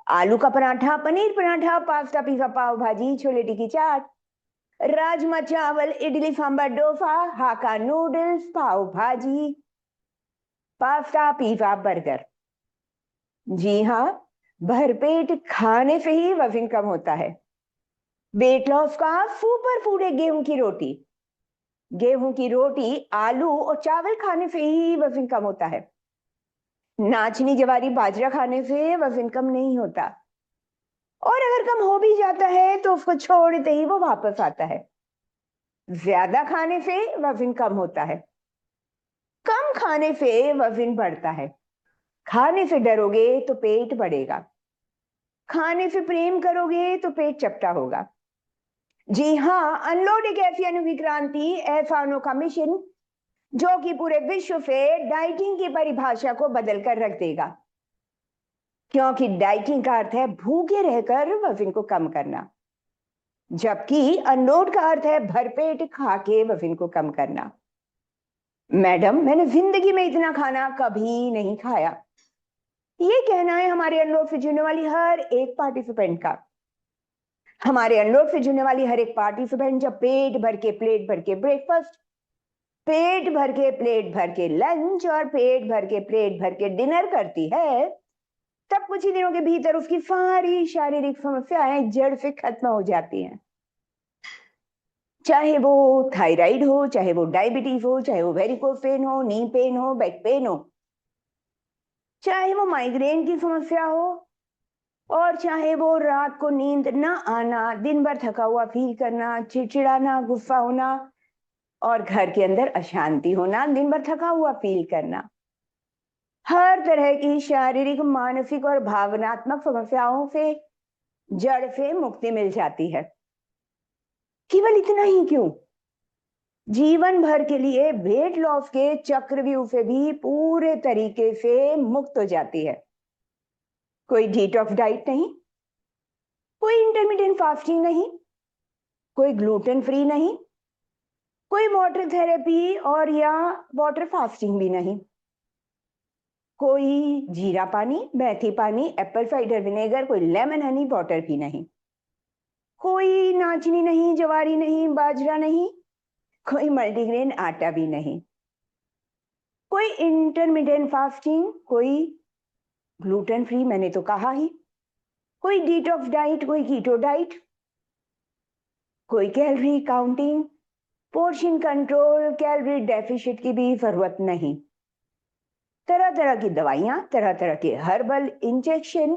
आलू का paratha, paneer paratha, pasta, pizza, पाव भाजी, छोले टिक्की चाट, राजमा चावल, इडली सांभर डोसा, हाका नूडल्स, पाव भाजी, पास्ता, पिज्जा, बर्गर। जी हाँ, भरपेट खाने से ही वजन कम होता है। वेट लॉस का सुपर फूड है गेहूं की रोटी। गेहूं की रोटी, आलू और चावल खाने से ही वजन कम होता है। नाचनी, जवारी, बाजरा खाने से वजन कम नहीं होता, और अगर कम हो भी जाता है तो उसको छोड़ते ही वो वापस आता है। ज्यादा खाने से वजन कम होता है, कम खाने से वजन बढ़ता है। खाने से डरोगे तो पेट बढ़ेगा, खाने से प्रेम करोगे तो पेट चपटा होगा। जी हाँ, अनलोड एक ऐसी अनुविक्रांति, ऐसा अनोखा मिशन जो कि पूरे विश्व से डाइटिंग की परिभाषा को बदल कर रख देगा। क्योंकि डाइटिंग का अर्थ है भूखे रहकर वजन को कम करना, जबकि अनलोड का अर्थ है भरपेट खा के वजन को कम करना। मैडम, मैंने जिंदगी में इतना खाना कभी नहीं खाया, ये कहना है हमारे अनलोड से जुड़ने वाली हर एक पार्टिसिपेंट का। हमारे अनलोड से जुड़ने वाली हर एक पार्टिसिपेंट जब पेट भर के, प्लेट भर के ब्रेकफास्ट, पेट भर के, प्लेट भर के लंच और पेट भर के, प्लेट भर के डिनर करती है, तब कुछ ही दिनों के भीतर उसकी सारी शारीरिक समस्याएं जड़ से खत्म हो जाती हैं। चाहे वो थायराइड हो, चाहे वो डायबिटीज हो, चाहे वो वेरिकोज पेन हो, नी पेन हो, बैक पेन हो, चाहे वो माइग्रेन की समस्या हो, और चाहे वो रात को नींद ना आना, दिन भर थका हुआ फील करना, चिड़चिड़ाना, गुस्सा होना, और घर के अंदर अशांति होना, दिन भर थका हुआ फील करना। हर तरह की शारीरिक, मानसिक और भावनात्मक समस्याओं से जड़ से मुक्ति मिल जाती है। केवल इतना ही क्यों, जीवन भर के लिए वेट लॉस के चक्रव्यूह से भी पूरे तरीके से मुक्त हो जाती है। कोई डिटॉक्स डाइट नहीं, कोई इंटरमिटेंट फास्टिंग नहीं, कोई ग्लूटेन फ्री नहीं, कोई वाटर थेरेपी और या वाटर फास्टिंग भी नहीं, कोई जीरा पानी, मेथी पानी, एप्पल साइडर विनेगर, कोई लेमन हनी वाटर भी नहीं, कोई नाचनी नहीं, जवारी नहीं, बाजरा नहीं, कोई मल्टीग्रेन आटा भी नहीं, कोई इंटरमिटेंट फास्टिंग, कोई ग्लूटेन फ्री, मैंने तो कहा ही, कोई डिटॉक्स डाइट, कोई कीटो डाइट, कोई calorie counting, portion control, calorie deficit की भी जरूरत नहीं। तरह तरह की दवाइयां, तरह तरह के हर्बल इंजेक्शन,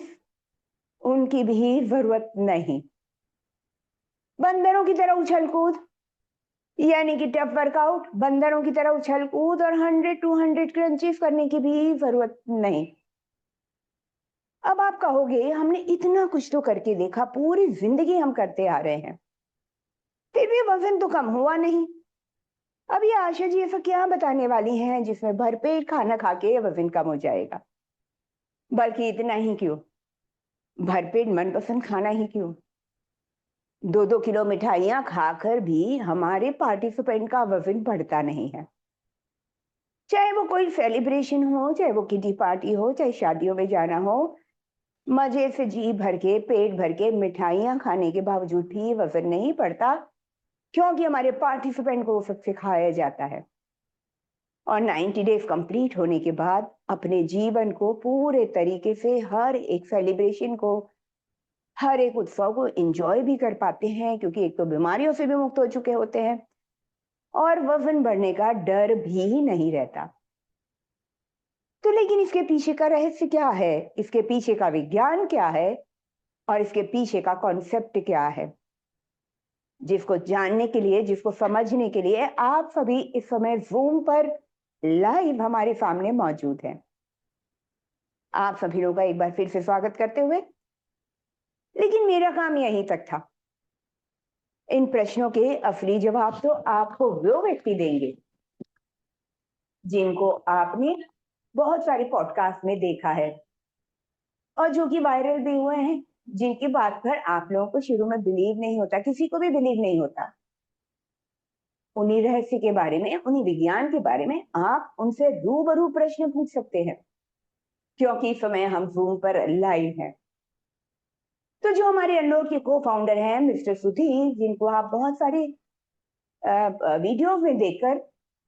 उनकी भी जरूरत नहीं। बंदरों की तरह उछल कूद, यानी कि टफ वर्कआउट, बंदरों की तरह उछल कूद और 100-200 क्रंचेस करने की भी जरूरत नहीं। अब आप कहोगे हमने इतना कुछ तो करके देखा, पूरी जिंदगी हम करते आ रहे हैं, फिर भी वजन तो कम हुआ नहीं। अब ये आशा जी ऐसा क्या बताने वाली हैं जिसमें भरपेट खाना खा के वजन कम हो जाएगा? बल्कि इतना ही क्यों, भरपेट मनपसंद खाना ही क्यों, 2-2 किलो मिठाइयां खाकर भी हमारे पार्टिसिपेंट का वजन बढ़ता नहीं है। चाहे वो कोई सेलिब्रेशन हो, चाहे वो किटी पार्टी हो, चाहे शादियों में जाना हो, मजे से जी भर के, पेट भर के मिठाइयां खाने के बावजूद भी वजन नहीं बढ़ता, क्योंकि हमारे पार्टिसिपेंट को वो सब सिखाया जाता है। और 90 डेज कंप्लीट होने के बाद अपने जीवन को पूरे तरीके से, हर एक सेलिब्रेशन को, हर एक उत्सव को एंजॉय भी कर पाते हैं, क्योंकि एक तो बीमारियों से भी मुक्त हो चुके होते हैं और वजन बढ़ने का डर भी नहीं रहता। तो लेकिन इसके पीछे का रहस्य क्या है, इसके पीछे का विज्ञान क्या है, और इसके पीछे का कॉन्सेप्ट क्या है, जिसको जानने के लिए, जिसको समझने के लिए आप सभी इस समय जूम पर लाइव हमारे सामने मौजूद हैं। आप सभी लोगों का एक बार फिर से स्वागत करते हुए, लेकिन मेरा काम यहीं तक था। इन प्रश्नों के असली जवाब तो आपको वो व्यक्ति देंगे जिनको आपने बहुत सारे पॉडकास्ट में देखा है और जो कि वायरल भी हुए हैं, जिनकी बात पर आप लोगों को शुरू में बिलीव नहीं होता, किसी को भी बिलीव नहीं होता। उन्हीं रहस्य के बारे में, उन्हीं विज्ञान के बारे में आप उनसे रूबरू प्रश्न पूछ सकते हैं, क्योंकि इस समय हम जूम पर लाइव हैं। तो जो हमारे अनलोड के को फाउंडर हैं मिस्टर सुधीर, जिनको आप बहुत सारे वीडियो में देखकर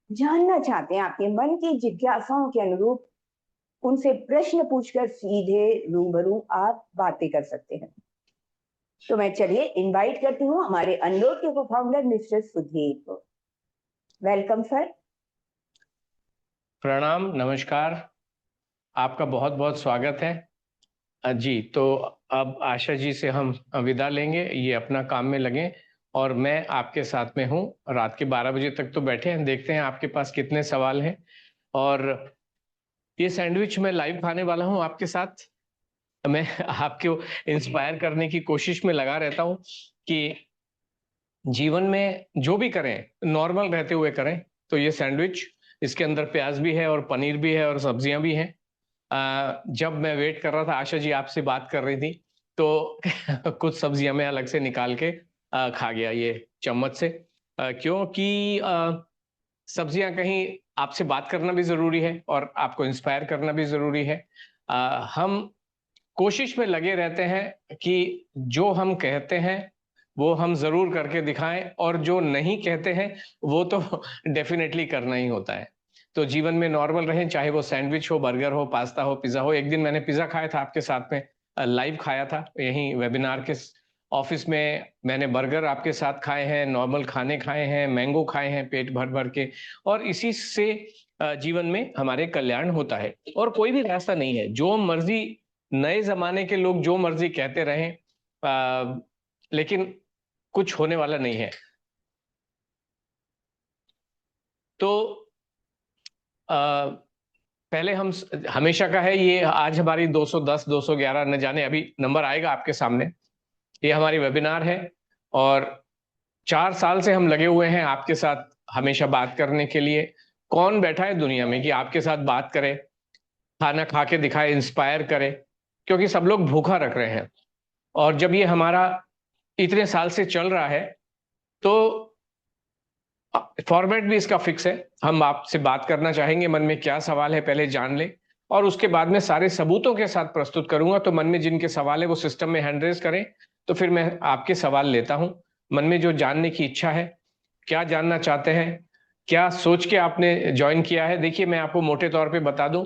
जानना चाहते हैं, आपके मन की जिज्ञासाओं के अनुरूप उनसे प्रश्न पूछकर सीधे रूबरू आप बातें कर सकते हैं। तो मैं चलिए इनवाइट करती हूँ हमारे अनलोड के को फाउंडर मिस्टर सुधीर को। Welcome sir. प्रणाम, नमस्कार, आपका बहुत बहुत स्वागत है। जी, तो अब आशा जी से हम विदा लेंगे, ये अपना काम में लगें और मैं आपके साथ में हूँ। रात के 12 बजे तक तो बैठे हैं, देखते हैं आपके पास कितने सवाल हैं। और ये सैंडविच मैं लाइव खाने वाला हूँ आपके साथ। मैं आपको इंस्पायर करने की कोशिश में लगा रहता हूँ कि जीवन में जो भी करें नॉर्मल रहते हुए करें। तो ये सैंडविच, इसके अंदर प्याज भी है और पनीर भी है और सब्जियां भी हैं। जब मैं वेट कर रहा था, आशा जी आपसे बात कर रही थी, तो कुछ सब्जियां मैं अलग से निकाल के खा गया ये चम्मच से। क्योंकि सब्जियां कहीं आपसे बात करना भी जरूरी है और आपको इंस्पायर करना भी जरूरी है। हम कोशिश में लगे रहते हैं कि जो हम कहते हैं वो हम जरूर करके दिखाएं, और जो नहीं कहते हैं वो तो डेफिनेटली करना ही होता है। तो जीवन में नॉर्मल रहें, चाहे वो सैंडविच हो, बर्गर हो, पास्ता हो, पिज्जा हो। एक दिन मैंने पिज्जा खाया था आपके साथ में, लाइव खाया था यहीं वेबिनार के ऑफिस में। मैंने बर्गर आपके साथ खाए हैं, नॉर्मल खाने खाए हैं, मैंगो खाए हैं पेट भर भर के। और इसी से जीवन में हमारे कल्याण होता है। और कोई भी रास्ता नहीं है, जो मर्जी नए जमाने के लोग जो मर्जी कहते रहें, लेकिन कुछ होने वाला नहीं है। तो आ, पहले हम हमेशा का है ये, आज हमारी 210 211 न जाने अभी नंबर आएगा आपके सामने। ये हमारी वेबिनार है और 4 साल से हम लगे हुए हैं आपके साथ हमेशा बात करने के लिए। कौन बैठा है दुनिया में कि आपके साथ बात करे, खाना खा के दिखाए, इंस्पायर करे? क्योंकि सब लोग भूखा रख रहे हैं। और जब ये हमारा इतने साल से चल रहा है, तो फॉर्मेट भी इसका फिक्स है। हम आपसे बात करना चाहेंगे, मन में क्या सवाल है पहले जान ले, और उसके बाद में सारे सबूतों के साथ प्रस्तुत करूंगा। तो मन में जिनके सवाल है वो सिस्टम में हैंड रेज करें, तो फिर मैं आपके सवाल लेता हूं। मन में जो जानने की इच्छा है, क्या जानना चाहते हैं, क्या सोच के आपने ज्वाइन किया है? देखिए, मैं आपको मोटे तौर पे बता दूं,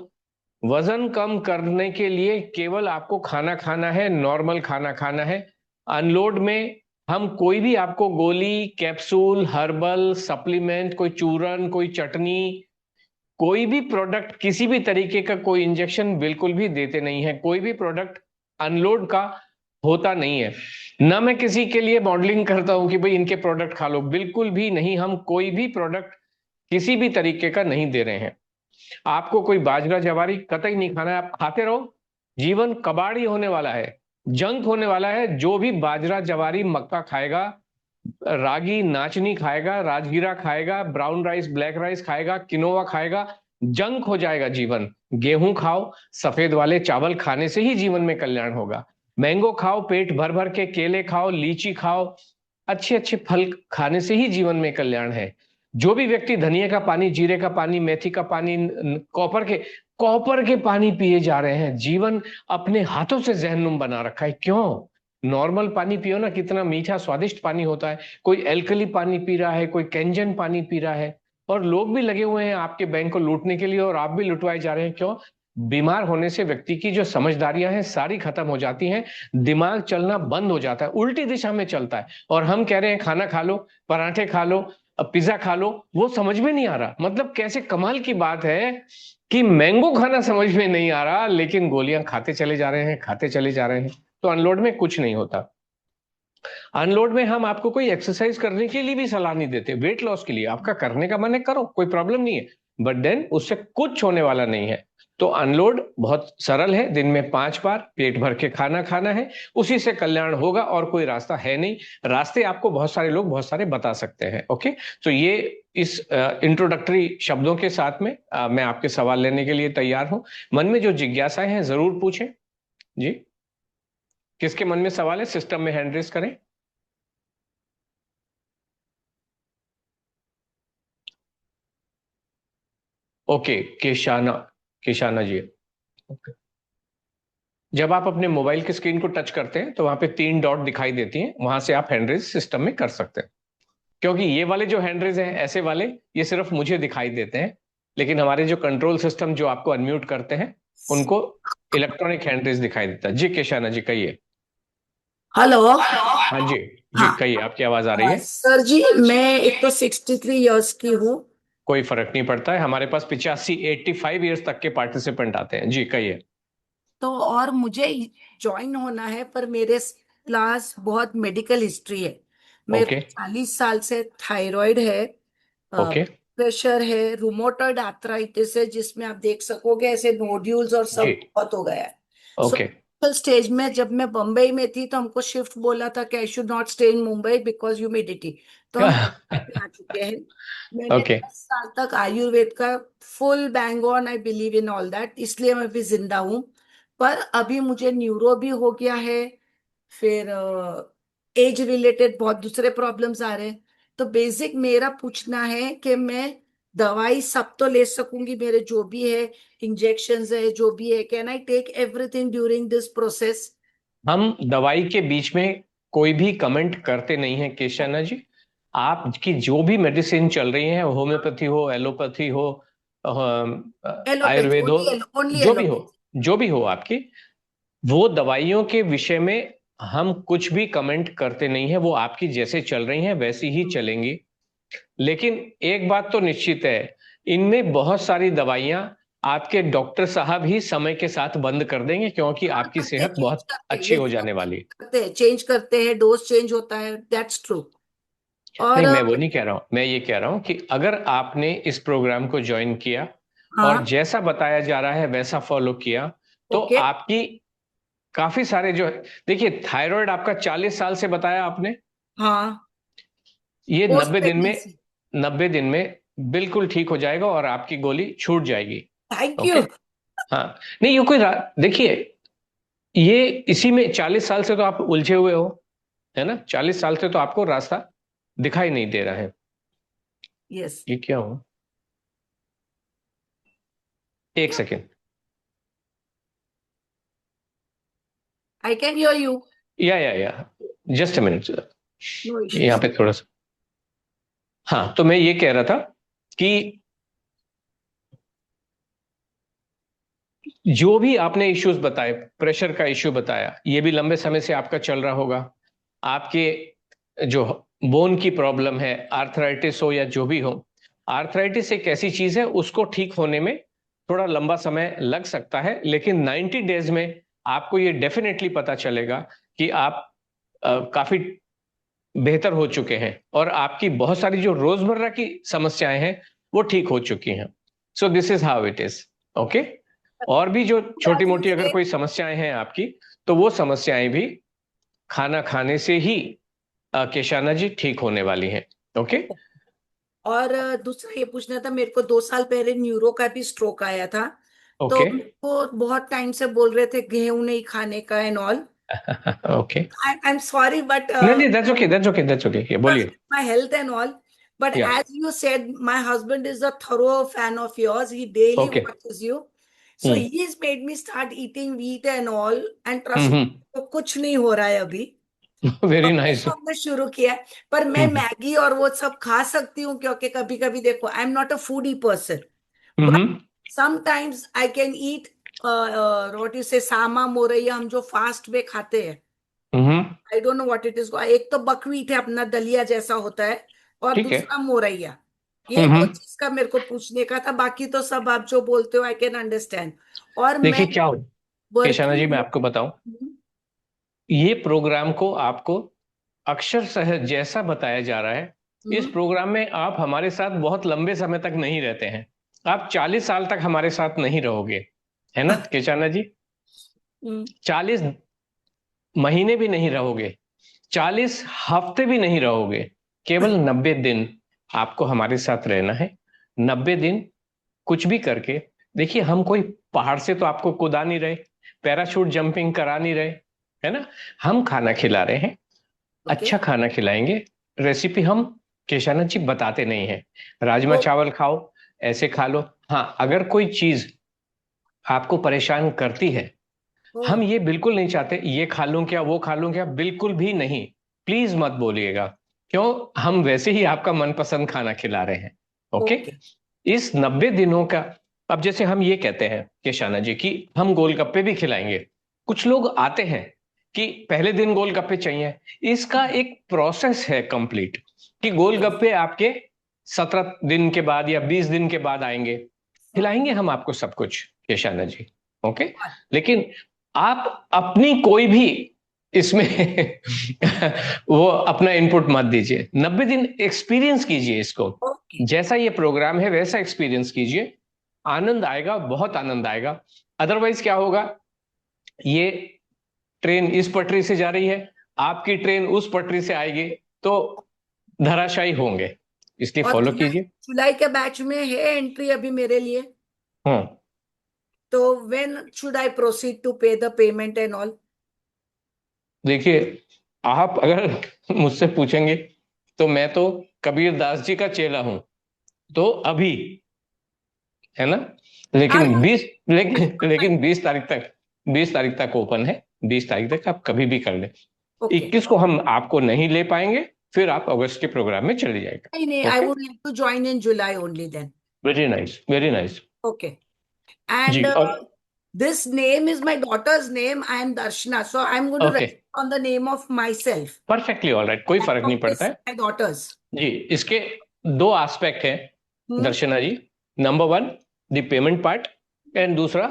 वजन कम करने के लिए केवल आपको खाना खाना है, नॉर्मल खाना खाना है। अनलोड में हम कोई भी आपको गोली, कैप्सूल, हर्बल सप्लीमेंट, कोई चूरन, कोई चटनी, कोई भी प्रोडक्ट, किसी भी तरीके का कोई इंजेक्शन बिल्कुल भी देते नहीं है। कोई भी प्रोडक्ट अनलोड का होता नहीं है। ना मैं किसी के लिए मॉडलिंग करता हूं कि भाई इनके प्रोडक्ट खा लो, बिल्कुल भी नहीं। हम कोई भी प्रोडक्ट किसी भी तरीके का नहीं दे रहे हैं। आपको कोई बाजरा जवारी कतई नहीं खाना है, आप खाते रहो। जीवन कबाड़ी होने वाला है, जंक होने वाला है। जो भी बाजरा जवारी मक्का खाएगा, रागी नाचनी खाएगा, राजगीरा खाएगा, ब्राउन राइस ब्लैक राइस खाएगा, किनोवा खाएगा, जंक हो जाएगा जीवन। गेहूं खाओ, सफेद वाले चावल खाने से ही जीवन में कल्याण होगा। मैंगो खाओ पेट भर भर के, केले खाओ, लीची खाओ, अच्छे अच्छे फल खाने से ही जीवन में कल्याण है। जो भी व्यक्ति धनिया का पानी, जीरे का पानी, मेथी का पानी, कॉपर के पानी पिए जा रहे हैं, जीवन अपने हाथों से जहन्नुम बना रखा है। क्यों? नॉर्मल पानी पियो ना, कितना मीठा स्वादिष्ट पानी होता है। कोई एल्कली पानी पी रहा है, कोई कैंजन पानी पी रहा है, और लोग भी लगे हुए हैं आपके बैंक को लूटने के लिए, और आप भी लुटवाए जा रहे हैं। क्यों? बीमार होने से व्यक्ति की जो समझदारियां हैं सारी खत्म हो जाती हैं, दिमाग चलना बंद हो जाता है, उल्टी दिशा में चलता है। और हम कह रहे हैं खाना खा लो, पराठे खा लो, पिज्जा खा लो, वो समझ में नहीं आ रहा। मतलब कैसे कमाल की बात है कि मैंगो खाना समझ में नहीं आ रहा, लेकिन गोलियां खाते चले जा रहे हैं, खाते चले जा रहे हैं। तो अनलोड में कुछ नहीं होता। अनलोड में हम आपको कोई एक्सरसाइज करने के लिए भी सलाह नहीं देते। वेट लॉस के लिए आपका करने का मन है, करो, कोई प्रॉब्लम नहीं है, बट देन उससे कुछ होने वाला नहीं है। तो अनलोड बहुत सरल है, दिन में 5 बार पेट भर के खाना खाना है, उसी से कल्याण होगा, और कोई रास्ता है नहीं। रास्ते आपको बहुत सारे लोग बहुत सारे बता सकते हैं। ओके, तो ये इस इंट्रोडक्टरी शब्दों के साथ में मैं आपके सवाल लेने के लिए तैयार हूं। मन में जो जिज्ञासाएं हैं जरूर पूछें। जी, किसके मन में सवाल है सिस्टम में हैंड रेस करें। ओके, केशाना, केशाना जी। ओके, जब आप अपने मोबाइल की स्क्रीन को टच करते हैं तो वहां पे 3 डॉट दिखाई देती हैं, वहां से आप हैंड रेज सिस्टम में कर सकते हैं। क्योंकि ये वाले जो हैंड रेज हैं ऐसे वाले, ये सिर्फ मुझे दिखाई देते हैं, लेकिन हमारे जो कंट्रोल सिस्टम जो आपको अनम्यूट करते हैं उनको इलेक्ट्रॉनिक हैंड रेज दिखाई देता है। जी केशाना जी कहिए। हेलो। हाँ जी। जी हाँ। कहिए, आपकी आवाज आ रही है। सर जी, मैं एक तो 63 इयर्स की हूँ। कोई फर्क नहीं पड़ता है, हमारे पास 85 ईयर्स तक के पार्टिसिपेंट आते हैं। जी कहिए। तो और मुझे ज्वाइन होना है, पर मेरे क्लास बहुत मेडिकल हिस्ट्री है। मेरे ओके। को 40 साल से थायराइड है, ओके। प्रेशर है, रूमेटॉइड आर्थराइटिस है, जिसमें आप देख सकोगे ऐसे नोड्यूल्स और जी। सब बहुत हो गया है। So okay. स्टेज में जब मैं बम्बई में थी तो हमको शिफ्ट बोला था कि I should not stay in Mumbai because humidity. तो हम आ चुके हैं। मैंने ओके। 10 साल तक आयुर्वेद का full bang on, I believe in all that, इसलिए मैं भी जिंदा हूँ। पर अभी मुझे न्यूरो भी हो गया है, फिर एज रिलेटेड बहुत दूसरे प्रॉब्लम्स आ रहे हैं। तो बेसिक मेरा पूछना है कि मैं दवाई सब तो ले सकूंगी, मेरे जो भी है इंजेक्शंस है जो भी है, can I take everything during this process? हम दवाई के बीच में कोई भी कमेंट करते नहीं है केशाना जी। आपकी जो भी मेडिसिन चल रही है, होम्योपैथी हो, एलोपैथी हो, एलोपैथी, आयुर्वेद हो, ओनली जो भी हो, एलोपैथी। जो भी हो आपकी, वो दवाइयों के विषय में हम कुछ भी कमेंट करते नहीं है। वो आपकी जैसे चल रही हैं वैसी ही चलेंगी। लेकिन एक बात तो निश्चित है, इनमें बहुत सारी दवाइयां आपके डॉक्टर साहब ही समय के साथ बंद कर देंगे, क्योंकि हाँ, आपकी करते सेहत चेंज बहुत करते हैं, अच्छी ये हो सब जाने वाली है। करते हैं, चेंज करते हैं, डोज चेंज होता है, दैट्स ट्रू। और नहीं, मैं वो नहीं कह रहा हूं, मैं ये कह रहा हूं कि अगर आपने इस प्रोग्राम को ज्वाइन किया और हाँ। जैसा बताया जा रहा है वैसा फॉलो किया, तो ओके। आपकी काफी सारे जो, देखिए थायराइड आपका 40 साल से बताया आपने, हाँ। ये पोस्ट 90 दिन में, प्रेगनेंसी। 90 दिन में बिल्कुल ठीक हो जाएगा और आपकी गोली छूट जाएगी। Thank okay. यू। हाँ। नहीं, ये कोई देखिए, ये इसी में 40 साल से तो आप उलझे हुए हो, है ना। 40 साल से तो आपको रास्ता दिखाई नहीं दे रहा है। यस। ये क्या हो, एक second. I can hear you. या जस्ट अ मिनट। नो यहाँ इश्यूज। पे थोड़ा सा, हाँ, तो मैं ये कह रहा था कि जो भी आपने इश्यूज बताए, प्रेशर का इश्यू बताया, ये भी लंबे समय से आपका चल रहा होगा। आपके जो बोन की प्रॉब्लम है, आर्थराइटिस हो या जो भी हो, आर्थराइटिस एक ऐसी चीज है, उसको ठीक होने में थोड़ा लंबा समय लग सकता है, लेकिन 90 डेज में आपको ये डेफिनेटली पता चलेगा कि आप काफी बेहतर हो चुके हैं और आपकी बहुत सारी जो रोजमर्रा की समस्याएं हैं वो ठीक हो चुकी हैं। सो this is how it is. Okay. और भी जो छोटी As you मोटी अगर say, कोई समस्याएं हैं आपकी, तो वो समस्याएं भी खाना खाने से ही केशाना जी ठीक होने वाली हैं। ओके। और दूसरा ये पूछना था, मेरे को 2 साल पहले न्यूरो का भी स्ट्रोक आया था। तो ओके। वो बहुत टाइम से बोल रहे थे गेहूं नहीं खाने का and all. Okay. I am sorry but नहीं नहीं, that's okay, that's okay, that's okay, ये बोलिए। my health and all. But या। as you said, my husband is a thorough fan of yours. He daily okay. watches you. So hmm. he's made me start eating wheat and all. And trust me, हम्म। तो कुछ नहीं हो रहा है अभी। तो very ये नाइस। तो हमने शुरू किया है। पर मैं मैगी और वो सब खा सकती हूँ, क्योंकि कभी कभी देखो, I am not a foodie person, but hmm. Sometimes I can eat what you say sama moraiya, हम जो फास्ट में खाते हैं। Hmm. I don't know what it is. एक तो बकव्हीट है अपना, दलिया जैसा होता है, और ठीक है। दूसरा मोरैया। ये दो हम्म। चीज का मेरे को पूछने का था, बाकी तो सब आप जो बोलते हो आई कैन अंडरस्टैंड। और मैं देखिए क्या हो, केशाना जी वर्किंग मैं हूँ। आपको बताऊं, ये प्रोग्राम को आपको अक्षरशः जैसा बताया जा रहा है, इस हम्म। प्रोग्राम में आप हमारे साथ बहुत लंबे समय तक नहीं रहते हैं। आप 40 साल तक हमारे साथ नहीं रहोगे, है ना केशाना जी। हम्म। 40 महीने भी नहीं रहोगे, 40 हफ्ते भी नहीं रहोगे, केवल 90 दिन आपको हमारे साथ रहना है। 90 दिन कुछ भी करके देखिए, हम कोई पहाड़ से तो आपको कूदा नहीं रहे, पैराशूट जंपिंग करा नहीं रहे, है ना। हम खाना खिला रहे हैं, ओके। अच्छा खाना खिलाएंगे। रेसिपी हम केशानंद जी बताते नहीं है, राजमा तो चावल खाओ, ऐसे खा लो। हाँ, अगर कोई चीज आपको परेशान करती है हम ओह, ये बिल्कुल नहीं चाहते ये खा लूं क्या वो खा लूं क्या, बिल्कुल भी नहीं। प्लीज मत बोलिएगा। क्यों? हम वैसे ही आपका मनपसंद खाना खिला रहे हैं। ओके। ओके। इस 90 दिनों का, अब जैसे हम ये कहते हैं केशाना जी कि हम गोलगप्पे भी खिलाएंगे, कुछ लोग आते हैं कि पहले दिन गोलगप्पे चाहिए। इसका एक प्रोसेस है कंप्लीट, कि गोलगप्पे आपके 17 दिन के बाद या 20 दिन के बाद आएंगे। खिलाएंगे हम आपको सब कुछ केशाना जी। ओके। लेकिन आप अपनी कोई भी इसमें वो अपना इनपुट मत दीजिए। 90 दिन एक्सपीरियंस कीजिए इसको। ओके। जैसा ये प्रोग्राम है वैसा एक्सपीरियंस कीजिए, आनंद आएगा, बहुत आनंद आएगा। अदरवाइज क्या होगा, ये ट्रेन इस पटरी से जा रही है, आपकी ट्रेन उस पटरी से आएगी, तो धराशायी होंगे। इसलिए और फॉलो जुलाई कीजिए। जुलाई के बैच में है एंट्री अभी मेरे लिए, हम्म। तो when should I proceed to pay the payment and all? देखिए, आप अगर मुझसे पूछेंगे तो मैं तो कबीर दास जी का चेला हूं, तो अभी, है ना। आई लेकिन 20 तारीख तक ओपन है। 20 तारीख तक आप कभी भी कर ले। ओके। 21 को हम आपको नहीं ले पाएंगे, फिर आप अगस्त के प्रोग्राम में चले नहीं नहीं, जाएगा। I okay. Would like to join in July only then. Very nice, very nice. Okay. जी। And और this name is my daughter's name. I am Darshana. So I'm going to okay, write on the name of myself. Perfectly all right, कोई And फर्क of नहीं पड़ता this, है। my daughters. जी, इसके दो aspect हैं Hmm? Darshana ji. Number one, the payment part, and दूसरा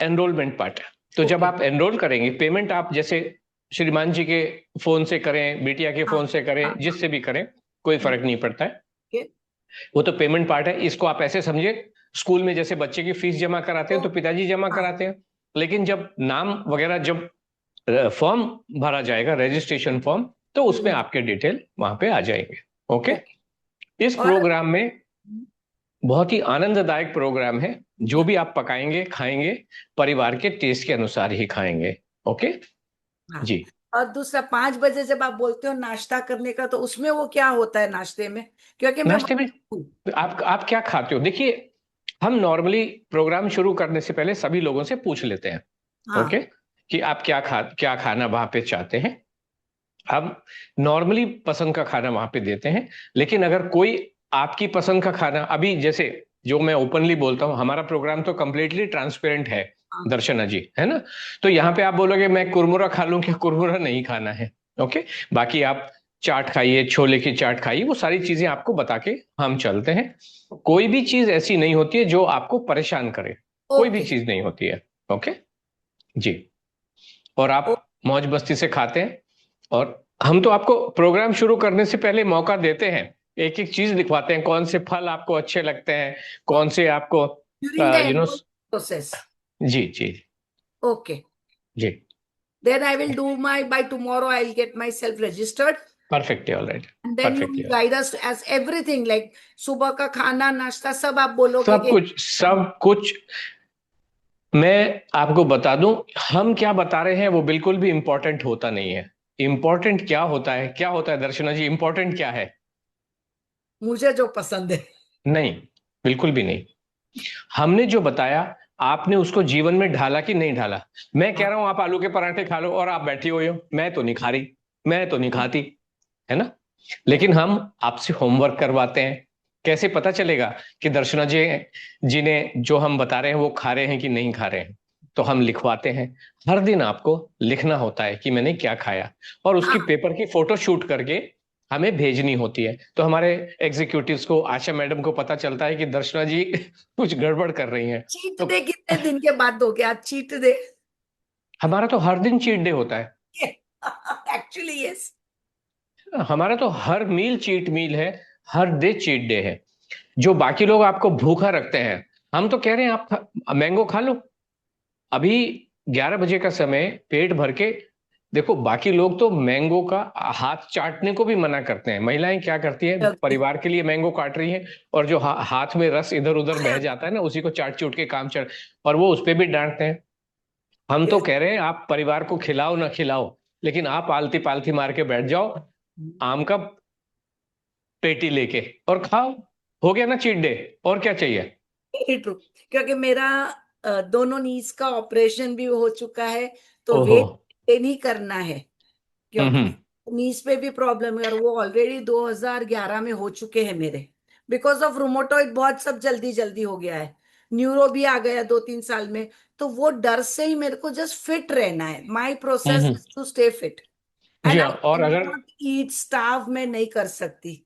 enrolment part. तो जब Okay. आप एनरोल करेंगे, पेमेंट आप जैसे श्रीमान जी के फोन से करें, बिटिया के फोन से करें, हाँ, जिससे भी करें, कोई फर्क नहीं पड़ता है। Okay. वो तो पेमेंट पार्ट है। इसको आप ऐसे समझिए, स्कूल में जैसे बच्चे की फीस जमा कराते हैं तो पिताजी जमा हाँ, कराते हैं, लेकिन जब नाम वगैरह, जब फॉर्म भरा जाएगा, रजिस्ट्रेशन फॉर्म, तो उसमें आपके डिटेल वहां पे आ जाएंगे। ओके। Okay. इस और प्रोग्राम में बहुत ही आनंददायक प्रोग्राम है। जो भी आप पकाएंगे खाएंगे, परिवार के टेस्ट के अनुसार ही खाएंगे। ओके। हाँ, जी। और दूसरा 5 बजे जब आप बोलते हो नाश्ता करने का, तो उसमें वो क्या होता है नाश्ते में? क्योंकि मैं नाश्ते में आप क्या खाते हो? देखिए, हम नॉर्मली प्रोग्राम शुरू करने से पहले सभी लोगों से पूछ लेते हैं। ओके। हाँ, कि आप क्या खाना वहां पे चाहते हैं। हम नॉर्मली पसंद का खाना वहां पे देते हैं, लेकिन अगर कोई आपकी पसंद का खाना, अभी जैसे जो मैं ओपनली बोलता हूं, हमारा प्रोग्राम तो कंप्लीटली ट्रांसपेरेंट है हाँ, दर्शना जी, है ना। तो यहाँ पे आप बोलोगे मैं कुरमुरा खा लूं क्या, कुरमुरा नहीं खाना है। ओके। बाकी आप चाट खाइए, छोले की चाट खाइए, वो सारी चीजें आपको बता के हम चलते हैं। कोई भी चीज ऐसी नहीं होती है जो आपको परेशान करे, कोई भी ओके। चीज नहीं होती है। ओके। जी। और आप मौज मस्ती से खाते हैं। और हम तो आपको प्रोग्राम शुरू करने से पहले मौका देते हैं, एक एक चीज लिखवाते हैं, कौन से फल आपको अच्छे लगते हैं, कौन से आपको during the you know. Enrol process. जी जी ओके। जी। Then I will do by tomorrow I'll get myself registered. Perfectly all right. And then you perfectly. will guide us as everything, like सुबह का खाना नाश्ता सब आप बोलोगे सब कि कुछ, सब कुछ मैं आपको बता दूं। हम क्या बता रहे हैं वो बिल्कुल भी इंपॉर्टेंट होता नहीं है। इंपॉर्टेंट क्या होता है दर्शना जी, इंपॉर्टेंट क्या है? मुझे जो पसंद है। नहीं, बिल्कुल भी नहीं। हमने जो बताया, आपने उसको जीवन में ढाला कि नहीं ढाला। मैं कह रहा हूं आप आलू के पराठे खा लो और आप बैठी हुई हो, मैं तो नहीं खा रही, मैं तो नहीं खाती, है ना। लेकिन हम आपसे होमवर्क करवाते हैं। कैसे पता चलेगा कि दर्शना जी ने जो हम बता रहे हैं वो खा रहे हैं कि नहीं खा रहे हैं? तो हम लिखवाते हैं। हर दिन आपको लिखना होता है कि मैंने क्या खाया, और उसकी हाँ, पेपर की फोटो शूट करके हमें भेजनी होती है। तो हमारे एग्जीक्यूटिव्स को, आशा मैडम को पता चलता है कि दर्शना जी कुछ गड़बड़ कर रही हैं। चीट तो डे कितने दिन के बाद दोगे आप चीट डे? हमारा तो हर दिन चीट डे होता है। Actually yes. हमारा तो हर मील चीट मील है, हर डे चीट डे है। जो बाकी लोग आपको भूखा रखते हैं, हम तो कह रहे हैं आप मैंगो खा लो। अभी 11 बजे का समय, पेट भर के देखो। बाकी लोग तो मैंगो का हाथ चाटने को भी मना करते हैं। महिलाएं क्या करती हैं, परिवार के लिए मैंगो काट रही हैं, और जो हाथ में रस इधर उधर बह जाता है ना, उसी को चाट चूट के काम चल, और वो उस पर भी डांटते हैं। हम तो कह रहे हैं आप परिवार को खिलाओ ना खिलाओ, लेकिन आप आलती पालती मार के बैठ जाओ आम का पेटी लेके और खाओ। हो गया ना चीट डे, और क्या चाहिए। ट्रू। क्योंकि मेरा दोनों नीज का ऑपरेशन भी हो चुका है, तो ओहो। वेट गेन ही करना है, क्योंकि हम्म। नीज पे भी प्रॉब्लम है और वो ऑलरेडी 2011 में हो चुके हैं मेरे, बिकॉज ऑफ रूमेटॉइड बहुत सब जल्दी जल्दी हो गया है, न्यूरो भी आ गया 2-3 साल में। तो वो डर से ही मेरे को जस्ट फिट रहना है, my process hmm. Is to stay fit, जी एंड हाँ, आई और कैन अगर नॉट ईट, स्टार्व मैं नहीं कर सकती।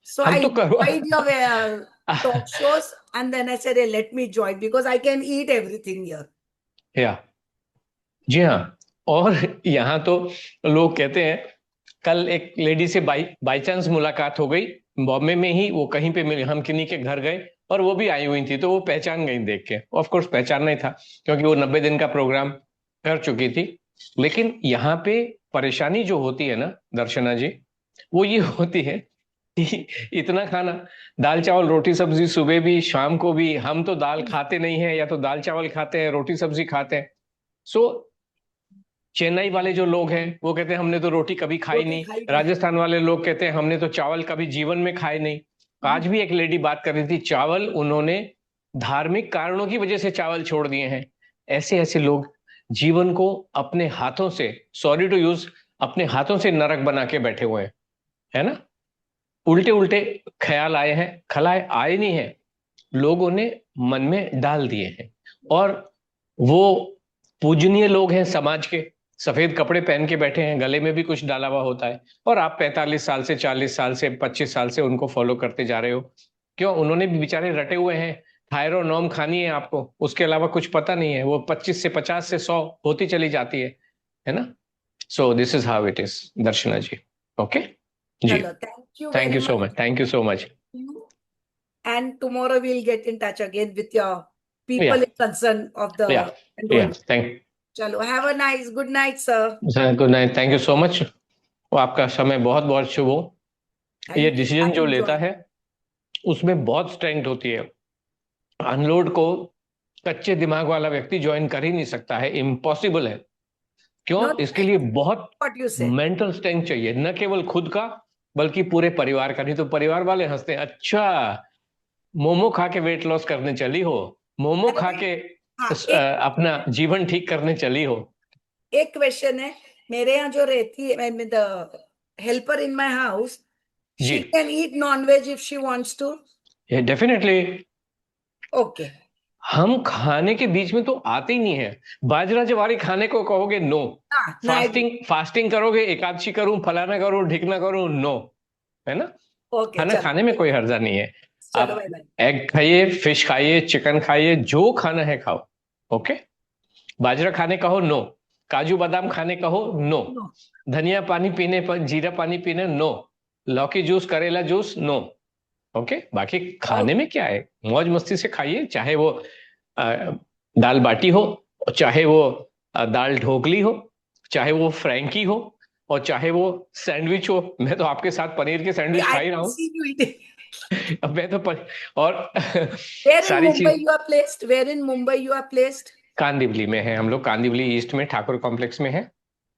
So हम I तो करवा enjoyed your talk shows, and then I said, hey, let me join because I can eat everything here. या जी हाँ, और यहाँ तो लोग कहते हैं, कल एक लेडी से बाई चांस मुलाकात हो गई बॉम्बे में ही, वो कहीं पे मिली, हम किन्हीं के घर गए और वो भी आई हुई थी, तो वो पहचान गई देख के। ऑफ कोर्स पहचानना ही था, क्योंकि वो 90 दिन का प्रोग्राम कर चुकी थी। लेकिन यहाँ पे परेशानी जो होती है ना दर्शना जी, वो ये होती है कि इतना खाना, दाल चावल रोटी सब्जी सुबह भी शाम को भी, हम तो दाल खाते नहीं है, या तो दाल चावल खाते हैं, रोटी सब्जी खाते हैं। सो चेन्नई वाले जो लोग हैं वो कहते हैं हमने तो रोटी कभी खाई रोटी नहीं, खाई नहीं। राजस्थान वाले लोग कहते हैं हमने तो चावल कभी जीवन में खाए नहीं। आज भी एक लेडी बात कर रही थी, चावल उन्होंने धार्मिक कारणों की वजह से चावल छोड़ दिए हैं। ऐसे ऐसे लोग जीवन को अपने हाथों से, सॉरी टू यूज, अपने हाथों से नरक बना के बैठे हुए हैं, है ना। उल्टे उल्टे ख्याल आए हैं, खलाए आए नहीं है, लोगों ने मन में डाल दिए हैं। और वो पूजनीय लोग हैं समाज के, सफेद कपड़े पहन के बैठे हैं, गले में भी कुछ डाला हुआ होता है, और आप 45 साल से, 40 साल से, 25 साल से उनको फॉलो करते जा रहे हो। क्यों? उन्होंने भी बेचारे रटे हुए हैं, थायरोनॉम खानी है आपको, उसके अलावा कुछ पता नहीं है। वो 25 से 50 से 100 होती चली जाती है ना। So this is how it is, Darshana ji. Okay जी। चलो, thank you thank very you so much, much, thank you so much. and tomorrow we'll get in touch again with your या people in concern of the या या enrollment. Thank Chalo, have a nice good night, sir. Good night, thank you so much. वो आपका समय बहुत बहुत शुभ हो। ये Thank you. डिसीजन I जो लेता enjoyed. है उसमें बहुत स्ट्रेंथ होती है। अनलोड को कच्चे दिमाग वाला व्यक्ति ज्वाइन कर ही नहीं सकता है, इम्पॉसिबल है। क्यों? No, इसके लिए बहुत what you say. Mental strength चाहिए, न केवल खुद का बल्कि पूरे परिवार का। नहीं तो परिवार वाले हंसते हैं, अच्छा मोमो खा के वेट लॉस करने चली हो, मोमो खा अरे, के हाँ, अपना जीवन ठीक करने चली हो। एक क्वेश्चन है, मेरे यहाँ जो रहती है, the helper in my house, जी, she can eat non veg if she wants to. ये डेफिनेटली। ओके। हम खाने के बीच में तो आते ही नहीं है। बाजरा जवारी खाने को कहोगे, नो। हाँ, फास्टिंग फास्टिंग करोगे, एकादशी करूं, फलाना करूं, ढिकना करूं, नो, है ना। ओके, खाना चलो, खाने में कोई हर्जा नहीं है। चलो, आप बाय बाय। एग खाइए, फिश खाइए, चिकन खाइए, जो खाना है खाओ। ओके। बाजरा खाने कहो, नो। काजू बादाम खाने कहो, नो। नो। धनिया पानी पीने पर, जीरा पानी पीने, नो। लौकी जूस, करेला जूस, नो। ओके। बाकी खाने में क्या है, मौज मस्ती से खाइए, चाहे वो अ, दाल बाटी हो, और चाहे वो दाल ढोकली हो, चाहे वो फ्रैंकी हो, और चाहे वो सैंडविच हो। मैं तो आपके साथ पनीर के सैंडविच खा I ही रहा can हूँ। see you eating. अब मैं तो और Where in सारी Mumbai चीज। you are placed? Where in Mumbai you are placed? Kandivali में है हम लोग, कांदिवली ईस्ट में ठाकुर कॉम्प्लेक्स में है।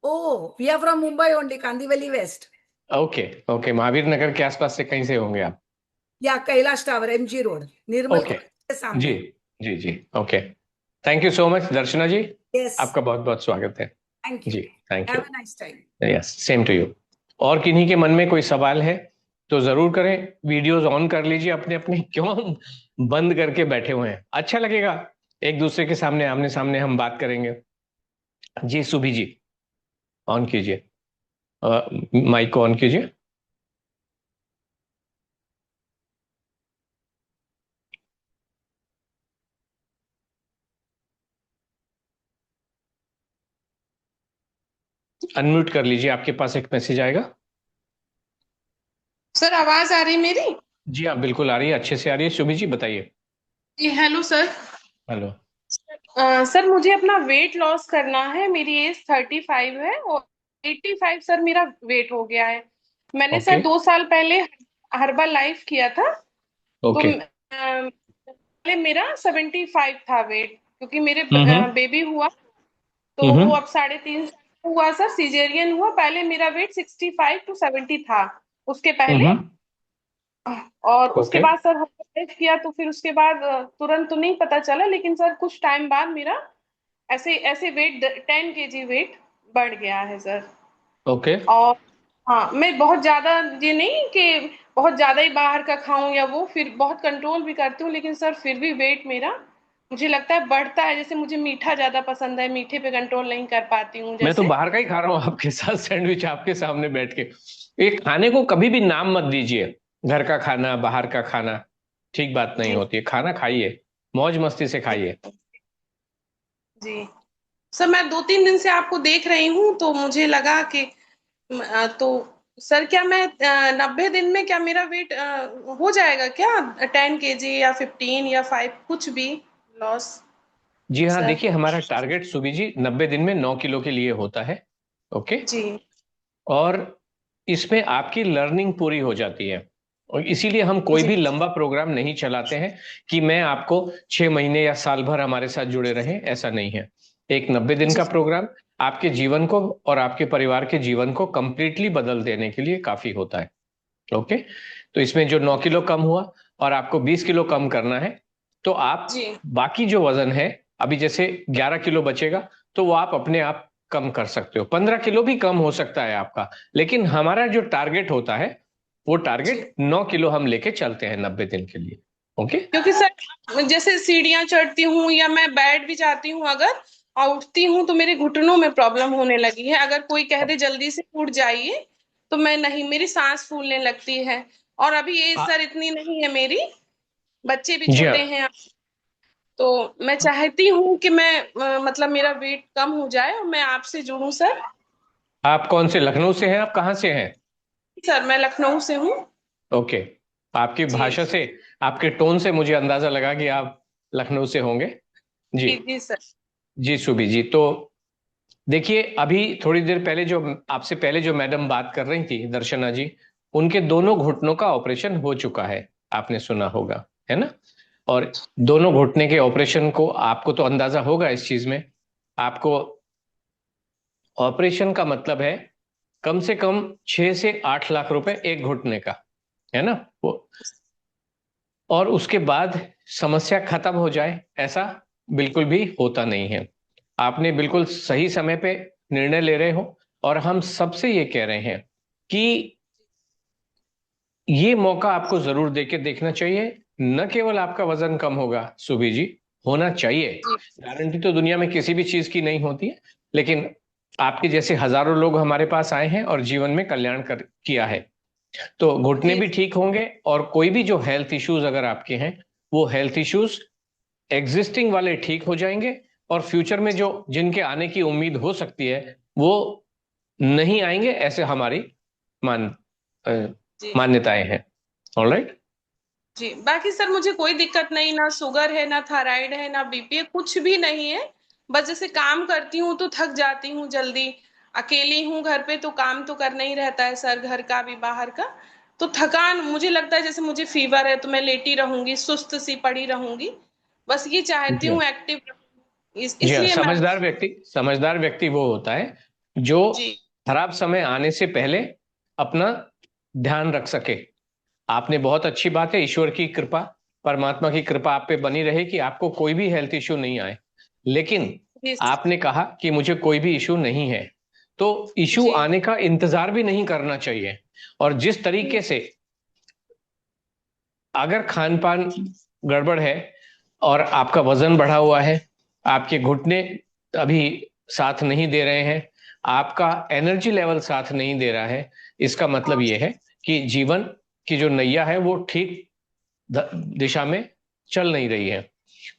Oh, we are from Mumbai only, Kandivali West. Okay okay, Mahavir Nagar के आसपास से कहीं से होंगे आप? या Kailash tower, MG road, Nirmal okay. College के जी सामने। जी जी, okay. Thank you so much Darshana ji, yes, आपका बहुत बहुत स्वागत है। Thank you. जी, thank have you. A nice time. Yes, same to you. और किन्हीं के मन में कोई सवाल है तो जरूर करें, वीडियोस ऑन कर लीजिए अपने अपने। क्यों बंद करके बैठे हुए हैं? अच्छा लगेगा, एक दूसरे के सामने आमने सामने हम बात करेंगे। जी सुभी जी, ऑन कीजिए, माइक को ऑन कीजिए। अनम्यूट कर लीजिए, आपके पास एक मैसेज आएगा। सर आवाज आ रही मेरी? जी हाँ, बिल्कुल आ रही है, अच्छे से आ रही है। सुभी जी बताइए। जी हेलो सर। हेलो। सर मुझे अपना वेट लॉस करना है, मेरी एज 35 है और 85 सर मेरा वेट हो गया है। मैंने ओके सर 2 साल पहले हर्बल लाइफ किया था, तो ओके। पहले मेरा 75 था वेट, क्योंकि मेरे हम्म बेबी हुआ, तो वो हम्म अब 3.5 साल हुआ सर, सीजेरियन हुआ। पहले मेरा वेट 65 to 70 था उसके पहले। हम्म और उसके ओके। बाद सर हमने टेस्ट किया तो फिर उसके बाद तुरंत तो नहीं पता चला, लेकिन सर कुछ टाइम बाद मेरा ऐसे ऐसे वेट 10 kg वेट बढ़ गया है सर। ओके। और हाँ, मैं बहुत ज्यादा, ये नहीं कि बहुत ज्यादा ही बाहर का खाऊं या वो, फिर बहुत कंट्रोल भी करती हूँ, लेकिन सर फिर भी वेट मेरा मुझे लगता है बढ़ता है। जैसे मुझे मीठा ज्यादा पसंद है, मीठे पे कंट्रोल नहीं कर पाती हूँ मैं तो जैसे। बाहर का ही खा रहा हूँ आपके साथ, सैंडविच आपके सामने बैठ के। ये खाने को कभी भी नाम मत दीजिए, घर का खाना बाहर का खाना ठीक बात नहीं जी होती है। खाना खाइए, मौज मस्ती से जी खाइए। जी। सर मैं 2-3 दिन से आपको देख रही हूँ तो मुझे लगा कि तो सर क्या मैं 90 दिन में क्या मेरा वेट हो जाएगा क्या, 10 kg या 15 या 5 कुछ भी लॉस जी हाँ, सर? देखिए हमारा टारगेट सुबी जी 90 दिन में 9 किलो के लिए होता है। ओके। जी और इसमें आपकी लर्निंग पूरी हो जाती है, और इसीलिए हम कोई जी भी लंबा प्रोग्राम नहीं चलाते हैं कि मैं आपको 6 महीने या साल भर हमारे साथ जुड़े रहें, ऐसा नहीं है। एक 90 दिन जी का प्रोग्राम आपके जीवन को और आपके परिवार के जीवन को कंप्लीटली बदल देने के लिए काफी होता है। ओके। तो इसमें जो 9 किलो कम हुआ और आपको 20 किलो कम करना है, तो आप जी बाकी जो वजन है, अभी जैसे 11 किलो बचेगा, तो वो आप अपने आप कम कर सकते हो। 15 किलो भी कम हो सकता है आपका, लेकिन हमारा जो टारगेट होता है वो जी। टारगेट 9 किलो हम लेके चलते हैं 90 दिन के लिए। ओके। क्योंकि सर जैसे सीढ़ियां चढ़ती हूँ या मैं बैठ भी जाती हूँ अगर और उठती हूँ तो मेरे घुटनों में प्रॉब्लम होने लगी है। अगर कोई कह दे जल्दी से उठ जाइए तो मैं नहीं, मेरी सांस फूलने लगती है। और अभी एज आ- सर इतनी नहीं है मेरी, बच्चे भी जी हाँ। छोटे हैं। तो मैं चाहती हूँ कि मैं मतलब मेरा वेट कम हो जाए और मैं आपसे जुड़ूं सर। आप कौन से, लखनऊ से हैं? आप कहाँ से हैं? सर मैं लखनऊ से हूँ। ओके। आपकी जी भाषा से, आपके टोन से मुझे अंदाजा लगा कि आप लखनऊ से होंगे। जी। जी जी सर। जी सुबी जी, तो देखिए अभी थोड़ी देर पहले जो आपसे पहले जो मैडम बात कर रही थी, दर्शना जी, उनके दोनों घुटनों का ऑपरेशन हो चुका है, आपने सुना होगा, है ना? और दोनों घुटने के ऑपरेशन को आपको तो अंदाजा होगा इस चीज में। आपको ऑपरेशन का मतलब है कम से कम 6 से 8 लाख रुपए एक घुटने का, है ना वो? और उसके बाद समस्या खत्म हो जाए, ऐसा बिल्कुल भी होता नहीं है। आपने बिल्कुल सही समय पे निर्णय ले रहे हो, और हम सबसे ये कह रहे हैं कि ये मौका आपको जरूर देके देखना चाहिए। न केवल आपका वजन कम होगा सुबी जी, होना चाहिए, जी गारंटी तो दुनिया में किसी भी चीज की नहीं होती है, लेकिन आपके जैसे हजारों लोग हमारे पास आए हैं और जीवन में कल्याण कर किया है, तो घुटने जी भी ठीक होंगे। और कोई भी जो हेल्थ इश्यूज अगर आपके हैं, वो हेल्थ इश्यूज एग्जिस्टिंग वाले ठीक हो जाएंगे, और फ्यूचर में जो जिनके आने की उम्मीद हो सकती है वो नहीं आएंगे, ऐसे हमारी मान अ, जी मान्यताएं हैं। ऑलराइट। जी। बाकी सर मुझे कोई दिक्कत नहीं, ना शुगर है ना थायराइड है ना बीपी है, कुछ भी नहीं है। बस जैसे काम करती हूँ तो थक जाती हूँ जल्दी। अकेली हूँ घर पे तो काम तो करना ही रहता है सर, घर का भी बाहर का। तो थकान मुझे लगता है जैसे मुझे फीवर है तो मैं लेटी रहूंगी, सुस्त सी पड़ी रहूंगी। बस ये चाहती जी हाँ। हूँ एक्टिव रहूं। जी हाँ, इसलिए मैं समझदार व्यक्ति वो होता है जो जी खराब समय आने से पहले अपना ध्यान रख सके। आपने, बहुत अच्छी बात है, ईश्वर की कृपा, परमात्मा की कृपा आप पे बनी रहे कि आपको कोई भी हेल्थ इश्यू नहीं आए। लेकिन जी आपने कहा कि मुझे कोई भी इश्यू नहीं है, तो इश्यू जी आने का इंतजार भी नहीं करना चाहिए। और जिस तरीके से, अगर खान पान गड़बड़ है और आपका वजन बढ़ा हुआ है, आपके घुटने अभी साथ नहीं दे रहे हैं, आपका एनर्जी लेवल साथ नहीं दे रहा है, इसका मतलब यह है कि जीवन की जो नैया है वो ठीक दिशा में चल नहीं रही है।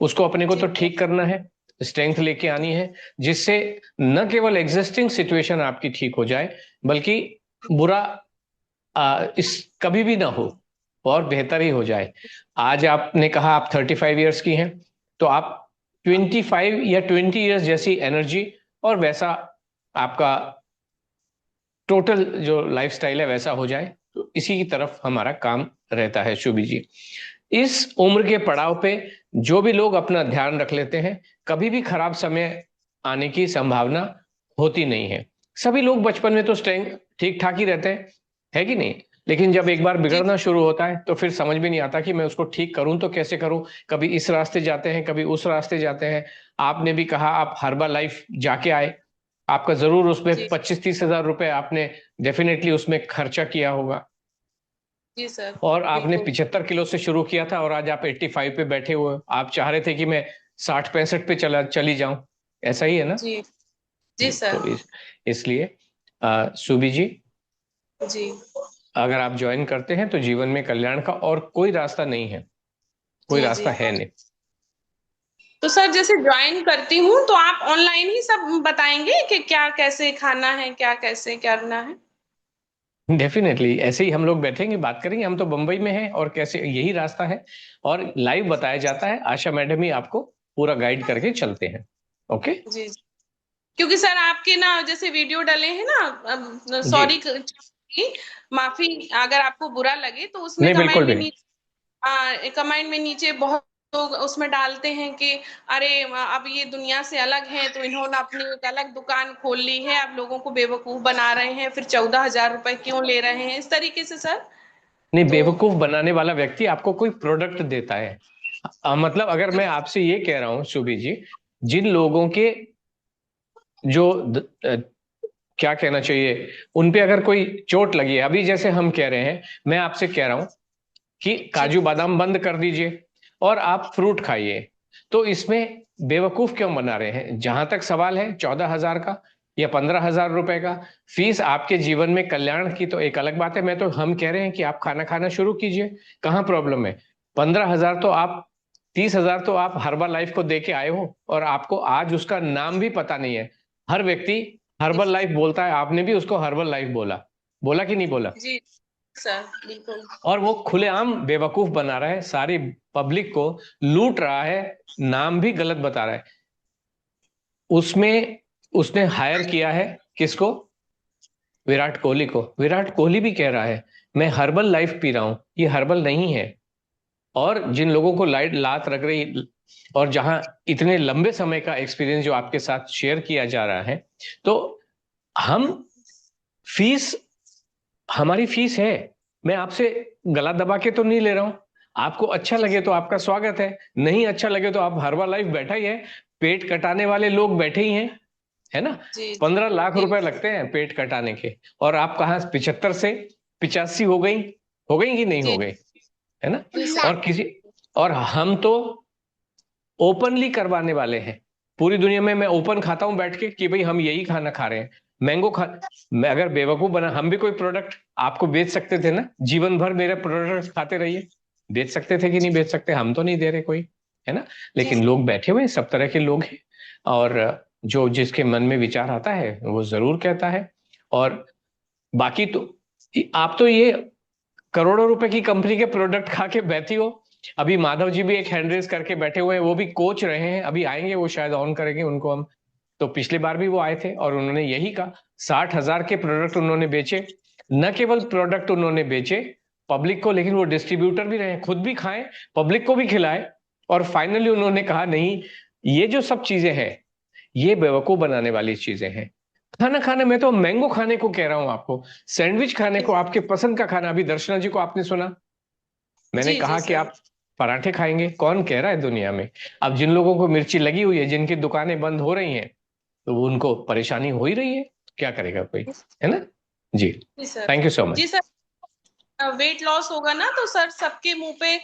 उसको अपने को तो जी ठीक करना है, स्ट्रेंथ लेके आनी है, जिससे न केवल एग्जिस्टिंग सिचुएशन आपकी ठीक हो जाए, बल्कि बुरा इस कभी भी ना हो, और बेहतर ही हो जाए। आज आपने कहा आप 35 ईयर्स की हैं, तो आप 25 या 20 ईयर्स जैसी एनर्जी और वैसा आपका टोटल जो लाइफस्टाइल है वैसा हो जाए, तो इसी की तरफ हमारा काम रहता है शुभी जी। इस उम्र के पड़ाव पे जो भी लोग अपना ध्यान रख लेते हैं, कभी भी खराब समय आने की संभावना होती नहीं है। सभी लोग बचपन में तो स्ट्रेंथ ठीक ठाक ही रहते हैं, है कि नहीं? लेकिन जब एक बार जी बिगड़ना शुरू होता है तो फिर समझ में नहीं आता कि मैं उसको ठीक करूं तो कैसे करूं। कभी इस रास्ते जाते हैं, कभी उस रास्ते जाते हैं। आपने भी कहा आप हर्बल लाइफ जाके आए, आपका जरूर उसमें जी 25-30 हजार रुपए आपने डेफिनेटली उसमें खर्चा किया होगा। जी सर, और आपने बिल्कुल। 75 किलो से शुरू किया था और आज आप 85 पे बैठे हुए हो। आप चाह रहे थे कि मैं 60-65 पे चली जाऊं, ऐसा ही है ना? जी जी जी, सर। तो इसलिए सुबी जी, जी अगर आप ज्वाइन करते हैं तो जीवन में कल्याण का और कोई रास्ता नहीं है, कोई जी रास्ता जी। है नहीं। तो सर जैसे ज्वाइन करती हूँ तो आप ऑनलाइन ही सब बताएंगे कि क्या कैसे खाना है, क्या कैसे करना है? डेफिनेटली ऐसे ही हम लोग बैठेंगे, बात करेंगे। हम तो बंबई में हैं और कैसे यही रास्ता है और लाइव बताया जाता है। आशा मैडम ही आपको पूरा गाइड करके चलते हैं। ओके। जी। क्योंकि सर आपके ना जैसे वीडियो डले हैं ना, जी, सॉरी, माफी अगर आपको बुरा लगे तो उसमें नहीं बिल्कुल कमेंट भी में नहीं। नीचे, कमेंट में नीचे बहुत लोग उसमें डालते हैं कि अरे अब ये दुनिया से अलग हैं तो इन्होंने अपनी एक अलग दुकान खोल ली है, अब लोगों को बेवकूफ बना रहे हैं, फिर 14,000 रुपए क्यों ले रहे हैं, इस तरीके से सर। नहीं, तो बेवकूफ बनाने वाला व्यक्ति आपको कोई प्रोडक्ट देता है। मतलब अगर मैं आपसे ये कह रहा हूं सुबी जी, जिन लोगों के जो क्या कहना चाहिए, उन पे अगर कोई चोट लगी है, अभी जैसे हम कह रहे हैं, मैं आपसे कह रहा हूं कि जी काजू बादाम बंद कर दीजिए और आप फ्रूट खाइए, तो इसमें बेवकूफ क्यों बना रहे हैं? जहां तक सवाल है 14,000 का या 15,000 रुपए का फीस आपके जीवन में कल्याण की तो एक अलग बात है। मैं तो हम कह रहे हैं कि आप खाना खाना शुरू कीजिए, कहाँ प्रॉब्लम है? 15,000 तो आप, 30,000 तो आप हर्बल लाइफ को दे के आए हो और आपको आज उसका नाम भी पता नहीं है। हर व्यक्ति जी हर्बल लाइफ बोलता है, आपने भी उसको हर्बल लाइफ बोला, बोला कि नहीं बोला? जी सर, बिल्कुल। और वो खुलेआम बेवकूफ बना रहा है, सारी पब्लिक को लूट रहा है, नाम भी गलत बता रहा है। उसमें उसने हायर किया है किसको? विराट कोहली को। विराट कोहली भी कह रहा है मैं हर्बल लाइफ पी रहा हूं, ये हर्बल नहीं है। और जिन लोगों को लाइट लात रख रही और जहां इतने लंबे समय का एक्सपीरियंस जो आपके साथ शेयर किया जा रहा है, तो हम फीस, हमारी फीस है। मैं आपसे गला दबा के तो नहीं ले रहा हूं। आपको अच्छा जी लगे तो आपका स्वागत है, नहीं अच्छा लगे तो आप हर्बल लाइफ बैठा ही है। पेट कटाने वाले लोग बैठे ही हैं, है ना? जी 15 लाख जी रुपए लगते हैं पेट कटाने के, और आप कहाँ 75 से 85 हो गई कि नहीं हो जी गई, है ना? जी सर। और किसी, और हम तो ओपनली करवाने वाले हैं। पूरी दुनिया में मैं ओपन खाता हूं बैठ के कि भाई हम यही खाना खा रहे हैं, मैंगो खा। मैं अगर बेवकूफ बना, हम भी कोई प्रोडक्ट आपको बेच सकते थे ना, जीवन भर मेरे प्रोडक्ट खाते रहिए, बेच सकते थे कि नहीं बेच सकते? हम तो नहीं दे रहे कोई, है ना? जी लेकिन लोग बैठे हुए हैं, सब तरह के लोग हैं, और जो जिसके मन में विचार आता है वो जरूर कहता है। और बाकी तो आप तो ये करोड़ों रुपए की कंपनी के प्रोडक्ट खा के बैठी हो। अभी माधव जी भी एक हैंड रेस करके बैठे हुए हैं, वो भी कोच रहे हैं, अभी आएंगे, वो शायद ऑन करेंगे उनको हम। तो पिछली बार भी वो आए थे और उन्होंने यही कहा, 60,000 के प्रोडक्ट उन्होंने बेचे। न केवल प्रोडक्ट उन्होंने बेचे पब्लिक को, लेकिन वो डिस्ट्रीब्यूटर भी रहे, खुद भी खाए, पब्लिक को भी खिलाए। और फाइनली उन्होंने कहा नहीं, ये जो सब चीजें हैं ये बेवकूफ बनाने वाली चीजें हैं। खाना खाने में तो मैंगो खाने को कह रहा हूं आपको, सैंडविच खाने को, आपके पसंद का खाना। अभी दर्शना जी को आपने सुना, मैंने जी जी कहा कि सर। आप पराठे खाएंगे, कौन कह रहा है दुनिया में? अब जिन लोगों को मिर्ची लगी हुई है, जिनकी दुकानें बंद हो रही हैं, तो वो उनको परेशानी हो ही रही है, क्या करेगा कोई, है ना? जी, जी सर। थैंक यू सो जी मच। सर, वेट लॉस होगा ना तो सर सबके मुंह पे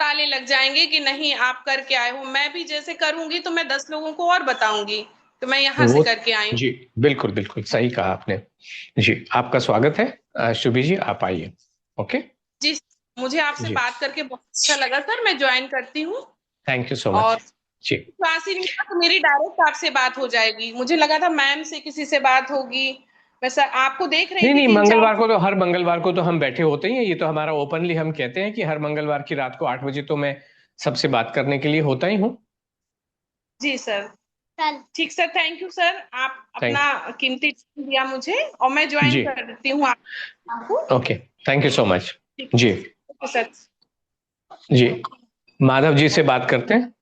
ताले लग जाएंगे कि नहीं आप करके आए हो, मैं भी जैसे करूंगी तो मैं 10 लोगों को और बताऊंगी तो मैं यहाँ से वो, करके आई हूँ। जी, बिल्कुल बिल्कुल सही कहा आपने। जी, आपका स्वागत है। शुभी जी आप आइए। ओके। जी, मुझे आपसे जी, बात करके बहुत अच्छा लगा सर, मैं ज्वाइन करती हूँ। थैंक यू सो और मच। जी, विश्वास ही नहीं था तो मेरी डायरेक्ट आपसे बात हो जाएगी, मुझे लगा था मैम से किसी से बात होगी। मैं सर आपको देख रही नहीं थी नहीं, तीन चार। मंगलवार को तो, हर मंगलवार को तो हम बैठे होते ही हैं। ये तो हमारा ओपनली हम कहते हैं कि हर मंगलवार की रात को 8 बजे तो मैं सबसे बात करने के लिए होता ही हूँ। जी सर। ठीक सर, थैंक यू सर, आप थैंक, अपना कीमती टाइम दिया मुझे और मैं ज्वाइन जी, करती हूँ आपको। Okay, thank you so much. ठीक जी, है सर। जी, माधव जी से बात करते हैं।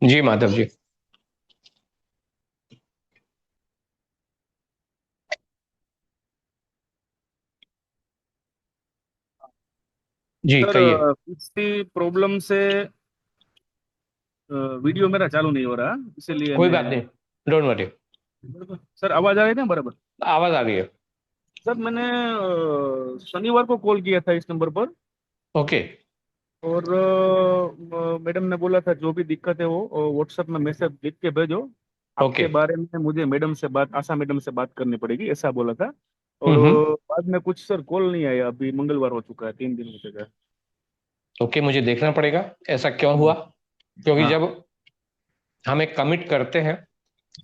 जी माधव जी। जी सर कहिए। किसी प्रॉब्लम से वीडियो मेरा चालू नहीं हो रहा, इसीलिए कोई मैं। बात नहीं, डोंट वरी। सर आवाज आ रही है ना बराबर? आवाज आ रही है। सर मैंने शनिवार को कॉल किया था इस नंबर पर, ओके और मैडम ने बोला था जो भी दिक्कत है वो व्हाट्सएप में मैसेज लिख के भेजो। ओके। आपके बारे में मुझे मैडम से बात, आशा मैडम से बात करनी पड़ेगी, ऐसा बोला था। और हम्म। बाद में कुछ सर कॉल नहीं आया, अभी मंगलवार हो चुका है, 3 दिन हो चुका है। ओके, मुझे देखना पड़ेगा ऐसा क्यों हुआ, क्योंकि हाँ जब हम एक कमिट करते हैं,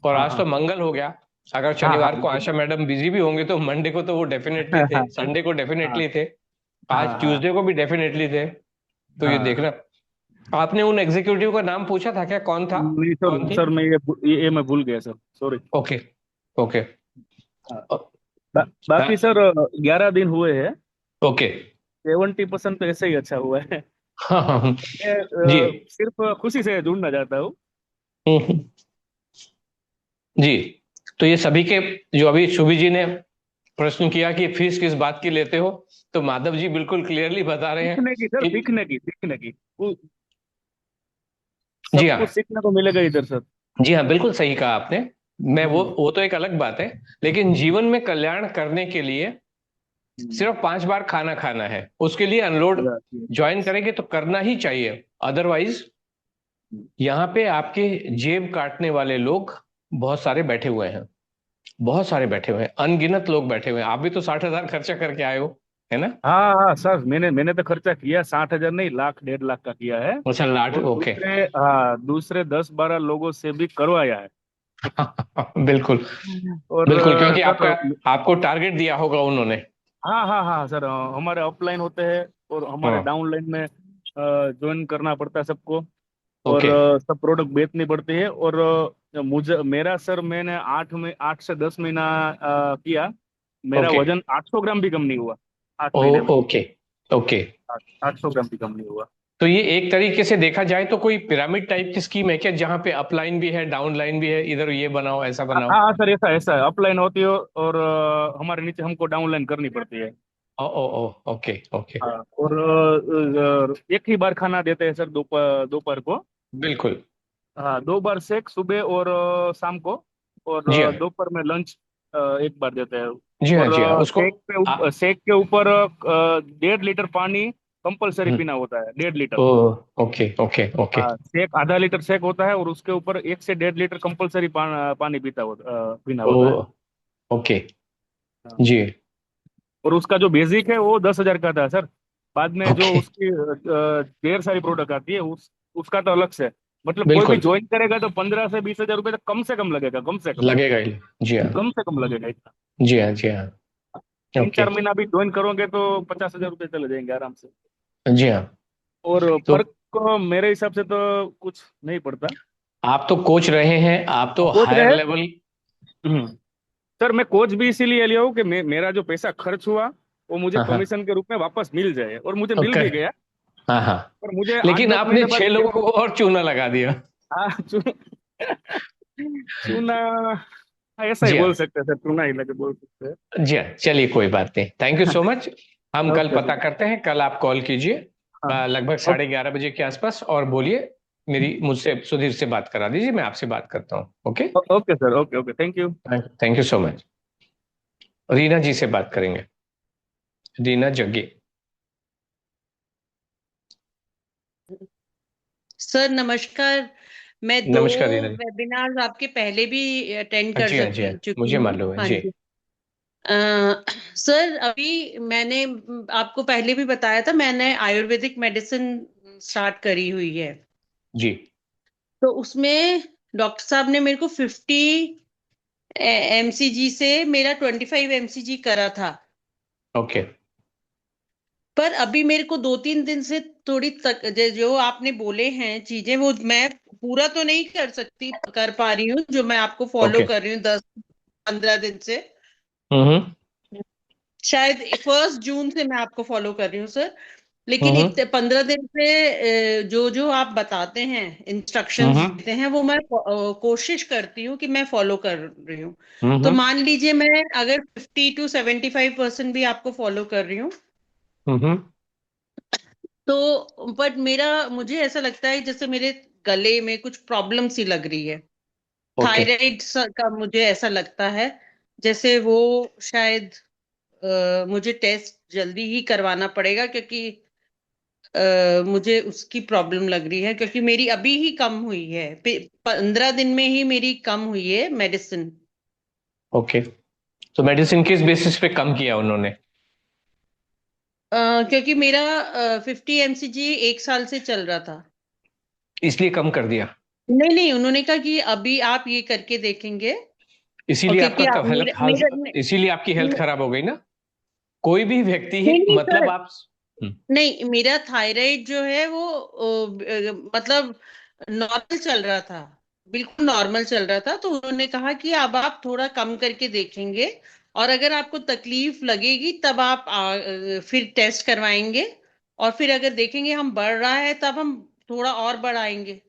और हाँ आज हाँ तो मंगल हो गया, अगर हाँ हाँ शनिवार को बिल्कुल। आशा मैडम बिजी भी होंगे तो मंडे को तो वो डेफिनेटली थे, हाँ संडे को हाँ डेफिनेटली थे, आज हाँ हाँ ट्यूसडे को भी डेफिनेटली थे। तो ये हाँ। देखना। आपने उन एग्जीक्यूटिव का नाम पूछा था क्या, कौन था, नहीं सर, कौन थी? सर मैं ये मैं भूल गया सर, सॉरी। Okay okay. हाँ। बाकी सर 11 दिन हुए हैं, ओके। 70% तो ऐसे ही अच्छा हुआ है। हाँ हाँ हाँ। मैं जी। सिर्फ खुशी से जुड़ना चाहता हूँ। हम्म। जी। तो ये सभी के, जो अभी शुभी जी ने प्रश्न किया कि फीस किस बात की लेते हो, तो माधव जी बिल्कुल क्लियरली बता रहे हैं सीखने की सर, कि सीखने की जी सब हाँ। कुछ सीखने को मिलेगा इधर सर। जी हाँ, बिल्कुल सही कहा आपने। मैं हम्म वो तो एक अलग बात है, लेकिन जीवन में कल्याण करने के लिए हम्म, सिर्फ 5 बार खाना खाना है, उसके लिए अनलोड ज्वाइन करेंगे तो करना ही चाहिए। अदरवाइज यहाँ पे आपके जेब काटने वाले लोग बहुत सारे बैठे हुए हैं, बहुत सारे बैठे हुए हैं, अनगिनत लोग बैठे हुए हैं। आप भी तो 60,000 खर्चा करके आए हो, है ना? हाँ हाँ सर, मैंने तो खर्चा किया, 60,000 नहीं, लाख 1.5 लाख का किया है। अच्छा, लाट, और ओके। दूसरे 10-12 लोगों से भी करवाया है। बिल्कुल और बिल्कुल, क्योंकि सर, आपको टारगेट दिया होगा उन्होंने। हाँ हाँ हाँ सर, हमारे अपलाइन होते हैं और हमारे हाँ। डाउनलाइन में ज्वाइन करना पड़ता है सबको। और ओके सब प्रोडक्ट बेचनी पड़ती है। और मेरा सर, मैंने 8 से 10 महीना किया, मेरा ओके। वजन 800 ग्राम भी कम नहीं हुआ, आठ ओ महीने में। Okay okay. 800 ग्राम भी कम नहीं हुआ। तो ये एक तरीके से देखा जाए तो कोई पिरामिड टाइप की स्कीम है क्या, जहाँ पे अपलाइन भी है डाउन लाइन भी है, इधर ये बनाओ ऐसा हाँ बनाओ? हाँ सर, ऐसा ऐसा है, अपलाइन होती है और हमारे नीचे हमको डाउनलाइन करनी पड़ती है। ओ ओ ओ ओके ओके। हाँ। और एक ही बार खाना देते हैं सर, दोपहर दोपहर को। बिल्कुल। हाँ, 2 बार शेक, सुबह और शाम को। और जी हाँ दोपहर में लंच एक बार देते हैं। जी हाँ और जी हाँ, उसको आ, शेक के ऊपर 1.5 लीटर पानी कंपलसरी हम्म, पीना होता है, 1.5 लीटर। ओ ओके ओके ओके। हाँ, शेक आधा लीटर शेक होता है, और उसके ऊपर 1 से 1.5 लीटर कंपलसरी पानी पीना ओ होता है। ओके। हाँ। जी। और उसका जो बेसिक है वो 10,000 का था सर। बाद में जो ओके। उसकी ढेर सारी प्रोडक्ट आती है, उसका तो अलग से। मतलब कोई भी बिल्कुल ज्वाइन करेगा तो 15 से 20 हजार रुपये तो कम से कम लगेगा, कम से कम। लगेगा ही। जी हाँ कम से कम लगेगा इतना। जी हाँ जी हाँ। तीन ओके। चार महीना भी ज्वाइन करोगे तो 50,000 रुपये चले जाएंगे आराम से। जी हाँ। और तो फर्क मेरे हिसाब से तो कुछ नहीं पड़ता। आप तो कोच रहे हैं, आप तो कोच हायर रहे। लेवल। हम्म। सर मैं कोच भी इसीलिए लिया हूँ कि मेरा जो पैसा खर्च हुआ वो मुझे हाँ हाँ। कमीशन के रूप में वापस मिल जाए, और मुझे मिल ओके। भी गया। हाँ हाँ। और मुझे आठ लेकिन दस आपने महीने बाद 6 लोगों को और चूना लगा दिया। हाँ, चूना, हाँ, ऐसा ही जी हाँ बोल सकते हैं सर, चूना ही लगे बोल सकते हैं। जी हाँ, चलिए कोई बात नहीं, थैंक यू सो मच। हम कल ओके पता सर। करते हैं, कल आप कॉल कीजिए हाँ। लगभग 11:30 बजे के आसपास, और बोलिए, मेरी मुझसे सुधीर से बात करा दीजिए, मैं आपसे बात करता हूँ। Okay. Okay sir, okay okay, thank you. Thank you so much. Reena ji से बात करेंगे, रीना जग्गी। सर नमस्कार। मैं दो नमस्कार रीना जी। वेबिनार्स आपके पहले भी अटेंड हाँ कर जी हाँ जी हाँ, चुकी मुझे हूँ। मालूम है हाँ जी। जी। सर अभी मैंने आपको पहले भी बताया था, मैंने आयुर्वेदिक मेडिसिन स्टार्ट करी हुई है। जी। तो उसमें डॉक्टर साहब ने मेरे को 50 एमसीजी से मेरा 25 एमसीजी करा था। ओके। पर अभी मेरे को 2-3 दिन से थोड़ी जो आपने बोले हैं चीजें, वो मैं पूरा तो नहीं कर पा रही हूँ, जो मैं आपको फॉलो ओके। कर रही हूँ 10-15 दिन से। हम्म शायद 1 जून से मैं आपको फॉलो कर रही हूँ सर। लेकिन हम्म इतने 15 दिन से जो जो आप बताते हैं, इंस्ट्रक्शंस हम्म देते हैं, वो मैं कोशिश करती हूँ कि मैं फॉलो कर रही हूँ। तो हम्म मान लीजिए मैं अगर 50 to 75% भी आपको फॉलो कर रही हूँ, हम्म तो बट मुझे ऐसा लगता है जैसे मेरे गले में कुछ प्रॉब्लम सी लग रही है। ओके। थायराइड का मुझे ऐसा लगता है जैसे वो शायद मुझे टेस्ट जल्दी ही करवाना पड़ेगा, क्योंकि मुझे उसकी प्रॉब्लम लग रही है, क्योंकि मेरी अभी ही कम हुई है, 15 दिन में ही मेरी कम हुई है मेडिसिन। ओके, तो मेडिसिन किस बेसिस पे कम किया उन्होंने? क्योंकि मेरा 50 mcg 1 साल से चल रहा था। इसलिए कम कर दिया? नहीं नहीं, उन्होंने कहा कि अभी आप ये करके देखेंगे। और इसीलिए क्योंकि आपका आप हेल्थ, इसीलिए आपकी हेल्थ खराब हो गई ना? कोई भी व्यक्ति ही, नहीं नहीं मतलब सर, आप। हम्म, नहीं, मेरा थायराइड जो है वो मतलब नॉर्मल चल रहा था, बिल्कुल नॉर्मल चल रहा था। तो उन्होंने कहा कि अब आप थोड़ा कम करके देखेंगे, और अगर आपको तकलीफ लगेगी तब आप फिर टेस्ट करवाएंगे, और फिर अगर देखेंगे हम बढ़ रहा है तब हम थोड़ा और बढ़ाएंगे।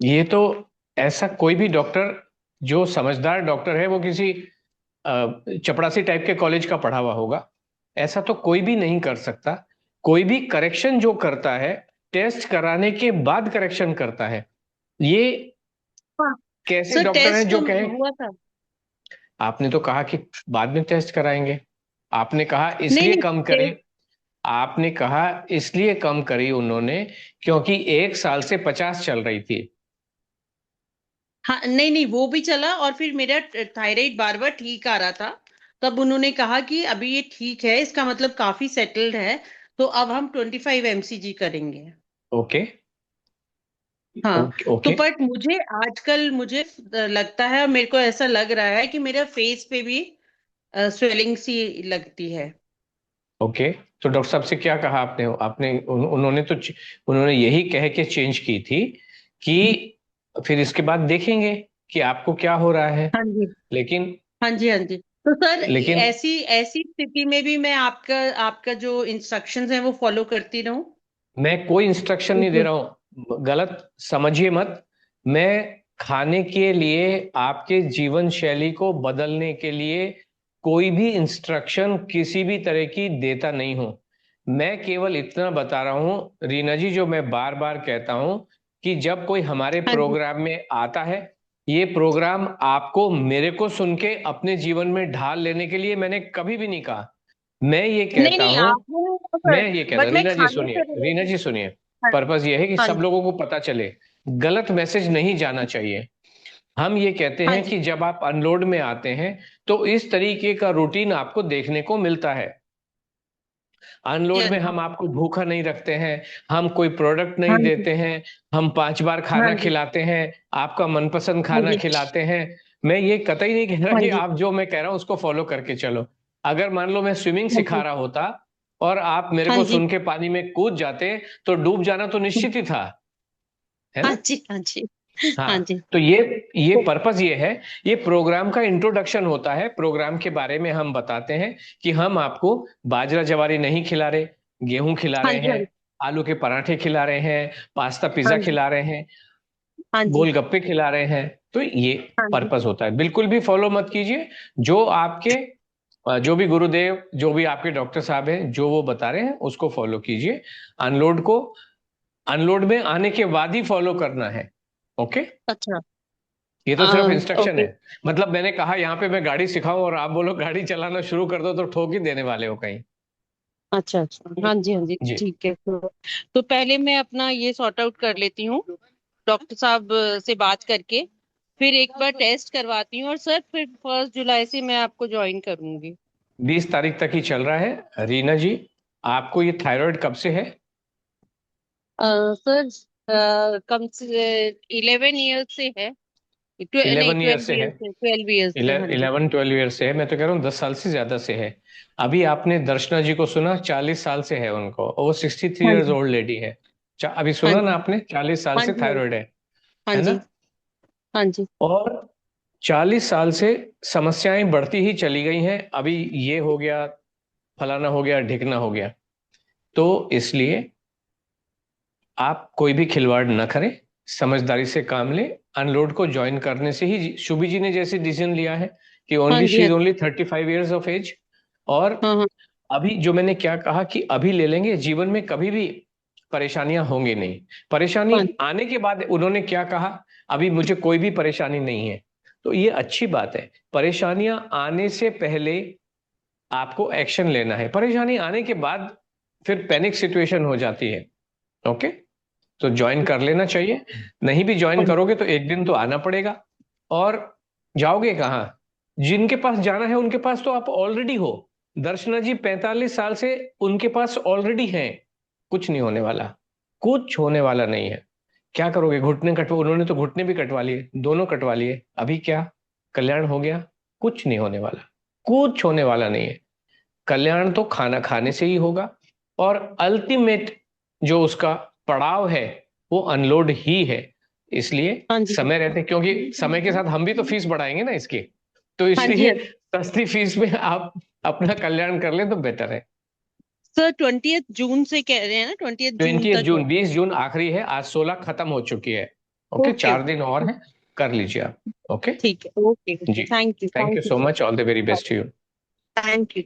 ये तो, ऐसा कोई भी डॉक्टर जो समझदार डॉक्टर है वो किसी चपरासी टाइप के कॉलेज का पढ़ा हुआ होगा। ऐसा तो कोई भी नहीं कर सकता। कोई भी करेक्शन जो करता है, टेस्ट कराने के बाद करेक्शन करता है। ये हाँ कैसे सर, डॉक्टर हैं टेस्ट तो जो कहें? हुआ था। आपने तो कहा कि बाद में टेस्ट कराएंगे। आपने कहा नहीं इसलिए कम नहीं, करे। आपने कहा इसलिए कम करी उन्होंने क्योंकि 1 साल से 50 चल रही थी। हाँ नहीं नहीं, वो भी चला, और फिर मेरा थायराइड बार बार ठीक आ रहा था। तब उन्होंने कहा कि अभी ये ठीक है, इसका मतलब काफी सेटल्ड है, तो अब हम 25 mcg करेंगे। ओके। हाँ। ओके। तो ओके। बट मुझे आजकल मुझे लगता है, और मेरे को ऐसा लग रहा है कि मेरा फेस पे भी स्वेलिंग सी लगती है। ओके, तो डॉक्टर साहब से क्या कहा आपने? उन्होंने तो उन्होंने यही कह के चेंज की थी कि फिर इसके बाद देखेंगे कि आपको क्या हो रहा है। हाँ जी, लेकिन हाँ जी, हाँ जी। तो सर, लेकिन ऐसी ऐसी स्थिति में भी मैं आपका आपका जो इंस्ट्रक्शंस है वो फॉलो करती रहूं? मैं कोई इंस्ट्रक्शन नहीं दे रहा हूं, गलत समझिए मत। मैं खाने के लिए, आपके जीवन शैली को बदलने के लिए कोई भी इंस्ट्रक्शन किसी भी तरह की देता नहीं हूं। मैं केवल इतना बता रहा हूं रीना जी, जो मैं बार बार कहता हूं कि जब कोई हमारे हाँ जी। प्रोग्राम में आता है, ये प्रोग्राम आपको मेरे को सुन के अपने जीवन में ढाल लेने के लिए मैंने कभी भी नहीं कहा। मैं ये नहीं कहता नहीं, हूं, आपने नहीं कहा मैं सर, ये कहता बट हूं, मैं रीना जी खाने सुनिए, से रीना रिलेटेड। जी सुनिए। हाँ पर्पस ये है कि हाँ सब जी, लोगों को पता चले, गलत मैसेज नहीं जाना चाहिए। हम ये कहते हाँ हैं जी, कि जब आप अनलोड में आते हैं तो इस तरीके का रूटीन आपको देखने को मिलता है। अनलोड हाँ में जी, हम आपको भूखा नहीं रखते हैं, हम कोई प्रोडक्ट नहीं हाँ जी, देते हैं, हम 5 बार हाँ खाना जी, खिलाते हैं, आपका मनपसंद हाँ खाना जी, खिलाते हैं। मैं ये कतई नहीं कह रहा हाँ कि जी, आप जो मैं कह रहा हूं उसको फॉलो करके चलो। अगर मान लो मैं स्विमिंग हाँ सिखा जी, रहा होता और आप मेरे हाँ को जी, सुन के पानी में कूद जाते तो डूब जाना तो निश्चित ही था, है हाँ ना? जी, हाँ जी, हाँ हाँ, जी। तो ये पर्पस ये है, ये प्रोग्राम का इंट्रोडक्शन होता है। प्रोग्राम के बारे में हम बताते हैं कि हम आपको बाजरा जवारी नहीं खिला रहे, गेहूं खिला हाँ रहे जी, हाँ हैं, जी, आलू के पराठे खिला रहे हैं, पास्ता हाँ पिज्जा जी, खिला रहे हैं, हाँ जी, गोलगप्पे खिला रहे हैं। तो ये हाँ जी, पर्पस होता है। बिल्कुल भी फॉलो मत कीजिए जो आपके जो भी गुरुदेव, जो भी आपके डॉक्टर साहब हैं, जो वो बता रहे हैं उसको फॉलो कीजिए। अनलोड को अनलोड में आने के बाद ही फॉलो करना है। ओके, अच्छा। ये तो सिर्फ इंस्ट्रक्शन ओके। है। मतलब मैंने कहा यहाँ पे मैं गाड़ी सिखाऊं और आप बोलो गाड़ी चलाना शुरू कर दो तो ठोक ही देने वाले हो कहीं। अच्छा अच्छा, हाँ जी, हाँ जी, जी। ठीक है। तो पहले मैं अपना ये सॉर्ट आउट कर लेती हूँ डॉक्टर साहब से बात करके, फिर एक बार टेस्ट करवाती हूँ, और सर फिर 1 जुलाई से मैं आपको ज्वाइन करूंगी। 20 तारीख तक ही चल रहा है रीना जी। आपको ये थायराइड कब से है? सर कम से 11 ईयर से है। नहीं, 11 ईयर ट्वेल्व से है? ईयर से 12 ईयर से, हाँ जी। 11-12 ईयर से है? मैं तो कह रहा हूँ 10 साल से ज्यादा से है। अभी आपने दर्शना जी को सुना, 40 साल से है उनको, और वो 63 हाँ ईयर्स जी, ओल्ड लेडी है। अभी हाँ सुना ना जी, आपने, 40 साल हाँ से जी, थायराइड हाँ है ना? जी, हाँ जी, और 40 साल से समस्याएं बढ़ती ही चली गई हैं। अभी ये हो गया, फलाना हो गया, ढिकना हो गया। तो इसलिए आप कोई भी खिलवाड़ न करें, समझदारी से काम लें। अनलोड को ज्वाइन करने से ही शुभी जी ने जैसे डिसीजन लिया है कि हाँ ओनली जी, शी हाँ इज जी, ओनली 35 ईयर्स ऑफ एज, और हाँ हाँ अभी जो मैंने क्या कहा कि अभी ले लेंगे, जीवन में कभी भी परेशानियां होंगी नहीं। परेशानी हाँ आने के बाद उन्होंने क्या कहा, अभी मुझे कोई भी परेशानी नहीं है, तो ये अच्छी बात है। परेशानियां आने से पहले आपको एक्शन लेना है, परेशानी आने के बाद फिर पैनिक सिचुएशन हो जाती है। ओके, तो ज्वाइन कर लेना चाहिए। नहीं भी ज्वाइन करोगे तो एक दिन तो आना पड़ेगा। और जाओगे कहाँ? जिनके पास जाना है उनके पास तो आप ऑलरेडी हो। दर्शना जी 45 साल से उनके पास ऑलरेडी हैं। कुछ नहीं होने वाला, कुछ होने वाला नहीं है। क्या करोगे? घुटने कटवा, उन्होंने तो घुटने भी कटवा लिए, दोनों कटवा लिए, अभी क्या कल्याण हो गया? कुछ नहीं होने वाला, कुछ होने वाला नहीं है। कल्याण तो खाना खाने से ही होगा, और अल्टीमेट जो उसका पड़ाव है वो अनलोड ही है। इसलिए हाँ जी समय रहते, क्योंकि समय के साथ हम भी तो फीस बढ़ाएंगे ना इसकी, तो हाँ जी इसलिए सस्ती फीस में आप अपना कल्याण कर ले तो बेटर है। सर 20 जून से कह रहे हैं ना, 20 जून 20 तक है। जून 20 जून आखिरी है, आज 16 खत्म हो चुकी है। ओके, ओके 4 दिन और है, कर लीजिए आप। ओके ठीक है, ओके जी, thank thank you you so much, all the very best to you. Thank you.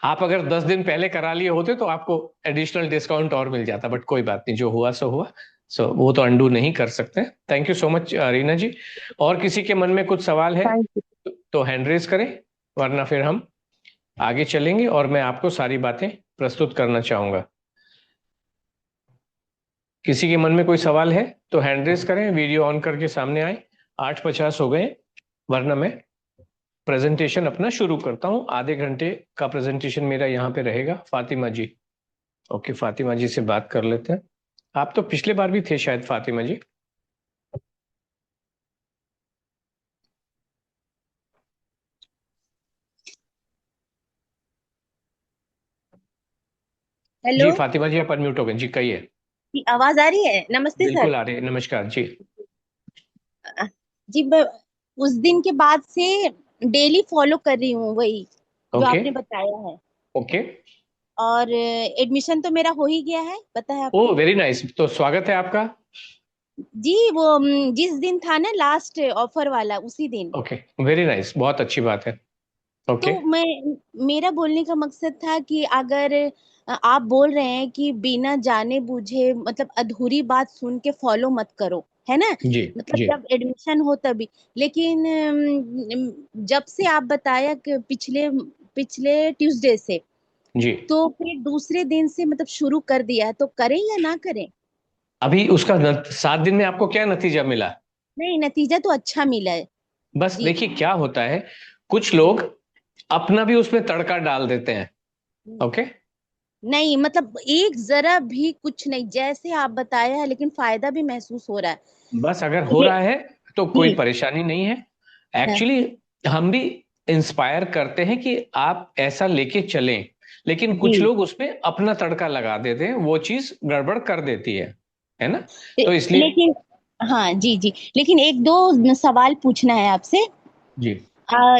आप अगर 10 दिन पहले करा लिए होते तो आपको एडिशनल डिस्काउंट और मिल जाता, बट कोई बात नहीं, जो हुआ सो हुआ। सो वो तो अंडू नहीं कर सकते। Thank you so much Reena ji. और किसी के मन में कुछ सवाल है थैंक यू। तो हैंड रेज करें, वरना फिर हम आगे चलेंगे और मैं आपको सारी बातें प्रस्तुत करना चाहूंगा। किसी के मन में कोई सवाल है तो हैंड रेज करें, वीडियो ऑन करके सामने आए। 8:50 हो गए, वरना मैं प्रेजेंटेशन अपना शुरू करता हूं। आधे घंटे का प्रेजेंटेशन मेरा यहाँ पे रहेगा। फातिमा जी, ओके, फातिमा जी से बात कर लेते हैं। आप तो पिछले बार भी थे शायद, फातिमा जी। हेलो। जी फातिमा जी, आप अनम्यूट हो गए जी, कहिए। की आवाज आ रही है? नमस्ते सर। बिल्कुल आ रही है, नमस्कार जी। जी मैं उस दिन के बाद से डेली फॉलो कर रही हूँ वही जो ओके आपने बताया है। ओके, और एडमिशन तो मेरा हो ही गया है, पता है ओ आपको। वेरी नाइस, तो स्वागत है आपका। जी वो जिस दिन था ना लास्ट ऑफर वाला उसी दिन। ओके, वेरी नाइस, बहुत अच्छी बात है। ओके तो मेरा बोलने का मकसद था कि अगर आप बोल रहे हैं कि बिना जाने बूझे मतलब अधूरी बात सुन के फॉलो मत करो, है ना। जी मतलब जी जब एडमिशन हो तभी। लेकिन जब से आप बताया कि पिछले पिछले ट्यूसडे से, जी। तो फिर दूसरे दिन से मतलब शुरू कर दिया, तो करें या ना करें। अभी उसका 7 दिन में आपको क्या नतीजा मिला? नहीं, नतीजा तो अच्छा मिला है। बस जी। देखिए क्या होता है, कुछ लोग अपना भी उसमें तड़का डाल देते हैं। ओके, नहीं मतलब एक जरा भी कुछ नहीं, जैसे आप बताया है, लेकिन फायदा भी महसूस हो रहा है बस अगर हो मुझे। रहा है तो कोई जी। परेशानी नहीं है। हाँ, एक्चुअली हम भी इंस्पायर करते हैं कि आप ऐसा लेके चलें, लेकिन कुछ जी। लोग उसमें अपना तड़का लगा देते हैं, वो चीज गड़बड़ कर देती है ना। तो इसलिए लेकिन हाँ जी जी, लेकिन एक दो सवाल पूछना है आपसे। जी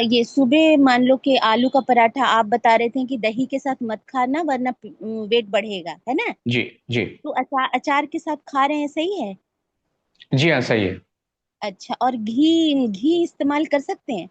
ये सुबह मान लो कि आलू का पराठा आप बता रहे थे कि दही के साथ मत खाना वरना वेट बढ़ेगा, है ना। जी जी तो अचार अचार के साथ खा रहे हैं, सही है। जी हाँ, सही है। अच्छा, और घी घी इस्तेमाल कर सकते हैं।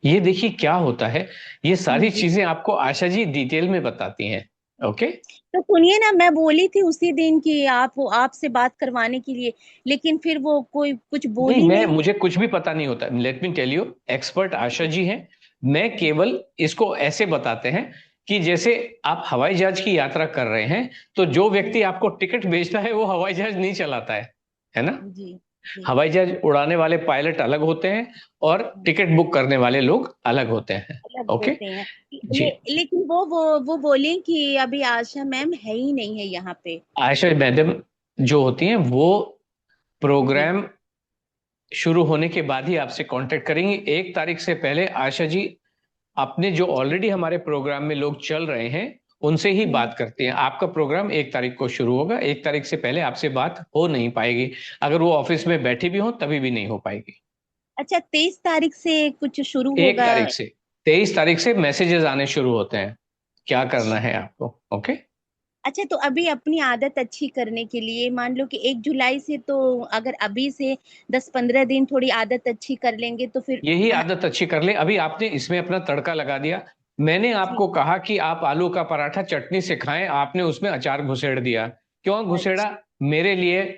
ये देखिए क्या होता है, ये सारी जी। चीजें आपको आशा जी डिटेल में बताती हैं। ओके, तो सुनिए ना, मैं बोली थी उसी दिन कि आपसे बात करवाने के लिए, लेकिन फिर वो कोई कुछ नहीं, बोली मैं नहीं। मुझे कुछ भी पता नहीं होता, let me tell you, expert Asha ji हैं। मैं केवल इसको ऐसे बताते हैं कि जैसे आप हवाई जहाज की यात्रा कर रहे हैं, तो जो व्यक्ति आपको टिकट भेजता है वो हवाई जहाज नहीं चलाता है ना। जी जी। हवाई जहाज उड़ाने वाले पायलट अलग होते हैं और टिकट बुक करने वाले लोग अलग होते हैं। अलग ओके होते हैं। जी। लेकिन वो बोले कि अभी आशा मैम है ही नहीं है यहाँ पे। आयशा मैडम जो होती हैं वो जी प्रोग्राम शुरू होने के बाद ही आपसे कांटेक्ट करेंगी। 1 तारीख से पहले आशा जी अपने जो ऑलरेडी हमारे प्रोग्राम में लोग चल रहे हैं उनसे ही बात करती हैं। आपका प्रोग्राम 1 तारीख को शुरू होगा, 1 तारीख से पहले आपसे बात हो नहीं पाएगी। अगर वो ऑफिस में बैठी भी हो तभी भी नहीं हो पाएगी। अच्छा, 23 तारीख से कुछ शुरू एक होगा। तारीख से 23 तारीख से मैसेजेस आने शुरू होते हैं, क्या करना है आपको। ओके, अच्छा, तो अभी अपनी आदत अच्छी करने के लिए मान लो कि 1 जुलाई से, तो अगर अभी से 10-15 दिन थोड़ी आदत अच्छी कर लेंगे तो फिर यही आदत अच्छी कर ले। अभी आपने इसमें अपना तड़का लगा दिया, मैंने आपको कहा कि आप आलू का पराठा चटनी से खाएं, आपने उसमें अचार घुसेड़ दिया। क्यों घुसेड़ा? मेरे लिए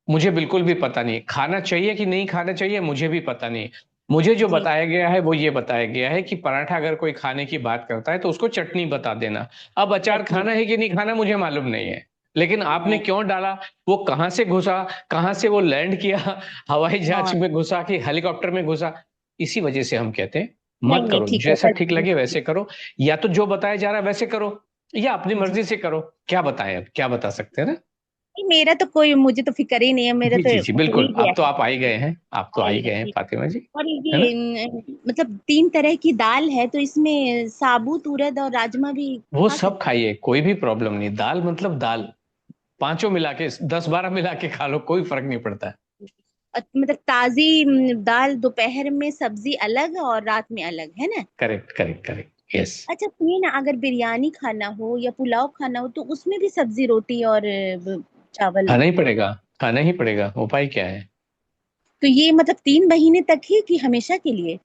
मुझे बिल्कुल भी पता नहीं, खाना चाहिए कि नहीं खाना चाहिए मुझे भी पता नहीं। मुझे जो जी बताया गया है वो ये बताया गया है कि पराठा अगर कोई खाने की बात करता है तो उसको चटनी बता देना। अब अचार चटनी खाना है कि नहीं खाना मुझे मालूम नहीं है, लेकिन आपने है। क्यों डाला, वो कहाँ से घुसा, कहाँ से वो लैंड किया, हवाई जहाज हाँ में घुसा कि हेलीकॉप्टर में घुसा, इसी वजह से हम कहते हैं नहीं मत नहीं करो, ठीक है जैसा बस। ठीक लगे वैसे करो। या तो जो बताया जा रहा है वैसे करो, या अपनी जी मर्जी से करो। क्या बताएं, अब क्या बता सकते हैं ना। नहीं, मेरा तो कोई, मुझे तो फिक्र ही नहीं है, मेरा जी तो जी जी हो ही बिल्कुल, गया अब तो है। आप आ ही गए हैं, आप तो आ ही आएगा गए हैं ठीक। फातिमा जी, और है ना। ये मतलब 3 तरह की दाल है, तो इसमें साबुत उड़द और राजमा भी वो खा सब सकते खाइए, कोई भी प्रॉब्लम नहीं, दाल मतलब दाल, पांचों मिला के 10-12 मिला के खा लो, कोई फर्क नहीं पड़ता है। हैं। मतलब ताजी दाल दोपहर में, सब्जी अलग और रात में अलग, है ना। Correct correct correct, yes. अच्छा सुनिए ना, अगर बिरयानी खाना हो या पुलाव खाना हो तो उसमें भी सब्जी रोटी और चावल। खाना ही पड़ेगा, खाना ही पड़ेगा, उपाय क्या है। तो ये मतलब 3 महीने तक ही कि हमेशा के लिए।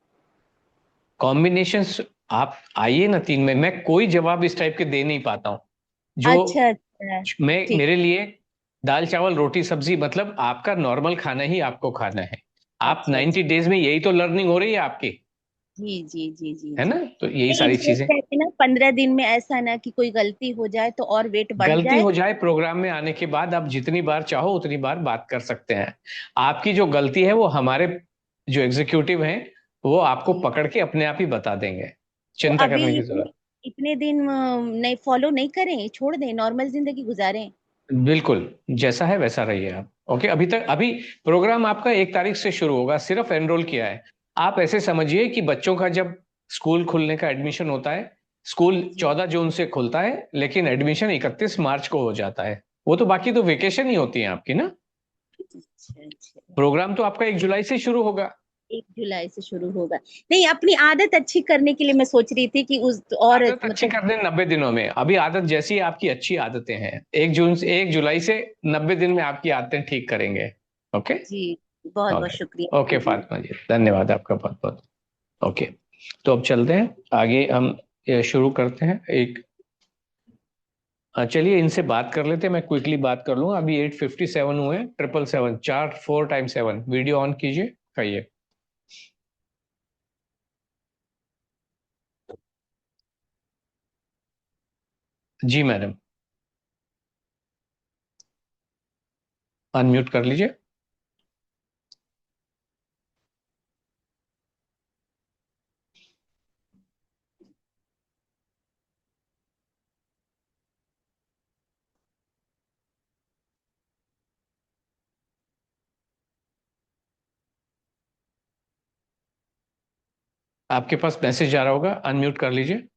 कॉम्बिनेशन, आप आइए ना 3 में, मैं कोई जवाब इस टाइप के दे नहीं पाता हूँ जो अच्छा अच्छा मैं, ठीक। मेरे लिए दाल चावल रोटी सब्जी मतलब आपका नॉर्मल खाना ही आपको खाना है। आप अच्छा 90 अच्छा डेज में यही तो लर्निंग हो रही है आपकी, जी जी जी जी है जी। ना, तो यही नहीं सारी जो चीजें। कहते हैं ना 15 दिन में, ऐसा ना कि कोई गलती हो जाए तो और वेट बढ़ गलती जाए। हो जाए, प्रोग्राम में आने के बाद आप जितनी बार चाहो उतनी बार बात कर सकते हैं। आपकी जो गलती है वो हमारे जो एग्जीक्यूटिव हैं वो आपको जी पकड़ के अपने आप ही बता देंगे, तो चिंता अभी करने की इतने जरूरत। इतने दिन नहीं फॉलो नहीं करें, छोड़ दें, नॉर्मल जिंदगी गुजारें। बिल्कुल, जैसा है वैसा रहिए आप। ओके, अभी प्रोग्राम आपका 1 तारीख से शुरू होगा, सिर्फ एनरोल किया है। आप ऐसे समझिए कि बच्चों का जब स्कूल खुलने का एडमिशन होता है, स्कूल जी 14 जून से खुलता है लेकिन एडमिशन 31 मार्च को हो जाता है। वो तो बाकी तो वेकेशन ही होती है आपकी ना। अच्छा अच्छा। प्रोग्राम तो आपका 1 जुलाई से शुरू होगा। 1 जुलाई से शुरू होगा। नहीं, अपनी आदत अच्छी करने के लिए मैं सोच रही थी कि उस और आदत अच्छी मतलब। कर दें 90 दिनों में, अभी आदत जैसी आपकी अच्छी आदतें हैं, 1 जुलाई से 90 दिन में आपकी आदतें ठीक करेंगे। ओके। जी बहुत बहुत ओके। शुक्रिया ओके जी। फातिमा जी, धन्यवाद आपका बहुत बहुत। ओके, तो अब चलते हैं आगे, हम ये शुरू करते हैं एक, चलिए इनसे बात कर लेते हैं, मैं क्विकली बात कर लूंगा। अभी 8:57 हुए, 777 चार 4 x 7 वीडियो ऑन कीजिए, कहिए। जी मैडम, अनम्यूट कर लीजिए। आपके पास मैसेज आ रहा होगा, अनम्यूट कर लीजिए।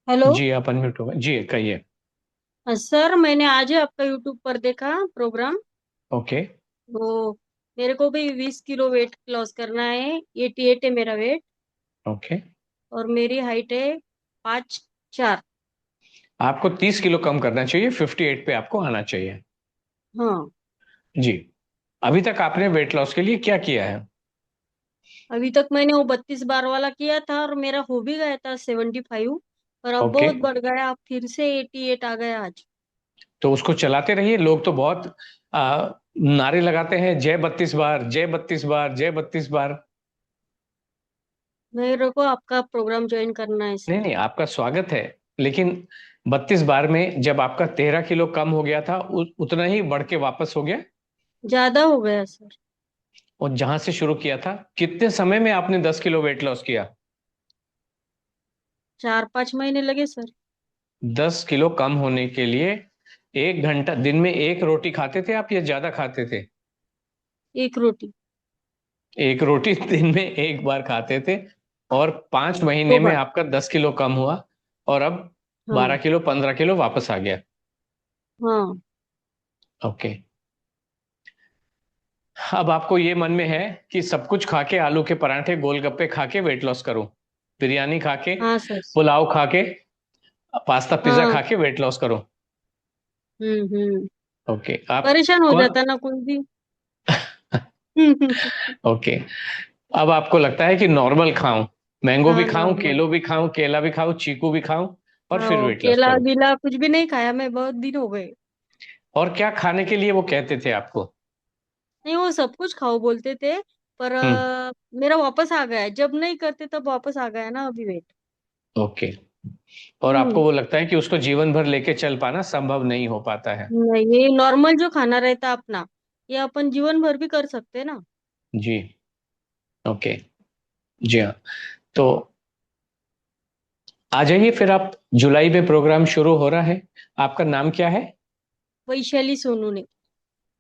हेलो। जी आप अनम्यूट हो गए, जी कहिए। सर मैंने आज ही आपका यूट्यूब पर देखा प्रोग्राम। ओके। तो मेरे को भी 20 किलो वेट लॉस करना है। 88 है मेरा वेट। ओके, और मेरी हाइट है 5'4". आपको 30 किलो कम करना चाहिए, 58 पे आपको आना चाहिए। हाँ। जी, अभी तक आपने वेट लॉस के लिए क्या किया है। अभी तक मैंने वो 32 बार वाला किया था और मेरा हो भी गया था 75। और अब ओके, बहुत बढ़ गया, अब फिर से 88 आ गया आज। तो उसको चलाते रहिए। लोग तो बहुत नारे लगाते हैं, जय 32 बार, जय 32 बार, जय 32 बार। मेरे को आपका प्रोग्राम ज्वाइन करना है नहीं सर। नहीं, आपका स्वागत है, लेकिन 32 बार में जब आपका 13 किलो कम हो गया था, उतना ही बढ़ के वापस हो गया। ज्यादा हो गया सर। और जहां से शुरू किया था, कितने समय में आपने 10 किलो वेट लॉस किया। 4-5 महीने लगे सर। 10 किलो कम होने के लिए 1 घंटा, दिन में एक रोटी खाते थे आप या ज्यादा खाते थे। एक रोटी। एक रोटी दिन में एक बार खाते थे, और 5 महीने 2 में बार। आपका 10 किलो कम हुआ, और अब हाँ 12 किलो 15 किलो वापस आ गया। हाँ ओके, अब आपको ये मन में है कि सब कुछ खा के, आलू के पराठे गोलगप्पे खा के वेट लॉस करूं, बिरयानी खा के, हाँ सर। पुलाव खा के, पास्ता पिज्जा हाँ खा के वेट लॉस करो। हम्म। ओके, आप परेशान हो कौन? जाता ना कोई भी। ओके, अब आपको लगता है कि नॉर्मल खाऊं, मैंगो भी हाँ खाऊं, नॉर्मल। केलो भी खाऊं, केला भी खाऊं, चीकू भी खाऊं और हाँ फिर वो वेट लॉस केला करूं? गीला कुछ भी नहीं खाया मैं, बहुत दिन हो गए। और क्या खाने के लिए वो कहते थे आपको? नहीं वो सब कुछ खाओ बोलते थे, पर हम्म। मेरा वापस आ गया है। जब नहीं करते तब वापस आ गया है ना अभी वेट। ओके, और आपको हम्म। वो लगता है कि उसको जीवन भर लेके चल पाना संभव नहीं हो पाता है? नहीं ये नॉर्मल जो खाना रहता अपना, ये अपन जीवन भर भी कर सकते हैं ना। जी। ओके। जी हाँ, तो आ जाइए फिर आप, जुलाई में प्रोग्राम शुरू हो रहा है। आपका नाम क्या है? वैशाली सोनू ने।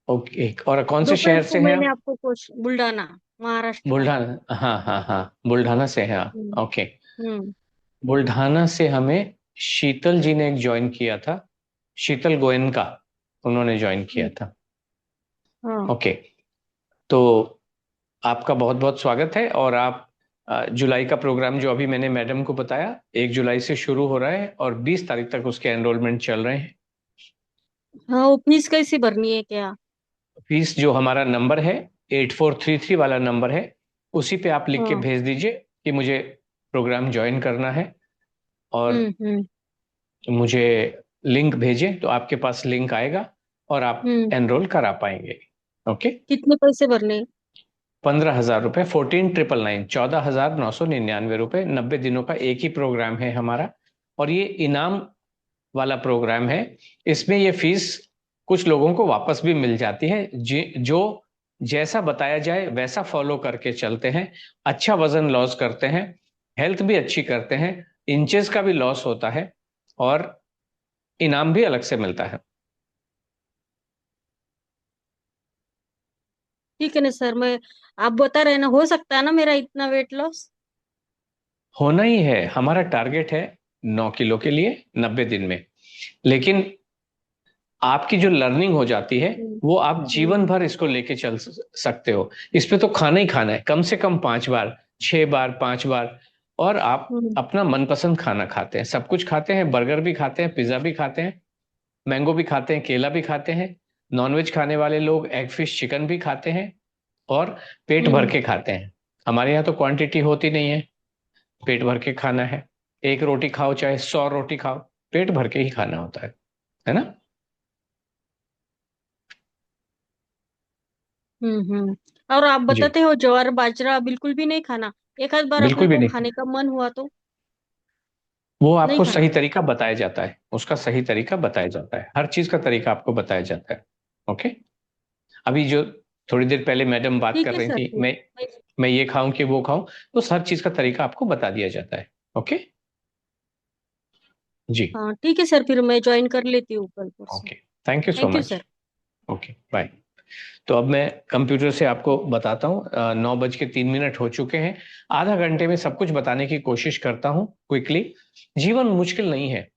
ओके, और कौन से दोपहर शहर को से हैं मैंने आप? आपको बुल्डाना, महाराष्ट्र। बुल्ढाना, हाँ हाँ हाँ, बुल्ढाना से हैं आप। हम्म। ओके, हम्म। बुल्ढाना से हमें शीतल जी ने एक ज्वाइन किया था, शीतल गोयनका, उन्होंने ज्वाइन किया था। हाँ। ओके, तो आपका बहुत बहुत स्वागत है। और आप जुलाई का प्रोग्राम जो अभी मैंने मैडम को बताया, 1 जुलाई से शुरू हो रहा है और 20 तारीख तक उसके एनरोलमेंट चल रहे हैं। हाँ वो फीस कैसी भरनी है क्या? फीस जो हमारा नंबर है, 8433 वाला नंबर है, उसी पे आप लिख के हाँ। भेज दीजिए कि मुझे प्रोग्राम ज्वाइन करना है, और हम्म। मुझे लिंक भेजें तो आपके पास लिंक आएगा और आप हम्म। एनरोल करा पाएंगे। ओके, कितने पैसे भरने हैं? 15,000 रुपये, 14,999, 14,999 रुपये, 90 दिनों का एक ही प्रोग्राम है हमारा। और ये इनाम वाला प्रोग्राम है, इसमें ये फीस कुछ लोगों को वापस भी मिल जाती है, जो जैसा बताया जाए वैसा फॉलो करके चलते हैं, अच्छा वजन लॉस करते हैं, हेल्थ भी अच्छी करते हैं, इंचेस का भी लॉस होता है और इनाम भी अलग से मिलता है। ठीक है ना सर, मैं आप बता रहे हैं ना, हो सकता है ना मेरा इतना वेट लॉस? होना ही है, हमारा टारगेट है 9 किलो के लिए 90 दिन में। लेकिन आपकी जो लर्निंग हो जाती है, हम्म। वो आप हम्म। जीवन भर इसको लेके चल सकते हो। इस पे तो खाना ही खाना है, कम से कम 5 बार, 6 बार, 5 बार। और आप हम्म। अपना मनपसंद खाना खाते हैं, सब कुछ खाते हैं, बर्गर भी खाते हैं, पिज्जा भी खाते हैं, मैंगो भी खाते हैं, केला भी खाते हैं। नॉनवेज खाने वाले लोग एग, फिश, चिकन भी खाते हैं और पेट भर हम्म। के खाते हैं। हमारे यहाँ तो क्वांटिटी होती नहीं है, पेट भर के खाना है। एक रोटी खाओ चाहे 100 रोटी खाओ, पेट भर के ही खाना होता है ना? और आप जी, बताते हो ज्वार बाजरा बिल्कुल भी नहीं खाना? एक आध बार बिल्कुल अपने भी को नहीं। खाने का मन हुआ तो वो नहीं आपको खाना? सही तरीका बताया जाता है, उसका सही तरीका बताया जाता है, हर चीज का तरीका आपको बताया जाता है। ओके, अभी जो थोड़ी देर पहले मैडम बात ठीक कर है रही सर थी, फिर। मैं ये खाऊं कि वो खाऊं, तो हर चीज का तरीका आपको बता दिया जाता है। ओके जी। हाँ ठीक है सर, फिर मैं ज्वाइन कर लेती हूँ कल परसों। Okay, thank you so thank you much. Sir. Okay, bye. तो अब मैं कंप्यूटर से आपको बताता हूँ, 9:03 हो चुके हैं। आधा घंटे में सब कुछ बताने की कोशिश करता हूँ क्विकली। जीवन मुश्किल नहीं है,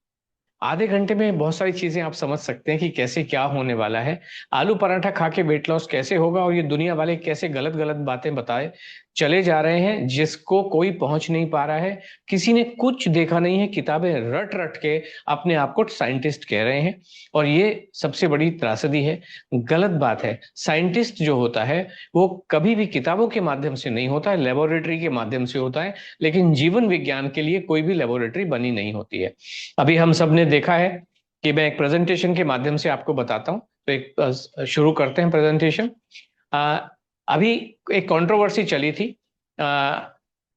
आधे घंटे में बहुत सारी चीजें आप समझ सकते हैं कि कैसे क्या होने वाला है। आलू पराठा खा के वेट लॉस कैसे होगा, और ये दुनिया वाले कैसे गलत गलत बातें बताए चले जा रहे हैं, जिसको कोई पहुंच नहीं पा रहा है। किसी ने कुछ देखा नहीं है, किताबें रट रट के अपने आप को साइंटिस्ट कह रहे हैं, और ये सबसे बड़ी त्रासदी है, गलत बात है। साइंटिस्ट जो होता है वो कभी भी किताबों के माध्यम से नहीं होता है, लेबोरेटरी के माध्यम से होता है। लेकिन जीवन विज्ञान के लिए कोई भी लेबोरेटरी बनी नहीं होती है। अभी हम सब ने देखा है कि मैं एक प्रेजेंटेशन के माध्यम से आपको बताता हूं, तो एक शुरू करते हैं प्रेजेंटेशन। अभी एक कंट्रोवर्सी चली थी,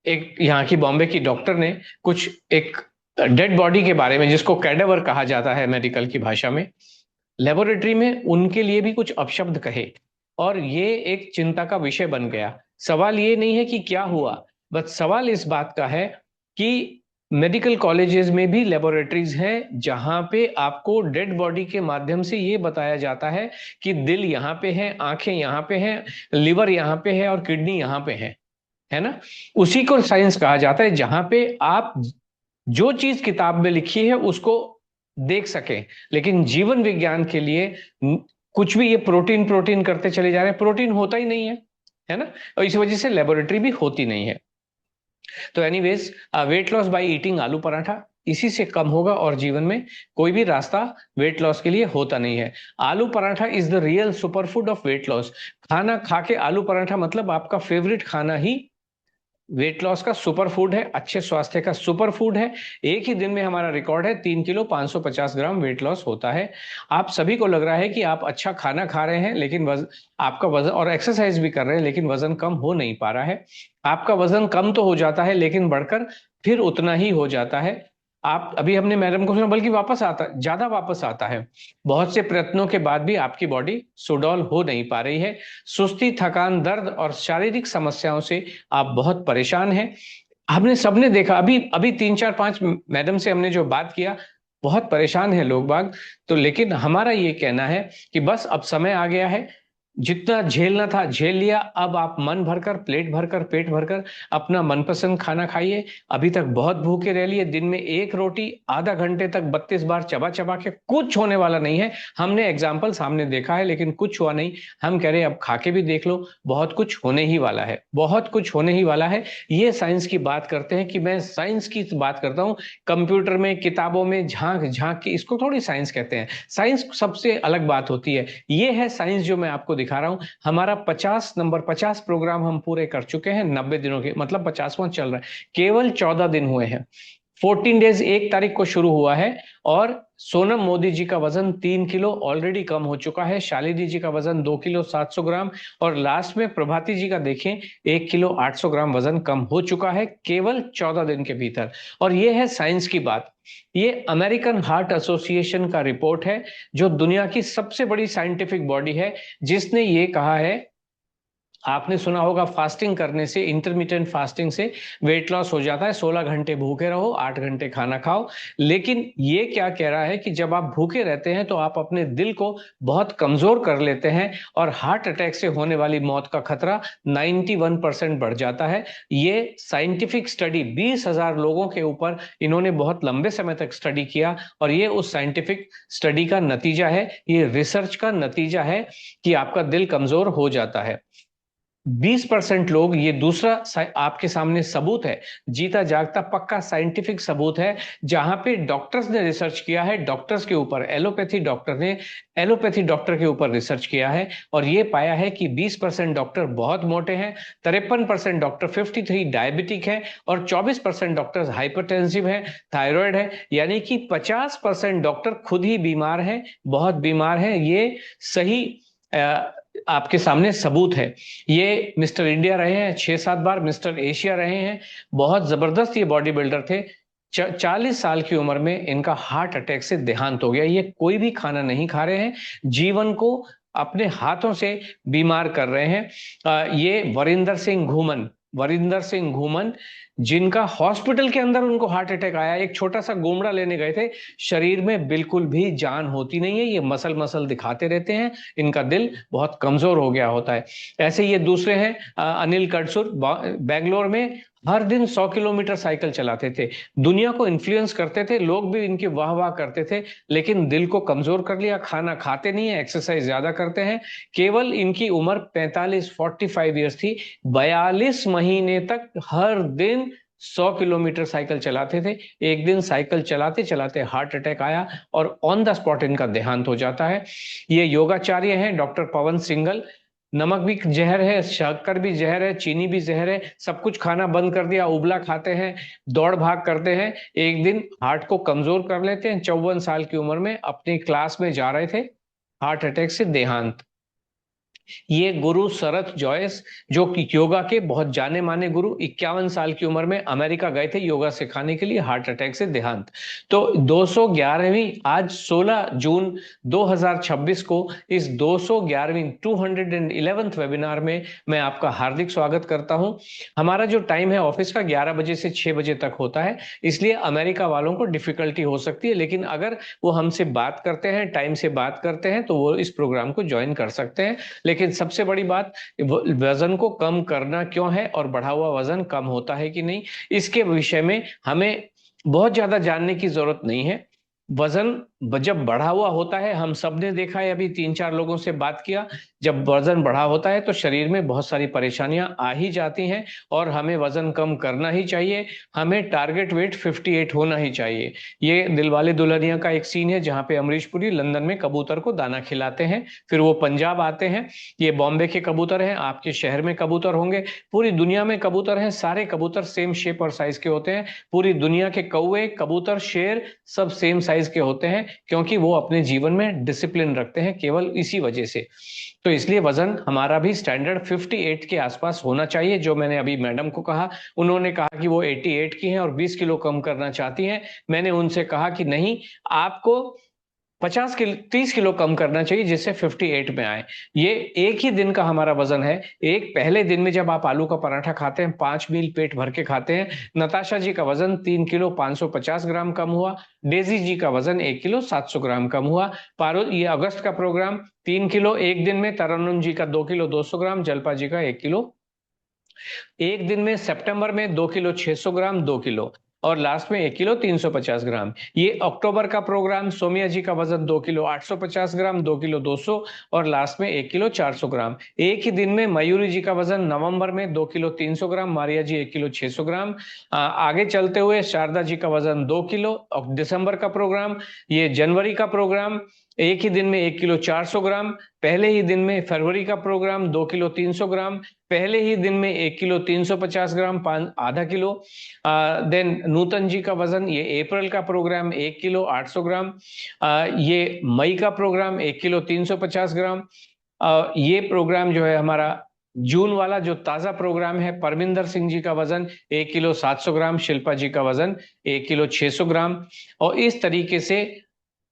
एक यहाँ की बॉम्बे की डॉक्टर ने कुछ एक डेड बॉडी के बारे में, जिसको कैडेवर कहा जाता है मेडिकल की भाषा में, लेबोरेटरी में उनके लिए भी कुछ अपशब्द कहे, और ये एक चिंता का विषय बन गया। सवाल ये नहीं है कि क्या हुआ, बस सवाल इस बात का है कि मेडिकल कॉलेजेस में भी लेबोरेटरीज हैं जहां पे आपको डेड बॉडी के माध्यम से ये बताया जाता है कि दिल यहाँ पे है, आंखें यहाँ पे हैं, लिवर यहाँ पे है और किडनी यहाँ पे है ना? उसी को साइंस कहा जाता है, जहां पे आप जो चीज किताब में लिखी है उसको देख सकें। लेकिन जीवन विज्ञान के लिए कुछ भी ये प्रोटीन प्रोटीन करते चले जा रहे हैं, प्रोटीन होता ही नहीं है ना? और इस वजह से लेबोरेटरी भी होती नहीं है। तो anyways, weight loss by eating आलू पराठा, इसी से कम होगा और जीवन में कोई भी रास्ता वेट लॉस के लिए होता नहीं है। आलू paratha is the real super food of weight loss. खाना खा के आलू पराठा मतलब आपका फेवरेट खाना ही वेट लॉस का सुपर फूड है, अच्छे स्वास्थ्य का सुपर फूड है। एक ही दिन में हमारा रिकॉर्ड है 3 किलो 550 ग्राम वेट लॉस होता है। आप सभी को लग रहा है कि आप अच्छा खाना खा रहे हैं लेकिन आपका वजन, और एक्सरसाइज भी कर रहे हैं लेकिन वजन कम हो नहीं पा रहा है। आपका वजन कम तो हो जाता है लेकिन बढ़कर फिर उतना ही हो जाता है। आप अभी हमने मैडम को सुना, बल्कि ज्यादा वापस आता है। बहुत से प्रयत्नों के बाद भी आपकी बॉडी सुडौल हो नहीं पा रही है। सुस्ती, थकान, दर्द और शारीरिक समस्याओं से आप बहुत परेशान हैं। हमने सबने देखा, अभी अभी 3 4 5 मैडम से हमने जो बात किया, बहुत परेशान है लोग बाग। तो लेकिन हमारा ये कहना है कि बस अब समय आ गया है, जितना झेलना था झेल लिया। अब आप मन भरकर, प्लेट भरकर, पेट भरकर अपना मनपसंद खाना खाइए। अभी तक बहुत भूखे रह लिए, दिन में 1 रोटी आधा घंटे तक 32 बार चबा चबा के, कुछ होने वाला नहीं है। हमने एग्जाम्पल सामने देखा है लेकिन कुछ हुआ नहीं। हम कह रहे हैं अब खा के भी देख लो, बहुत कुछ होने ही वाला है, बहुत कुछ होने ही वाला है। ये साइंस की बात करते हैं कि मैं साइंस की बात करता हूँ। कंप्यूटर में, किताबों में झांक झांक के, इसको थोड़ी साइंस कहते हैं। साइंस सबसे अलग बात होती है। ये है साइंस जो मैं आपको दिखा रहा हूं। हमारा 50 प्रोग्राम हम पूरे कर चुके हैं 90 दिनों के, मतलब 50वां चल रहा है। केवल 14 दिन हुए हैं। 14 डेज 1 तारीख को शुरू हुआ है और सोनम मोदी जी का वजन 3 किलो ऑलरेडी कम हो चुका है। शालिनी जी का वजन 2 किलो 700 ग्राम और लास्ट में प्रभाती जी का देखें 1 किलो 800 ग्राम वजन कम हो चुका है केवल 14 दिन के भीतर। और ये है साइंस की बात। ये अमेरिकन हार्ट एसोसिएशन का रिपोर्ट है, जो दुनिया की सबसे बड़ी साइंटिफिक बॉडी है, जिसने ये कहा है। आपने सुना होगा फास्टिंग करने से, इंटरमिटेंट फास्टिंग से वेट लॉस हो जाता है। 16 घंटे भूखे रहो, 8 घंटे खाना खाओ। लेकिन ये क्या कह रहा है कि जब आप भूखे रहते हैं तो आप अपने दिल को बहुत कमजोर कर लेते हैं और हार्ट अटैक से होने वाली मौत का खतरा 91% बढ़ जाता है। ये साइंटिफिक स्टडी 20,000 लोगों के ऊपर इन्होंने बहुत लंबे समय तक स्टडी किया और ये उस साइंटिफिक स्टडी का नतीजा है, ये रिसर्च का नतीजा है कि आपका दिल कमजोर हो जाता है। 20% लोग, ये दूसरा आपके सामने सबूत है, जीता जागता पक्का साइंटिफिक सबूत है, जहां पे डॉक्टर्स ने रिसर्च किया है, डॉक्टर्स के ऊपर, एलोपैथी डॉक्टर ने एलोपैथी डॉक्टर के ऊपर रिसर्च किया है और ये पाया है कि 20% डॉक्टर बहुत मोटे हैं, 53% डॉक्टर 53 डायबिटिक है और 24% डॉक्टर हाइपरटेंसिव है, थायराइड है। यानी कि 50% डॉक्टर खुद ही बीमार हैं, बहुत बीमार हैं। ये सही आपके सामने सबूत है। ये मिस्टर इंडिया रहे हैं 6-7 बार, मिस्टर एशिया रहे हैं, बहुत जबरदस्त ये बॉडी बिल्डर थे। 40 साल की उम्र में इनका हार्ट अटैक से देहांत हो गया। ये कोई भी खाना नहीं खा रहे हैं, जीवन को अपने हाथों से बीमार कर रहे हैं। ये वरिंदर सिंह घूमन, जिनका हॉस्पिटल के अंदर उनको हार्ट अटैक आया, एक छोटा सा गोमड़ा लेने गए थे, शरीर में बिल्कुल भी जान होती नहीं है, ये मसल दिखाते रहते हैं, इनका दिल बहुत कमजोर हो गया होता है। ऐसे ये दूसरे हैं अनिल कडसुर, बेंगलोर में हर दिन 100 किलोमीटर साइकिल चलाते थे, दुनिया को इन्फ्लुएंस करते थे, लोग भी इनकी वाह वाह करते थे, लेकिन दिल को कमजोर कर लिया। खाना खाते नहीं है, एक्सरसाइज ज्यादा करते हैं। केवल इनकी उम्र 45 ईयर्स थी, 42 महीने तक हर दिन 100 किलोमीटर साइकिल चलाते थे। एक दिन साइकिल चलाते चलाते हार्ट अटैक आया और ऑन द स्पॉट इनका देहांत हो जाता है। ये योगाचार्य हैं डॉक्टर पवन सिंघल। नमक भी जहर है, शक्कर भी जहर है, चीनी भी जहर है, सब कुछ खाना बंद कर दिया, उबला खाते हैं, दौड़ भाग करते हैं, एक दिन हार्ट को कमजोर कर लेते हैं। 54 साल की उम्र में अपनी क्लास में जा रहे थे, हार्ट अटैक से देहांत। ये गुरु शरद जॉयस, जो कि योगा के बहुत जाने माने गुरु, 51 साल की उम्र में अमेरिका गए थे योगा सिखाने के लिए, हार्ट अटैक से देहांत। तो 211वीं, आज 16 जून 2026 को इस 211वीं 211th वेबिनार में मैं आपका हार्दिक स्वागत करता हूं। हमारा जो टाइम है ऑफिस का 11 बजे से 6 बजे तक होता है, इसलिए अमेरिका वालों को डिफिकल्टी हो सकती है, लेकिन अगर वो हमसे बात करते हैं, टाइम से बात करते हैं, तो वो इस प्रोग्राम को ज्वाइन कर सकते हैं। लेकिन सबसे बड़ी बात, वजन को कम करना क्यों है और बढ़ा हुआ वजन कम होता है कि नहीं, इसके विषय में हमें बहुत ज्यादा जानने की जरूरत नहीं है। वजन जब बढ़ा हुआ होता है, हम सब ने देखा है, अभी 3-4 लोगों से बात किया, जब वजन बढ़ा होता है तो शरीर में बहुत सारी परेशानियां आ ही जाती हैं और हमें वजन कम करना ही चाहिए। हमें टारगेट वेट 58 होना ही चाहिए। ये दिलवाले दुल्हनिया का एक सीन है जहां पे अमरीश पुरी लंदन में कबूतर को दाना खिलाते हैं, फिर वो पंजाब आते हैं। ये बॉम्बे के कबूतर हैं, आपके शहर में कबूतर होंगे, पूरी दुनिया में कबूतर हैं, सारे कबूतर सेम शेप और साइज के होते हैं। पूरी दुनिया के कौवे, कबूतर, शेर सब सेम साइज के होते हैं, क्योंकि वो अपने जीवन में डिसिप्लिन रखते हैं केवल इसी वजह से। तो इसलिए वजन हमारा भी स्टैंडर्ड 58 के आसपास होना चाहिए। जो मैंने अभी मैडम को कहा, उन्होंने कहा कि वो 88 की हैं और 20 किलो कम करना चाहती हैं। मैंने उनसे कहा कि नहीं, आपको 30 किलो कम करना चाहिए जिससे 58 में आए। ये एक ही दिन का हमारा वजन है। एक पहले दिन में जब आप आलू का पराठा खाते हैं, 5 मील पेट भर के खाते हैं, नताशा जी का वजन 3 किलो 550 ग्राम कम हुआ, डेजी जी का वजन 1 किलो 700 ग्राम कम हुआ। ये अगस्त का प्रोग्राम 3 किलो एक दिन में, तरन्नुम जी का 2 किलो 200 ग्राम, जल्पा जी का 1 किलो एक दिन में। सितंबर में 2 किलो 600 ग्राम 2 किलो, और लास्ट में 1 किलो 350 ग्राम। ये अक्टूबर का प्रोग्राम, सोमिया जी का वजन 2 किलो 850 ग्राम, 2 किलो 200, और लास्ट में 1 किलो 400 ग्राम। एक ही दिन में मयूरी जी का वजन नवंबर में 2 किलो 300 ग्राम, मारिया जी 1 किलो 600 ग्राम। आगे चलते हुए शारदा जी का वजन 2 किलो, और दिसंबर का प्रोग्राम, ये जनवरी का प्रोग्राम, एक ही दिन में 1 किलो 400 ग्राम। पहले ही दिन में फरवरी का प्रोग्राम 2 किलो 300 ग्राम, पहले ही दिन में 1 किलो 350 ग्राम, आधा किलो। देन नूतन जी का वजन, ये अप्रैल का प्रोग्राम 1 किलो 800 ग्राम। ये मई का प्रोग्राम 1 किलो 350 ग्राम। ये प्रोग्राम जो है हमारा जून वाला जो ताजा प्रोग्राम है, परमिंदर सिंह जी का वजन 1 किलो 700 ग्राम, शिल्पा जी का वजन 1 किलो 600 ग्राम। और इस तरीके से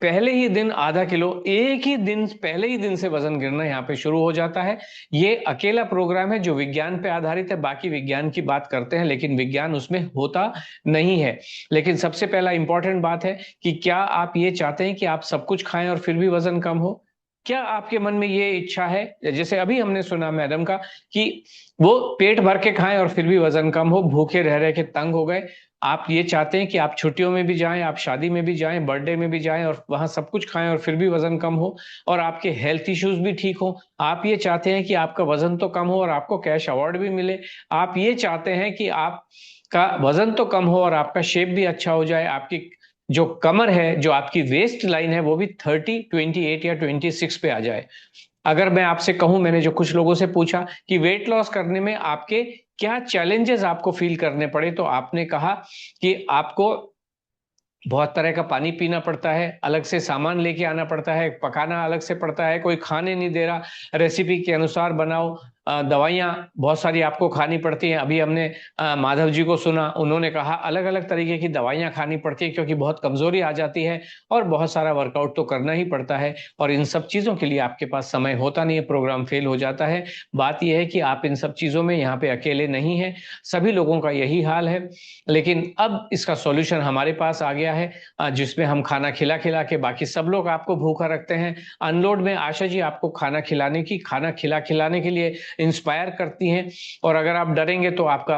पहले ही दिन आधा किलो, एक ही दिन पहले ही दिन से वजन गिरना यहाँ पे शुरू हो जाता है। ये अकेला प्रोग्राम है जो विज्ञान पे आधारित है। बाकी विज्ञान की बात करते हैं लेकिन विज्ञान उसमें होता नहीं है। लेकिन सबसे पहला इंपॉर्टेंट बात है कि क्या आप ये चाहते हैं कि आप सब कुछ खाएं और फिर भी वजन कम हो? क्या आपके मन में ये इच्छा है, जैसे अभी हमने सुना मैडम का, कि वो पेट भर के खाएं और फिर भी वजन कम हो, भूखे रह रह के तंग हो गए? आप ये चाहते हैं कि आप छुट्टियों में भी जाएं, आप शादी में भी जाएं, बर्थडे में भी जाएं और वहां सब कुछ खाएं और फिर भी वजन कम हो और आपके हेल्थ इश्यूज भी ठीक हो? आप ये चाहते हैं कि आपका वजन तो कम हो और आपको कैश अवार्ड भी मिले? आप ये चाहते हैं कि आपका वजन तो कम हो और आपका शेप भी अच्छा हो जाए, आपकी जो कमर है, जो आपकी वेस्ट लाइन है, वो भी 30, 28 या 26 पे आ जाए? अगर मैं आपसे कहूं, मैंने जो कुछ लोगों से पूछा कि वेट लॉस करने में आपके क्या चैलेंजेस आपको फील करने पड़े, तो आपने कहा कि आपको बहुत तरह का पानी पीना पड़ता है, अलग से सामान लेके आना पड़ता है, पकाना अलग से पड़ता है, कोई खाने नहीं दे रहा, रेसिपी के अनुसार बनाओ, दवाइयाँ बहुत सारी आपको खानी पड़ती हैं। अभी हमने माधव जी को सुना, उन्होंने कहा अलग अलग तरीके की दवाइयाँ खानी पड़ती है क्योंकि बहुत कमजोरी आ जाती है और बहुत सारा वर्कआउट तो करना ही पड़ता है, और इन सब चीज़ों के लिए आपके पास समय होता नहीं है, प्रोग्राम फेल हो जाता है। बात यह है कि आप इन सब चीज़ों में यहाँ पे अकेले नहीं हैं, सभी लोगों का यही हाल है। लेकिन अब इसका सॉल्यूशन हमारे पास आ गया है, जिसमें हम खाना खिला खिला के बाकी सब लोग आपको भूखा रखते हैं। अनलोड में आशा जी आपको खाना खिलाने के लिए इंस्पायर करती हैं, और अगर आप डरेंगे तो आपका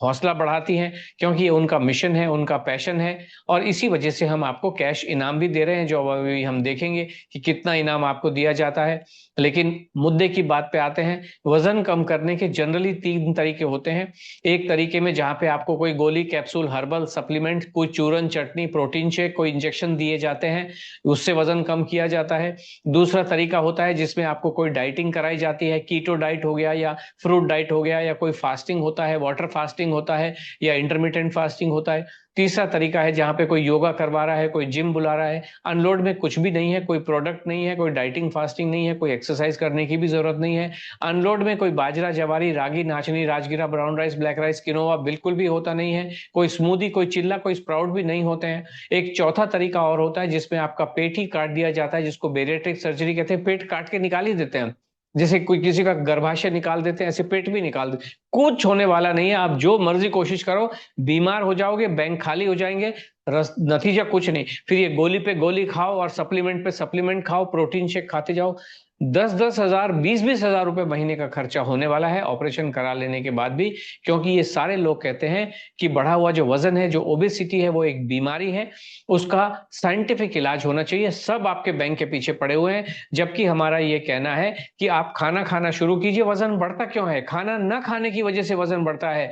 हौसला बढ़ाती हैं, क्योंकि ये उनका मिशन है, उनका पैशन है, और इसी वजह से हम आपको कैश इनाम भी दे रहे हैं, जो अभी हम देखेंगे कि कितना इनाम आपको दिया जाता है। लेकिन मुद्दे की बात पे आते हैं। वजन कम करने के जनरली 3 तरीके होते हैं। एक तरीके में जहां पे आपको कोई गोली, कैप्सूल, हर्बल सप्लीमेंट, कोई चूरन, चटनी, प्रोटीन शेक, कोई इंजेक्शन दिए जाते हैं, उससे वजन कम किया जाता है। दूसरा तरीका होता है जिसमें आपको कोई डाइटिंग कराई जाती है, कीटो डाइट हो गया या फ्रूट डाइट हो गया, या कोई फास्टिंग होता है, वाटर फास्टिंग होता है, या इंटरमिटेंट फास्टिंग होता है। तीसरा तरीका है जहां पे कोई योगा करवा रहा है, कोई जिम बुला रहा है। अनलोड में कुछ भी नहीं है, कोई प्रोडक्ट नहीं है, कोई डाइटिंग फास्टिंग नहीं है, कोई एक्सरसाइज करने की भी जरूरत नहीं है। अनलोड में कोई बाजरा, जवारी, रागी, नाचनी, राजगिरा, brown rice, black rice, quinoa बिल्कुल भी होता नहीं है। कोई स्मूदी, कोई चिल्ला, कोई स्प्राउट भी नहीं होते हैं। एक चौथा तरीका और होता है जिसमें आपका पेट ही काट दिया जाता है, जिसको बेरिएट्रिक सर्जरी कहते हैं। पेट काट के निकाल ही देते हैं, जैसे कोई किसी का गर्भाशय निकाल देते हैं, ऐसे पेट भी निकाल देते। कुछ होने वाला नहीं है, आप जो मर्जी कोशिश करो, बीमार हो जाओगे, बैंक खाली हो जाएंगे, नतीजा कुछ नहीं। फिर ये गोली पे गोली खाओ और सप्लीमेंट पे सप्लीमेंट खाओ, प्रोटीन शेक खाते जाओ, 10-10 हजार 20-20 हजार रुपए महीने का खर्चा होने वाला है ऑपरेशन करा लेने के बाद भी। क्योंकि ये सारे लोग कहते हैं कि बढ़ा हुआ जो वजन है, जो ओबेसिटी है, वो एक बीमारी है, उसका साइंटिफिक इलाज होना चाहिए। सब आपके बैंक के पीछे पड़े हुए हैं, जबकि हमारा ये कहना है कि आप खाना खाना शुरू कीजिए। वजन बढ़ता क्यों है? खाना न खाने की वजह से वजन बढ़ता है।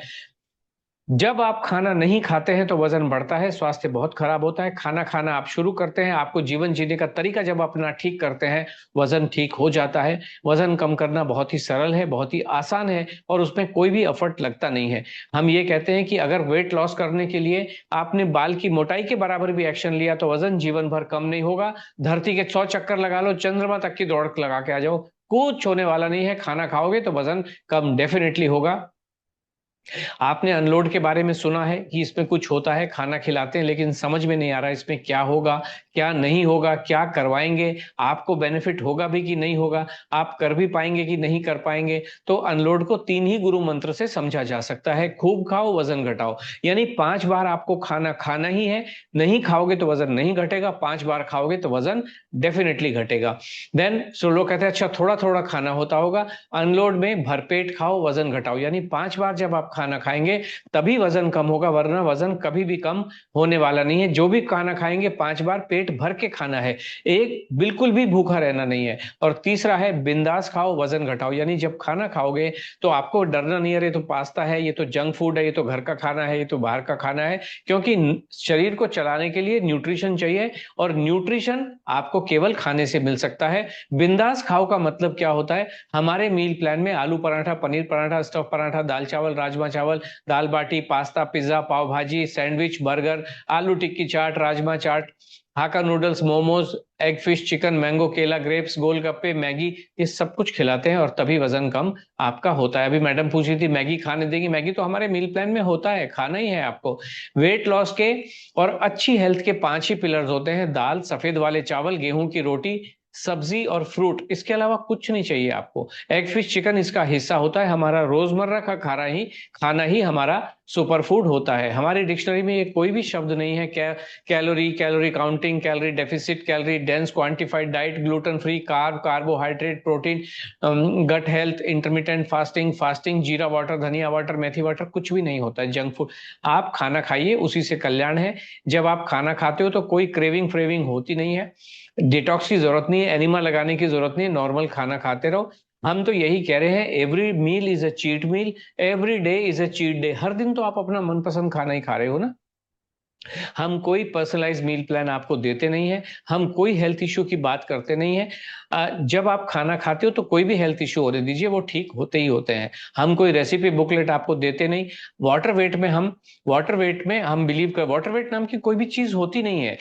जब आप खाना नहीं खाते हैं तो वजन बढ़ता है, स्वास्थ्य बहुत खराब होता है। खाना खाना आप शुरू करते हैं, आपको जीवन जीने का तरीका जब अपना ठीक करते हैं, वजन ठीक हो जाता है। वजन कम करना बहुत ही सरल है, बहुत ही आसान है, और उसमें कोई भी एफर्ट लगता नहीं है। हम ये कहते हैं कि अगर वेट लॉस करने के लिए आपने बाल की मोटाई के बराबर भी एक्शन लिया तो वजन जीवन भर कम नहीं होगा। धरती के 100 चक्कर लगा लो, चंद्रमा तक की दौड़ लगा के आ जाओ, कुछ होने वाला नहीं है। खाना खाओगे तो वजन कम डेफिनेटली होगा। आपने अनलोड के बारे में सुना है कि इसमें कुछ होता है, खाना खिलाते हैं, लेकिन समझ में नहीं आ रहा इसमें क्या होगा, क्या नहीं होगा, क्या करवाएंगे, आपको बेनिफिट होगा भी कि नहीं होगा, आप कर भी पाएंगे कि नहीं कर पाएंगे। तो अनलोड को 3 ही गुरु मंत्र से समझा जा सकता है। खूब खाओ, वजन घटाओ। यानी 5 बार आपको खाना खाना ही है। नहीं खाओगे तो वजन नहीं घटेगा, 5 बार खाओगे तो वजन डेफिनेटली घटेगा। देन सो लोग कहते हैं अच्छा थोड़ा थोड़ा खाना होता होगा। अनलोड में भरपेट खाओ, वजन घटाओ। यानी 5 बार जब आप खाना खाएंगे तभी वजन कम होगा, वरना वजन कभी भी कम होने वाला नहीं है। जो भी खाना खाएंगे 5 बार पेट भर के खाना है, एक बिल्कुल भी भूखा रहना नहीं है। और तीसरा है बिंदास खाओ, वजन घटाओ। यानी जब खाना खाओगे तो आपको डरना नहीं है, अरे तो पास्ता है, ये तो जंक फूड है, ये तो घर का खाना है, ये तो बाहर का खाना है। क्योंकि शरीर को चलाने के लिए न्यूट्रिशन चाहिए, और न्यूट्रिशन आपको केवल खाने से मिल सकता है। बिंदास खाओ का मतलब क्या होता है? हमारे मील प्लान में आलू पराठा, पनीर पराठा, स्टफ पराठा, दाल चावल, राजमा चावल, दाल बाटी, पास्ता, पिज्जा, पाव भाजी, सैंडविच, बर्गर, आलू टिक्की चाट, राजमा चाट, हाका noodles, momos, egg fish, chicken, mango, केला, ग्रेप्स, गोलगप्पे, मैगी, ये सब कुछ खिलाते हैं, और तभी वजन कम आपका होता है। अभी मैडम पूछ रही थी मैगी खाने देगी, मैगी तो हमारे मील प्लान में होता है, खाना ही है आपको। वेट लॉस के और अच्छी हेल्थ के 5 ही पिलर्स होते हैं: दाल, सफेद वाले चावल, गेहूं की रोटी, सब्जी और फ्रूट। इसके अलावा कुछ नहीं चाहिए आपको। एग फिश चिकन इसका हिस्सा होता है। हमारा रोजमर्रा का खाना ही हमारा सुपर फूड होता है। हमारी डिक्शनरी में ये कोई भी शब्द नहीं है calorie, calorie counting, calorie deficit, calorie dense, quantified diet, gluten free, carb, carbohydrate, protein, gut health, intermittent fasting, fasting, jeera water, dhania water, methi water, कुछ भी नहीं होता है। जंक फूड आप खाना खाइए, उसी से कल्याण है। जब आप खाना खाते हो तो कोई क्रेविंग फ्रेविंग होती नहीं है, डिटॉक्स की जरूरत नहीं है, एनिमा लगाने की जरूरत नहीं है, नॉर्मल खाना खाते रहो। हम तो यही कह रहे हैं, every meal is a cheat meal, every day is a cheat day. हर दिन तो आप अपना मनपसंद खाना ही खा रहे हो ना। हम कोई पर्सनलाइज मील प्लान आपको देते नहीं है, हम कोई हेल्थ इश्यू की बात करते नहीं है। जब आप खाना खाते हो तो कोई भी हेल्थ इश्यू होने दीजिए, वो ठीक होते ही होते हैं। हम कोई रेसिपी बुकलेट आपको देते नहीं। वाटर वेट में हम बिलीव कर, वाटर वेट नाम की कोई भी चीज होती नहीं है।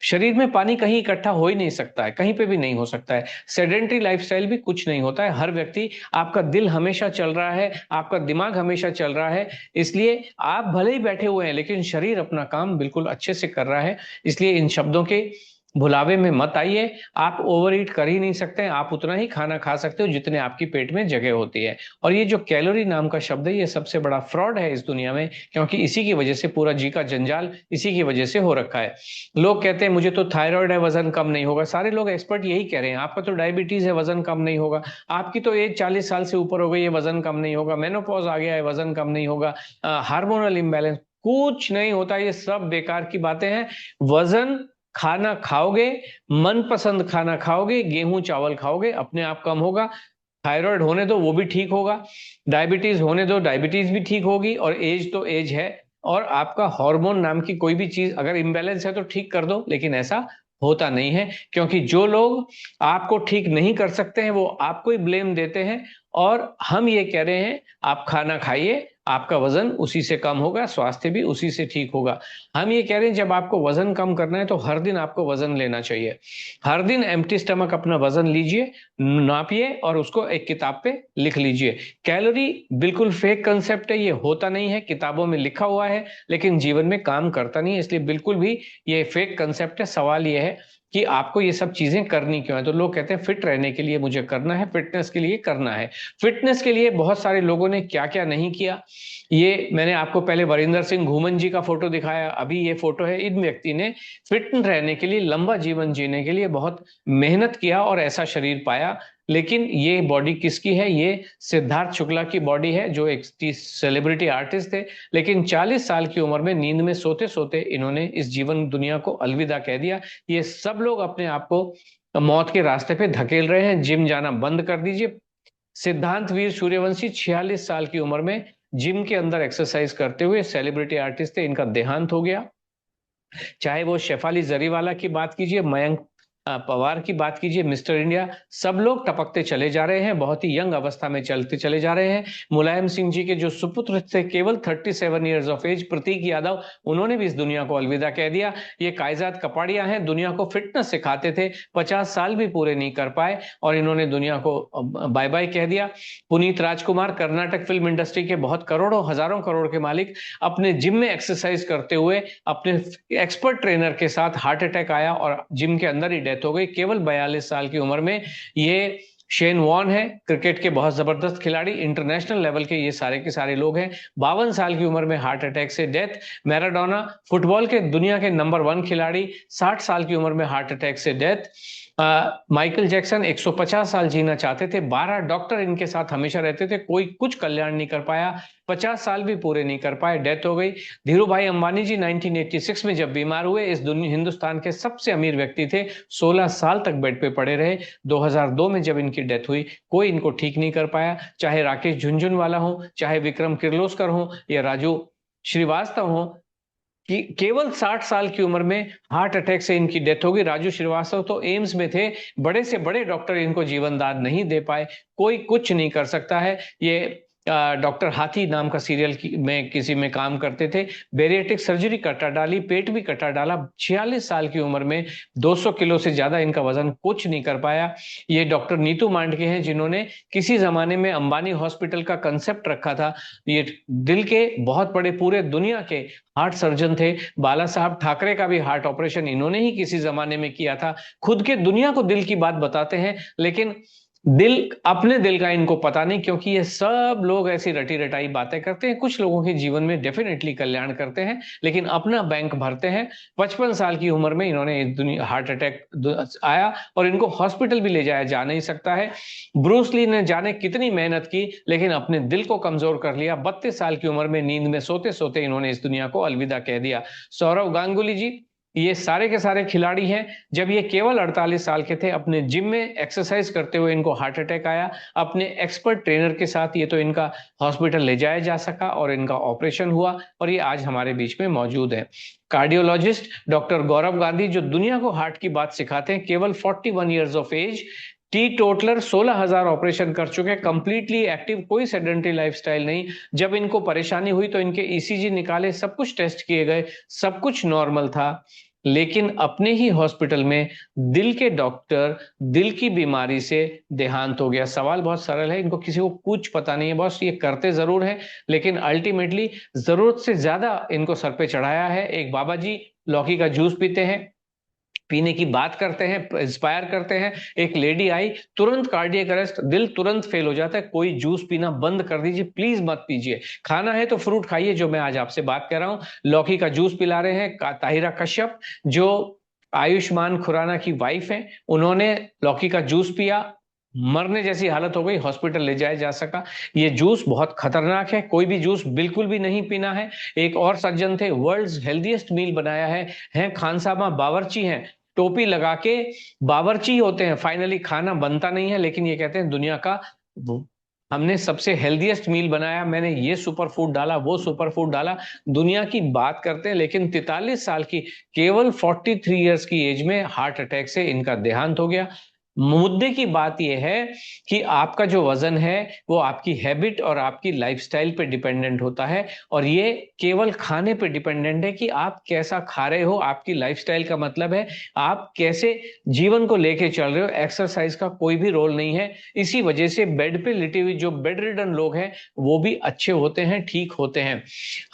शरीर में पानी कहीं इकट्ठा हो ही नहीं सकता है, कहीं पे भी नहीं हो सकता है। सेडेंटरी लाइफस्टाइल भी कुछ नहीं होता है। हर व्यक्ति, आपका दिल हमेशा चल रहा है, आपका दिमाग हमेशा चल रहा है, इसलिए आप भले ही बैठे हुए हैं लेकिन शरीर अपना काम बिल्कुल अच्छे से कर रहा है। इसलिए इन शब्दों के भुलावे में मत आइए। आप ओवर ईट कर ही नहीं सकते, आप उतना ही खाना खा सकते हो जितने आपकी पेट में जगह होती है। और ये जो कैलोरी नाम का शब्द है, ये सबसे बड़ा फ्रॉड है इस दुनिया में, क्योंकि इसी की वजह से पूरा जी का जंजाल इसी की वजह से हो रखा है। लोग कहते हैं मुझे तो थायराइड है, वजन कम नहीं होगा। सारे लोग एक्सपर्ट यही कह रहे हैं, आपका तो डायबिटीज है, वजन कम नहीं होगा। आपकी तो एज 40 साल से ऊपर हो गई है, वजन कम नहीं होगा। मेनोपॉज आ गया है, वजन कम नहीं होगा। हार्मोनल इम्बैलेंस, कुछ नहीं होता। ये सब बेकार की बातें हैं। वजन खाना खाओगे, मनपसंद खाना खाओगे, गेहूं चावल खाओगे, अपने आप कम होगा। थायराइड होने दो, वो भी ठीक होगा। डायबिटीज होने दो, डायबिटीज भी ठीक होगी। और एज तो एज है, और आपका हार्मोन नाम की कोई भी चीज अगर इम्बैलेंस है तो ठीक कर दो, लेकिन ऐसा होता नहीं है। क्योंकि जो लोग आपको ठीक नहीं कर सकते हैं वो आपको ही ब्लेम देते हैं। और हम ये कह रहे हैं, आप खाना खाइए, आपका वजन उसी से कम होगा, स्वास्थ्य भी उसी से ठीक होगा। हम ये कह रहे हैं, जब आपको वजन कम करना है तो हर दिन आपको वजन लेना चाहिए। हर दिन एम्प्टी स्टमक अपना वजन लीजिए, नापिए, और उसको एक किताब पे लिख लीजिए। कैलोरी बिल्कुल फेक कंसेप्ट है, ये होता नहीं है, किताबों में लिखा हुआ है लेकिन जीवन में काम करता नहीं है, इसलिए बिल्कुल भी ये फेक कंसेप्ट है। सवाल ये है कि आपको ये सब चीजें करनी क्यों है। तो लोग कहते हैं फिट रहने के लिए मुझे करना है, फिटनेस के लिए करना है। फिटनेस के लिए बहुत सारे लोगों ने क्या क्या नहीं किया, ये मैंने आपको पहले वरिंदर सिंह घूमन जी का फोटो दिखाया, अभी ये फोटो है। इन व्यक्ति ने फिट रहने के लिए, लंबा जीवन जीने के लिए बहुत मेहनत किया और ऐसा शरीर पाया। लेकिन ये बॉडी किसकी है? ये सिद्धार्थ शुक्ला की बॉडी है, जो एक सेलिब्रिटी आर्टिस्ट थे, लेकिन 40 साल की उम्र में नींद में सोते सोते इन्होंने इस जीवन दुनिया को अलविदा कह दिया। ये सब लोग अपने आप को मौत के रास्ते पे धकेल रहे हैं। जिम जाना बंद कर दीजिए। सिद्धांत वीर सूर्यवंशी 46 साल की उम्र में जिम के अंदर एक्सरसाइज करते हुए सेलिब्रिटी आर्टिस्ट थे, इनका देहांत हो गया। चाहे वो शेफाली जरीवाला की बात कीजिए, मयंक पवार की बात कीजिए, मिस्टर इंडिया, सब लोग टपकते चले जा रहे हैं, बहुत ही यंग अवस्था में चलते चले जा रहे हैं। मुलायम सिंह जी के जो सुपुत्र थे केवल 37 इयर्स ऑफ एज, प्रतीक यादव, उन्होंने भी इस दुनिया को अलविदा कह दिया। ये कायजात कपाड़िया हैं, दुनिया को फिटनेस सिखाते थे, 50 साल भी पूरे नहीं कर पाए और इन्होंने दुनिया को बाय बाय कह दिया। पुनीत राजकुमार, कर्नाटक फिल्म इंडस्ट्री के बहुत करोड़ों हजारों करोड़ के मालिक, अपने जिम में एक्सरसाइज करते हुए अपने एक्सपर्ट ट्रेनर के साथ हार्ट अटैक आया और जिम के अंदर ही डेथ हो गई, केवल 42 साल की उम्र में। ये शेन वॉर्न है, क्रिकेट के बहुत जबरदस्त खिलाड़ी, इंटरनेशनल लेवल के ये सारे के सारे लोग हैं, 52 साल की उम्र में हार्ट अटैक से डेथ। मैराडोना, फुटबॉल के दुनिया के नंबर 1 खिलाड़ी, 60 साल की उम्र में हार्ट अटैक से डेथ। माइकल जैक्सन 150 साल जीना चाहते थे, 12 डॉक्टर इनके साथ हमेशा रहते थे, कोई कुछ कल्याण नहीं कर पाया, 50 साल भी पूरे नहीं कर पाए, डेथ हो गई। धीरू भाई अंबानी जी 1986 में जब बीमार हुए, इस हिंदुस्तान के सबसे अमीर व्यक्ति थे, 16 साल तक बेड पे पड़े रहे। 2002 में जब इनकी डेथ हुई, कोई इनको ठीक नहीं कर पाया। चाहे राकेश झुनझुनवाला हो, चाहे विक्रम किर्लोस्कर हो या राजू श्रीवास्तव हो, कि केवल 60 साल की उम्र में हार्ट अटैक से इनकी डेथ हो गई। राजू श्रीवास्तव तो एम्स में थे, बड़े से बड़े डॉक्टर इनको जीवन दान नहीं दे पाए, कोई कुछ नहीं कर सकता है। ये डॉक्टर हाथी नाम का सीरियल में किसी में काम करते थे, बेरिएटिक सर्जरी कटा डाली, पेट भी कटा डाला, 46 साल की उम्र में 200 किलो से ज्यादा इनका वजन, कुछ नहीं कर पाया। ये डॉक्टर नीतू मांडके हैं, जिन्होंने किसी जमाने में अंबानी हॉस्पिटल का कंसेप्ट रखा था। ये दिल के बहुत बड़े, पूरे दुनिया के हार्ट सर्जन थे। बाला साहब ठाकरे का भी हार्ट ऑपरेशन इन्होंने ही किसी जमाने में किया था। खुद के दुनिया को दिल की बात बताते हैं, लेकिन दिल, अपने दिल का इनको पता नहीं, क्योंकि ये सब लोग ऐसी रटी रटाई बातें करते हैं। कुछ लोगों के जीवन में डेफिनेटली कल्याण करते हैं, लेकिन अपना बैंक भरते हैं। 55 साल की उम्र में इन्होंने दुनिया हार्ट अटैक आया और इनको हॉस्पिटल भी ले जाया जा नहीं सकता है। ब्रूस ली ने जाने कितनी मेहनत की, लेकिन अपने दिल को कमजोर कर लिया। 32 साल की उम्र में नींद में सोते सोते इन्होंने इस दुनिया को अलविदा कह दिया। सौरव गांगुली जी, ये सारे के सारे खिलाड़ी हैं, जब ये केवल 48 साल के थे, अपने जिम में एक्सरसाइज करते हुए इनको हार्ट अटैक आया। अपने एक्सपर्ट ट्रेनर के साथ ये तो इनका हॉस्पिटल ले जाया जा सका और इनका ऑपरेशन हुआ और ये आज हमारे बीच में मौजूद है। कार्डियोलॉजिस्ट डॉक्टर गौरव गांधी, जो दुनिया को हार्ट की बात सिखाते हैं, केवल 41 years of age, teetotaller, 16,000 operation कर चुके, कंप्लीटली एक्टिव, कोई सेडेंटरी लाइफस्टाइल नहीं। जब इनको परेशानी हुई तो इनके ईसीजी निकाले, सब कुछ टेस्ट किए गए, सब कुछ नॉर्मल था, लेकिन अपने ही हॉस्पिटल में दिल के डॉक्टर, दिल की बीमारी से देहांत हो गया। सवाल बहुत सरल है, इनको किसी को कुछ पता नहीं है, बस ये करते जरूर है, लेकिन अल्टीमेटली जरूरत से ज्यादा इनको सर पे चढ़ाया है। एक बाबा जी लौकी का जूस पीते हैं, पीने की बात करते हैं, इंस्पायर करते हैं। एक लेडी आई, तुरंत कार्डियक अरेस्ट, दिल तुरंत फेल हो जाता है, कोई जूस पीना बंद कर दीजिए, प्लीज मत पीजिए। खाना है तो फ्रूट खाइए, जो मैं आज आपसे बात कर रहा हूं। लौकी का जूस पिला रहे हैं ताहिरा कश्यप, जो आयुष्मान खुराना की वाइफ है, उन्होंने लौकी का जूस पिया, मरने जैसी हालत हो गई, हॉस्पिटल ले जाया जा सका। ये जूस बहुत खतरनाक है, कोई भी जूस बिल्कुल भी नहीं पीना है। एक और सज्जन थे, वर्ल्ड्स हेल्दीएस्ट मील बनाया है खान साहब, बावर्ची हैं, टोपी लगा के बावर्ची होते हैं, फाइनली खाना बनता नहीं है, लेकिन ये कहते हैं दुनिया का हमने सबसे हेल्दीएस्ट मील बनाया, मैंने ये सुपर फूड डाला, वो सुपर फूड डाला, दुनिया की बात करते हैं। लेकिन 43 साल की, केवल 43 इयर्स की एज में हार्ट अटैक से इनका देहांत हो गया। मुद्दे की बात यह है कि आपका जो वजन है वो आपकी हैबिट और आपकी लाइफस्टाइल पे डिपेंडेंट होता है, और ये केवल खाने पे डिपेंडेंट है कि आप कैसा खा रहे हो। आपकी लाइफस्टाइल का मतलब है आप कैसे जीवन को लेके चल रहे हो। एक्सरसाइज का कोई भी रोल नहीं है। इसी वजह से बेड पे लेटे हुए जो बेड रिडन लोग हैं वो भी अच्छे होते हैं, ठीक होते हैं।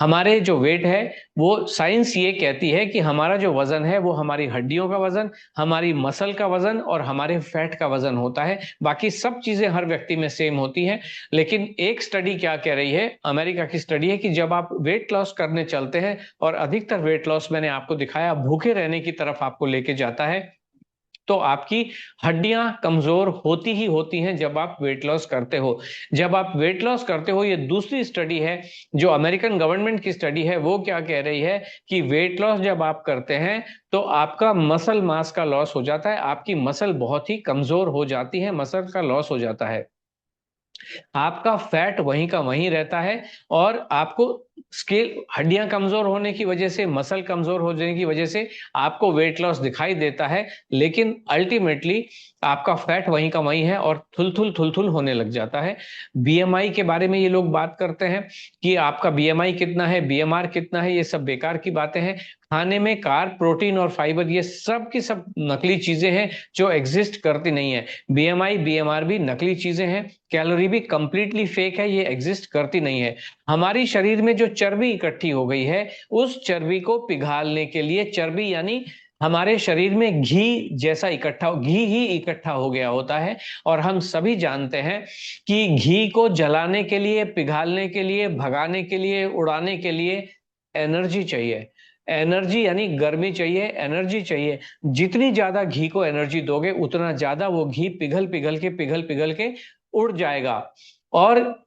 हमारे जो वेट है वो साइंस ये कहती है कि हमारा जो वजन है वो हमारी हड्डियों का वजन, हमारी मसल का वजन और हमारे फैट का वजन होता है। बाकी सब चीजें हर व्यक्ति में सेम होती हैं। लेकिन एक स्टडी क्या कह रही है, अमेरिका की स्टडी है, कि जब आप वेट लॉस करने चलते हैं, और अधिकतर वेट लॉस मैंने आपको दिखाया भूखे रहने की तरफ आपको लेके जाता है, तो आपकी हड्डियां कमजोर होती ही होती हैं जब आप वेट लॉस करते हो। जब आप वेट लॉस करते हो, ये दूसरी स्टडी है जो अमेरिकन गवर्नमेंट की स्टडी है, वो क्या कह रही है कि वेट लॉस जब आप करते हैं तो आपका मसल मास का लॉस हो जाता है, आपकी मसल बहुत ही कमजोर हो जाती है, मसल का लॉस हो जाता है, आपका फैट वहीं का वहीं रहता है, और आपको स्केल हड्डियां कमजोर होने की वजह से, मसल कमजोर होने की वजह से आपको वेट लॉस दिखाई देता है, लेकिन अल्टीमेटली आपका फैट वहीं का वहीं है और थुल होने लग जाता है। बीएमआई के बारे में ये लोग बात करते हैं कि आपका बीएमआई कितना है, बीएमआर कितना है, ये सब बेकार की बातें हैं। खाने में कार्ब, प्रोटीन और फाइबर ये सब की सब नकली चीजें हैं जो एग्जिस्ट करती नहीं है। बीएमआई, बीएमआर भी नकली चीजें हैं। कैलोरी भी कंप्लीटली फेक है, ये एग्जिस्ट करती नहीं है। हमारी शरीर में जो चर्बी इकट्ठी हो गई है, उस चर्बी को पिघालने के लिए, चर्बी यानी हमारे शरीर में घी जैसा घी ही इकट्ठा हो गया होता है, और हम सभी जानते हैं कि घी को जलाने के लिए, पिघालने के लिए, भगाने के लिए, उड़ाने के लिए एनर्जी चाहिए। एनर्जी यानी गर्मी चाहिए, एनर्जी चाहिए। जितनी ज्यादा घी को एनर्जी दोगे उतना ज्यादा वो घी पिघल पिघल के उड़ जाएगा। और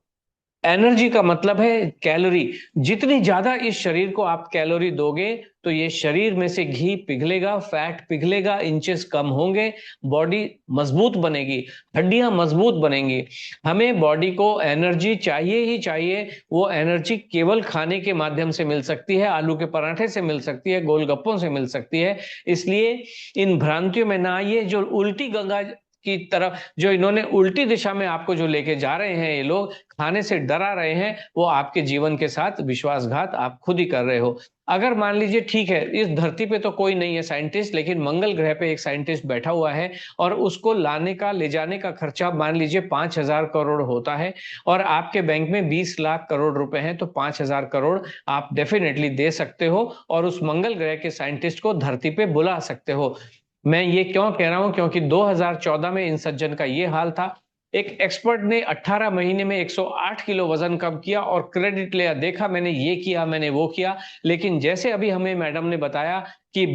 एनर्जी का मतलब है कैलोरी। जितनी ज्यादा इस शरीर को आप कैलोरी दोगे तो ये शरीर में से घी पिघलेगा, फैट पिघलेगा, इंचेस कम होंगे, बॉडी मजबूत बनेगी, हड्डियां मजबूत बनेंगी। हमें बॉडी को एनर्जी चाहिए ही चाहिए। वो एनर्जी केवल खाने के माध्यम से मिल सकती है, आलू के पराठे से मिल सकती है, गोलगप्पों से मिल सकती है। इसलिए इन भ्रांतियों में ना आइए। जो उल्टी गंगा की तरफ, जो इन्होंने उल्टी दिशा में आपको जो लेके जा रहे हैं, ये लोग खाने से डरा रहे हैं, वो आपके जीवन के साथ विश्वासघात आप खुद ही कर रहे हो। अगर मान लीजिए ठीक है, इस धरती पे तो कोई नहीं है साइंटिस्ट, लेकिन मंगल ग्रह पे एक साइंटिस्ट बैठा हुआ है, और उसको लाने का, ले जाने का खर्चा मान लीजिए 5,000 करोड़ होता है, और आपके बैंक में 20 लाख करोड़ रुपए हैं, तो 5,000 करोड़ आप डेफिनेटली दे सकते हो और उस मंगल ग्रह के साइंटिस्ट को धरती पे बुला सकते हो। मैं ये क्यों कह रहा हूं, क्योंकि 2014 में इन सज्जन का ये हाल था। एक एक्सपर्ट ने 18 महीने में 108 किलो वजन कम किया और क्रेडिट लिया, देखा मैंने ये किया, मैंने वो किया। लेकिन जैसे अभी हमें मैडम ने बताया कि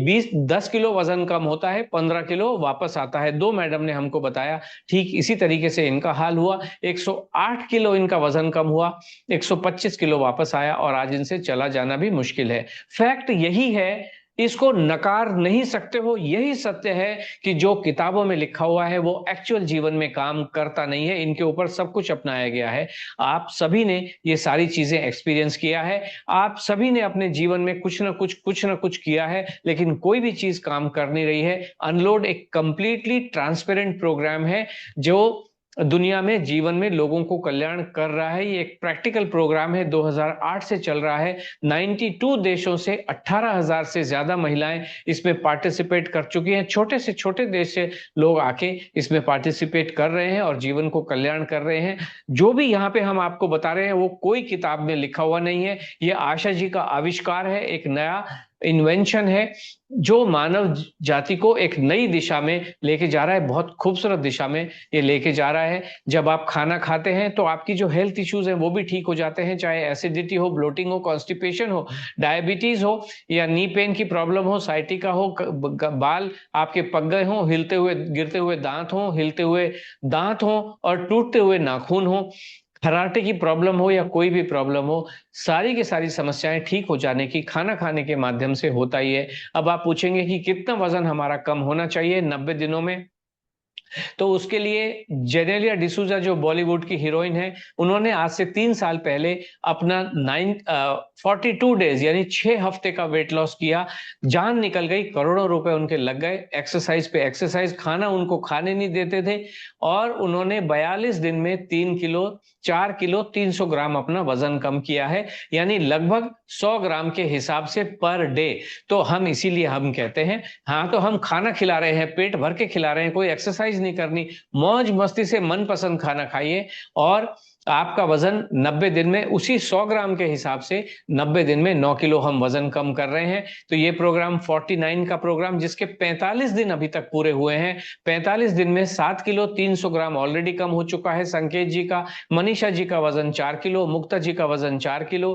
10 किलो वजन कम होता है, 15 किलो वापस आता है, दो मैडम ने हमको बताया, ठीक इसी तरीके से इनका हाल हुआ। 108 किलो इनका वजन कम हुआ, 125 किलो वापस आया, और आज इनसे चला जाना भी मुश्किल है। फैक्ट यही है, इसको नकार नहीं सकते हो। यही सत्य है कि जो किताबों में लिखा हुआ है वो एक्चुअल जीवन में काम करता नहीं है। इनके ऊपर सब कुछ अपनाया गया है। आप सभी ने ये सारी चीजें एक्सपीरियंस किया है, आप सभी ने अपने जीवन में कुछ ना कुछ किया है, लेकिन कोई भी चीज काम कर नहीं रही है। अनलोड एक कंप्लीटली ट्रांसपेरेंट प्रोग्राम है जो दुनिया में, जीवन में लोगों को कल्याण कर रहा है। ये एक प्रैक्टिकल प्रोग्राम है, 2008 से चल रहा है। 92 देशों से 18,000 से ज्यादा महिलाएं इसमें पार्टिसिपेट कर चुकी हैं। छोटे से छोटे देश से लोग आके इसमें पार्टिसिपेट कर रहे हैं और जीवन को कल्याण कर रहे हैं। जो भी यहाँ पे हम आपको बता रहे हैं वो कोई किताब में लिखा हुआ नहीं है। ये आशा जी का आविष्कार है, एक नया इन्वेंशन है जो मानव जाति को एक नई दिशा में लेके जा रहा है, बहुत खूबसूरत दिशा में ये लेके जा रहा है। जब आप खाना खाते हैं तो आपकी जो हेल्थ इश्यूज हैं वो भी ठीक हो जाते हैं, चाहे एसिडिटी हो, ब्लोटिंग हो, कॉन्स्टिपेशन हो, डायबिटीज हो, या नी पेन की प्रॉब्लम हो, साइटिका हो, बाल आपके पक गए हो, हिलते हुए गिरते हुए दांत हो, हिलते हुए दांत हो और टूटते हुए नाखून हो, खराटे की प्रॉब्लम हो या कोई भी प्रॉब्लम हो, सारी की सारी समस्याएं ठीक हो जाने की खाना खाने के माध्यम से होता ही है। अब आप पूछेंगे कि कितना वजन हमारा कम होना चाहिए 90 दिनों में। तो उसके लिए जेनेलिया डिसूजा जो बॉलीवुड की हीरोइन है, उन्होंने आज से 3 साल पहले अपना 42 डेज यानी 6 हफ्ते का वेट लॉस किया। जान निकल गई, करोड़ों रुपए उनके लग गए। एक्सरसाइज पे एक्सरसाइज, खाना उनको खाने नहीं देते थे, और उन्होंने 42 दिन में 4 किलो 300 ग्राम अपना वजन कम किया है, यानी लगभग 100 ग्राम के हिसाब से पर डे। तो हम इसीलिए हम कहते हैं, हाँ तो हम खाना खिला रहे हैं, पेट भर के खिला रहे हैं, कोई एक्सरसाइज नहीं करनी, मौज मस्ती से मनपसंद खाना खाइए, और आपका वजन 90 दिन में उसी 100 ग्राम के हिसाब से 90 दिन में 9 किलो हम वजन कम कर रहे हैं। तो ये प्रोग्राम 49 का प्रोग्राम, जिसके 45 दिन अभी तक पूरे हुए हैं, 45 दिन में 7 किलो 300 ग्राम ऑलरेडी कम हो चुका है। संकेत जी का, मनीषा जी का वजन 4 किलो, मुक्ता जी का वजन 4 किलो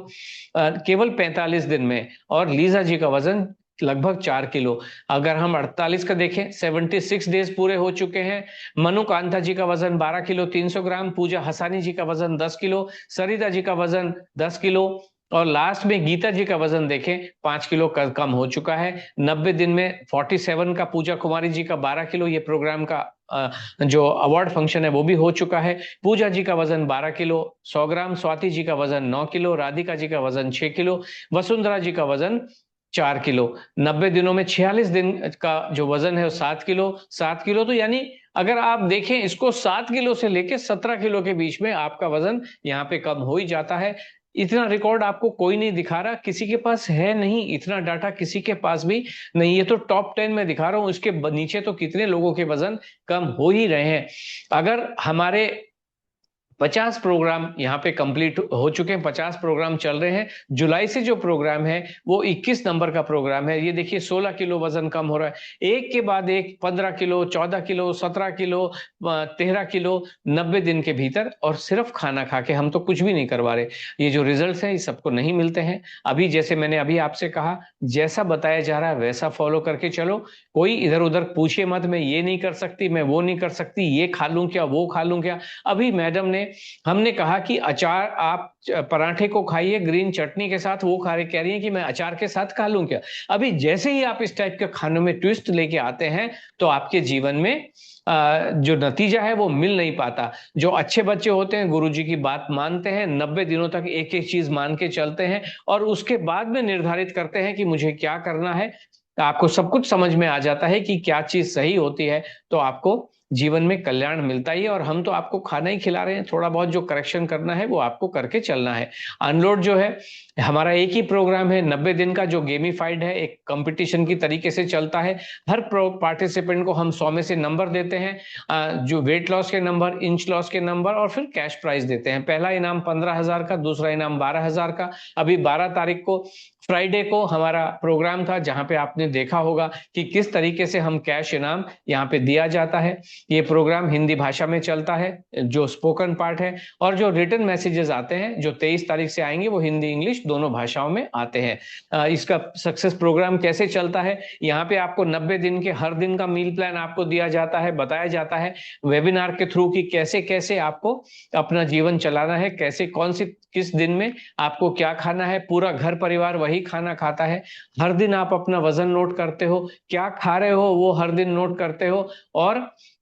केवल 45 दिन में, और लीजा जी का वजन लगभग 4 किलो। अगर हम 48 का देखें, 76 डेज पूरे हो चुके हैं। मनु कांता जी का वजन 12 किलो 300 ग्राम, पूजा हसानी जी का वजन 10 किलो, सरिता जी का वजन 10 किलो, और लास्ट में गीता जी का वजन देखें 5 किलो कम हो चुका है। 90 दिन में 47 का पूजा कुमारी जी का 12 किलो, ये प्रोग्राम का जो अवार्ड फंक्शन है वो भी हो चुका है। पूजा जी का वजन 12 किलो 100 ग्राम, स्वाति जी का वजन 9 किलो, राधिका जी का वजन 6 किलो, वसुंधरा जी का वजन 4 किलो। 90 दिनों में 46 दिन का जो वजन है वो 7 किलो। 7 किलो तो यानी अगर आप देखें इसको, 7 किलो से लेके 17 किलो के बीच में आपका वजन यहाँ पे कम हो ही जाता है। इतना रिकॉर्ड आपको कोई नहीं दिखा रहा, किसी के पास है नहीं, इतना डाटा किसी के पास भी नहीं। ये तो टॉप 10 में दिखा रहा हूं, इसके नीचे तो कितने लोगों के वजन कम हो ही रहे हैं। अगर हमारे 50 प्रोग्राम यहाँ पे कंप्लीट हो चुके हैं, 50 प्रोग्राम चल रहे हैं। जुलाई से जो प्रोग्राम है वो 21 नंबर का प्रोग्राम है। ये देखिए 16 किलो वजन कम हो रहा है, एक के बाद एक, 15 किलो, 14 किलो, 17 किलो, 13 किलो 90 दिन के भीतर, और सिर्फ खाना खा के। हम तो कुछ भी नहीं करवा रहे। ये जो रिजल्ट है ये सबको नहीं मिलते हैं। अभी जैसे मैंने अभी आपसे कहा, जैसा बताया जा रहा है वैसा फॉलो करके चलो। कोई इधर उधर पूछे मत, मैं ये नहीं कर सकती, मैं वो नहीं कर सकती, ये खा लूं क्या, वो खा लूं क्या। अभी मैडम ने, हमने कहा कि अचार आप पराठे को खाइए ग्रीन चटनी के साथ, वो खा रहे, कह रही है कि मैं अचार के साथ खा लूं क्या। अभी जैसे ही आप इस टाइप के खानों में ट्विस्ट लेके आते हैं तो आपके जीवन में जो नतीजा है वो मिल नहीं पाता। जो अच्छे बच्चे होते हैं गुरुजी की बात मानते हैं, 90 दिनों तक एक एक चीज मान के चलते हैं, और उसके बाद में निर्धारित करते हैं कि मुझे क्या करना है। आपको सब कुछ समझ में आ जाता है कि क्या चीज सही होती है, तो आपको जीवन में कल्याण मिलता ही है। और हम तो आपको खाना ही खिला रहे हैं, थोड़ा बहुत जो करेक्शन करना है वो आपको करके चलना है। अनलोड जो है हमारा एक ही प्रोग्राम है 90 दिन का, जो गेमिफाइड है, एक कंपटीशन की तरीके से चलता है। हर पार्टिसिपेंट को हम 100 में से नंबर देते हैं, जो वेट लॉस के नंबर, इंच लॉस के नंबर, और फिर कैश प्राइज देते हैं। पहला इनाम 15,000 का, दूसरा इनाम 12,000 का। अभी 12 तारीख को फ्राइडे को हमारा प्रोग्राम था, जहां पे आपने देखा होगा कि किस तरीके से हम कैश इनाम यहाँ पे दिया जाता है। ये प्रोग्राम हिंदी भाषा में चलता है, जो स्पोकन पार्ट है, और जो रिटन मैसेजेस आते हैं जो 23 तारीख से आएंगे वो हिंदी इंग्लिश दोनों भाषाओं में आते हैं। इसका सक्सेस प्रोग्राम कैसे चलता है, यहाँ पे आपको 90 दिन के हर दिन का मील प्लान आपको दिया जाता है, बताया जाता है वेबिनार के थ्रू कि कैसे कैसे आपको अपना जीवन चलाना है, कैसे कौन सी किस दिन में आपको क्या खाना है। पूरा घर परिवार वही खाना खाता है। हर दिन आप अपना वजन नोट करते हो, क्या खा रहे हो वो हर दिन नोट करते हो, और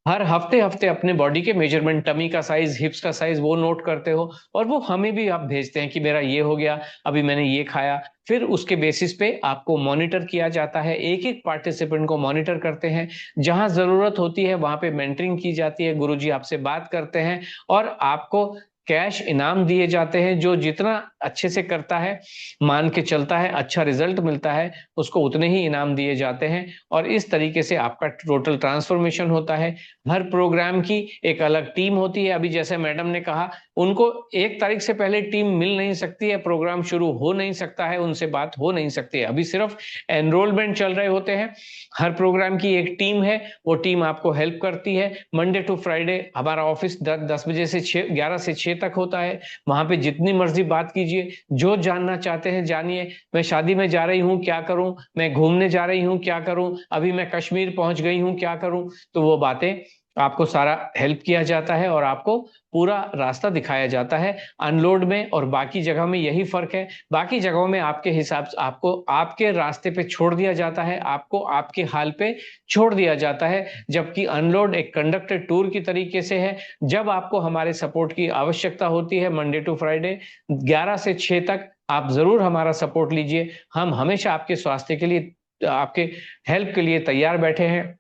हर हफ्ते हफ्ते अपने बॉडी के मेजरमेंट, टमी का साइज, हिप्स का साइज वो नोट करते हो, और वो हमें भी आप भेजते हैं कि मेरा ये हो गया, अभी मैंने ये खाया। फिर उसके बेसिस पे आपको मॉनिटर किया जाता है, एक एक पार्टिसिपेंट को मॉनिटर करते हैं। जहां जरूरत होती है वहां पे मेंटरिंग की जाती है, गुरुजी आपसे बात करते हैं, और आपको कैश इनाम दिए जाते हैं। जो जितना अच्छे से करता है, मान के चलता है, अच्छा रिजल्ट मिलता है, उसको उतने ही इनाम दिए जाते हैं। और इस तरीके से आपका टोटल ट्रांसफॉर्मेशन होता है। हर प्रोग्राम की एक अलग टीम होती है। अभी जैसे मैडम ने कहा, उनको 1 तारीख से पहले टीम मिल नहीं सकती है, प्रोग्राम शुरू हो नहीं सकता है, उनसे बात हो नहीं सकती है। अभी सिर्फ एनरोलमेंट चल रहे होते हैं। हर प्रोग्राम की एक टीम है, वो टीम आपको हेल्प करती है। मंडे टू फ्राइडे हमारा ऑफिस 10 बजे से 11 से 6 तक होता है। वहां पे जितनी मर्जी बात कीजिए, जो जानना चाहते हैं जानिए। मैं शादी में जा रही हूँ, क्या करूं, मैं घूमने जा रही हूँ, क्या करूं, अभी मैं कश्मीर पहुंच गई हूँ, क्या करूं, तो वो बातें आपको सारा हेल्प किया जाता है और आपको पूरा रास्ता दिखाया जाता है। अनलोड में और बाकी जगह में यही फर्क है, बाकी जगहों में आपके हिसाब से आपको आपके रास्ते पे छोड़ दिया जाता है, आपको आपके हाल पे छोड़ दिया जाता है, जबकि अनलोड एक कंडक्टेड टूर की तरीके से है। जब आपको हमारे सपोर्ट की आवश्यकता होती है मंडे टू फ्राइडे 11 से 6 तक, आप जरूर हमारा सपोर्ट लीजिए। हम हमेशा आपके स्वास्थ्य के लिए, आपके हेल्प के लिए तैयार बैठे हैं।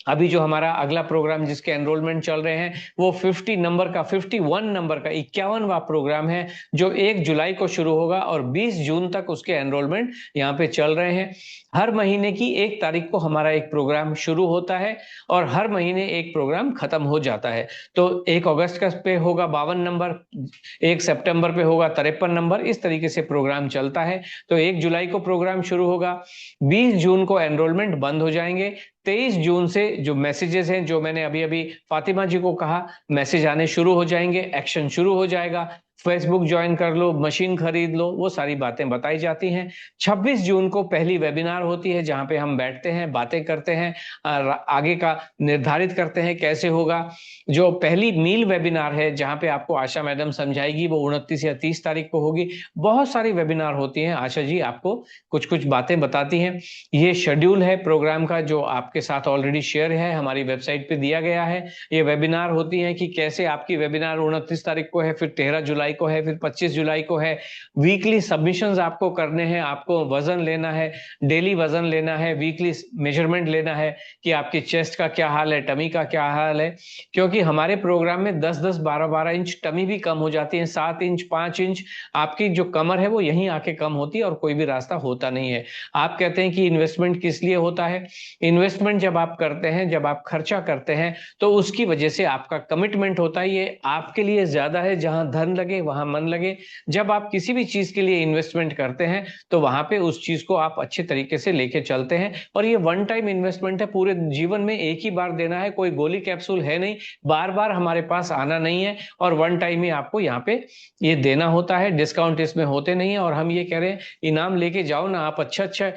अभी जो हमारा अगला प्रोग्राम जिसके एनरोलमेंट चल रहे हैं वो 51 नंबर का 51वां प्रोग्राम है, जो 1 जुलाई को शुरू होगा और 20 जून तक उसके एनरोलमेंट यहाँ पे चल रहे हैं। हर महीने की 1 तारीख को हमारा एक प्रोग्राम शुरू होता है और हर महीने एक प्रोग्राम खत्म हो जाता है। तो 1 अगस्त का पे होगा 52 नंबर, 1 सितंबर पे होगा 53 नंबर, इस तरीके से प्रोग्राम चलता है। तो 1 जुलाई को प्रोग्राम शुरू होगा, 20 जून को एनरोलमेंट बंद हो जाएंगे। 23 जून से जो मैसेजेस हैं, जो मैंने अभी अभी फातिमा जी को कहा, मैसेज आने शुरू हो जाएंगे, एक्शन शुरू हो जाएगा। फेसबुक ज्वाइन कर लो, मशीन खरीद लो, वो सारी बातें बताई जाती हैं। 26 जून को पहली वेबिनार होती है जहां पे हम बैठते हैं, बातें करते हैं, आगे का निर्धारित करते हैं कैसे होगा। जो पहली मील वेबिनार है जहां पे आपको आशा मैडम समझाएगी, वो 29 या 30 तारीख को होगी। बहुत सारी वेबिनार होती हैं, आशा जी आपको कुछ कुछ बातें बताती हैं। ये शेड्यूल है प्रोग्राम का जो आपके साथ ऑलरेडी शेयर है, हमारी वेबसाइट पे दिया गया है। ये वेबिनार होती है कि कैसे आपकी वेबिनार 29 तारीख को है, फिर 13 जुलाई को है, फिर 25 जुलाई को है। वीकली सबमिशंस आपको करने हैं, आपको वजन लेना है, डेली वजन लेना है, वीकली मेजरमेंट लेना है कि आपकी चेस्ट का क्या हाल है, टमी का क्या हाल है। क्योंकि हमारे प्रोग्राम में 10-10, 12-12 इंच टमी भी कम हो जाती है, 7 इंच, 5 इंच आपकी जो कमर है वो यहीं आके कम होती है और कोई भी रास्ता होता नहीं है। आप कहते हैं कि इन्वेस्टमेंट किस लिए होता है? इन्वेस्टमेंट जब आप करते हैं, जब आप खर्चा करते हैं, तो उसकी वजह से आपका कमिटमेंट होता है। ये आपके लिए ज्यादा है, जहां धन लगे वहां मन लगे। जब आप किसी भी चीज के लिए इन्वेस्टमेंट करते हैं तो वहां पे उस चीज को आप अच्छे तरीके से लेके चलते हैं। और ये वन टाइम इन्वेस्टमेंट है, पूरे जीवन में एक ही बार देना है, कोई गोली कैप्सूल है नहीं, बार बार हमारे पास आना नहीं है, और वन टाइम ही आपको यहाँ पे ये देना होता है। डिस्काउंट इसमें होते नहीं है। और हम ये कह रहे हैं इनाम लेके जाओ ना, आप अच्छा अच्छा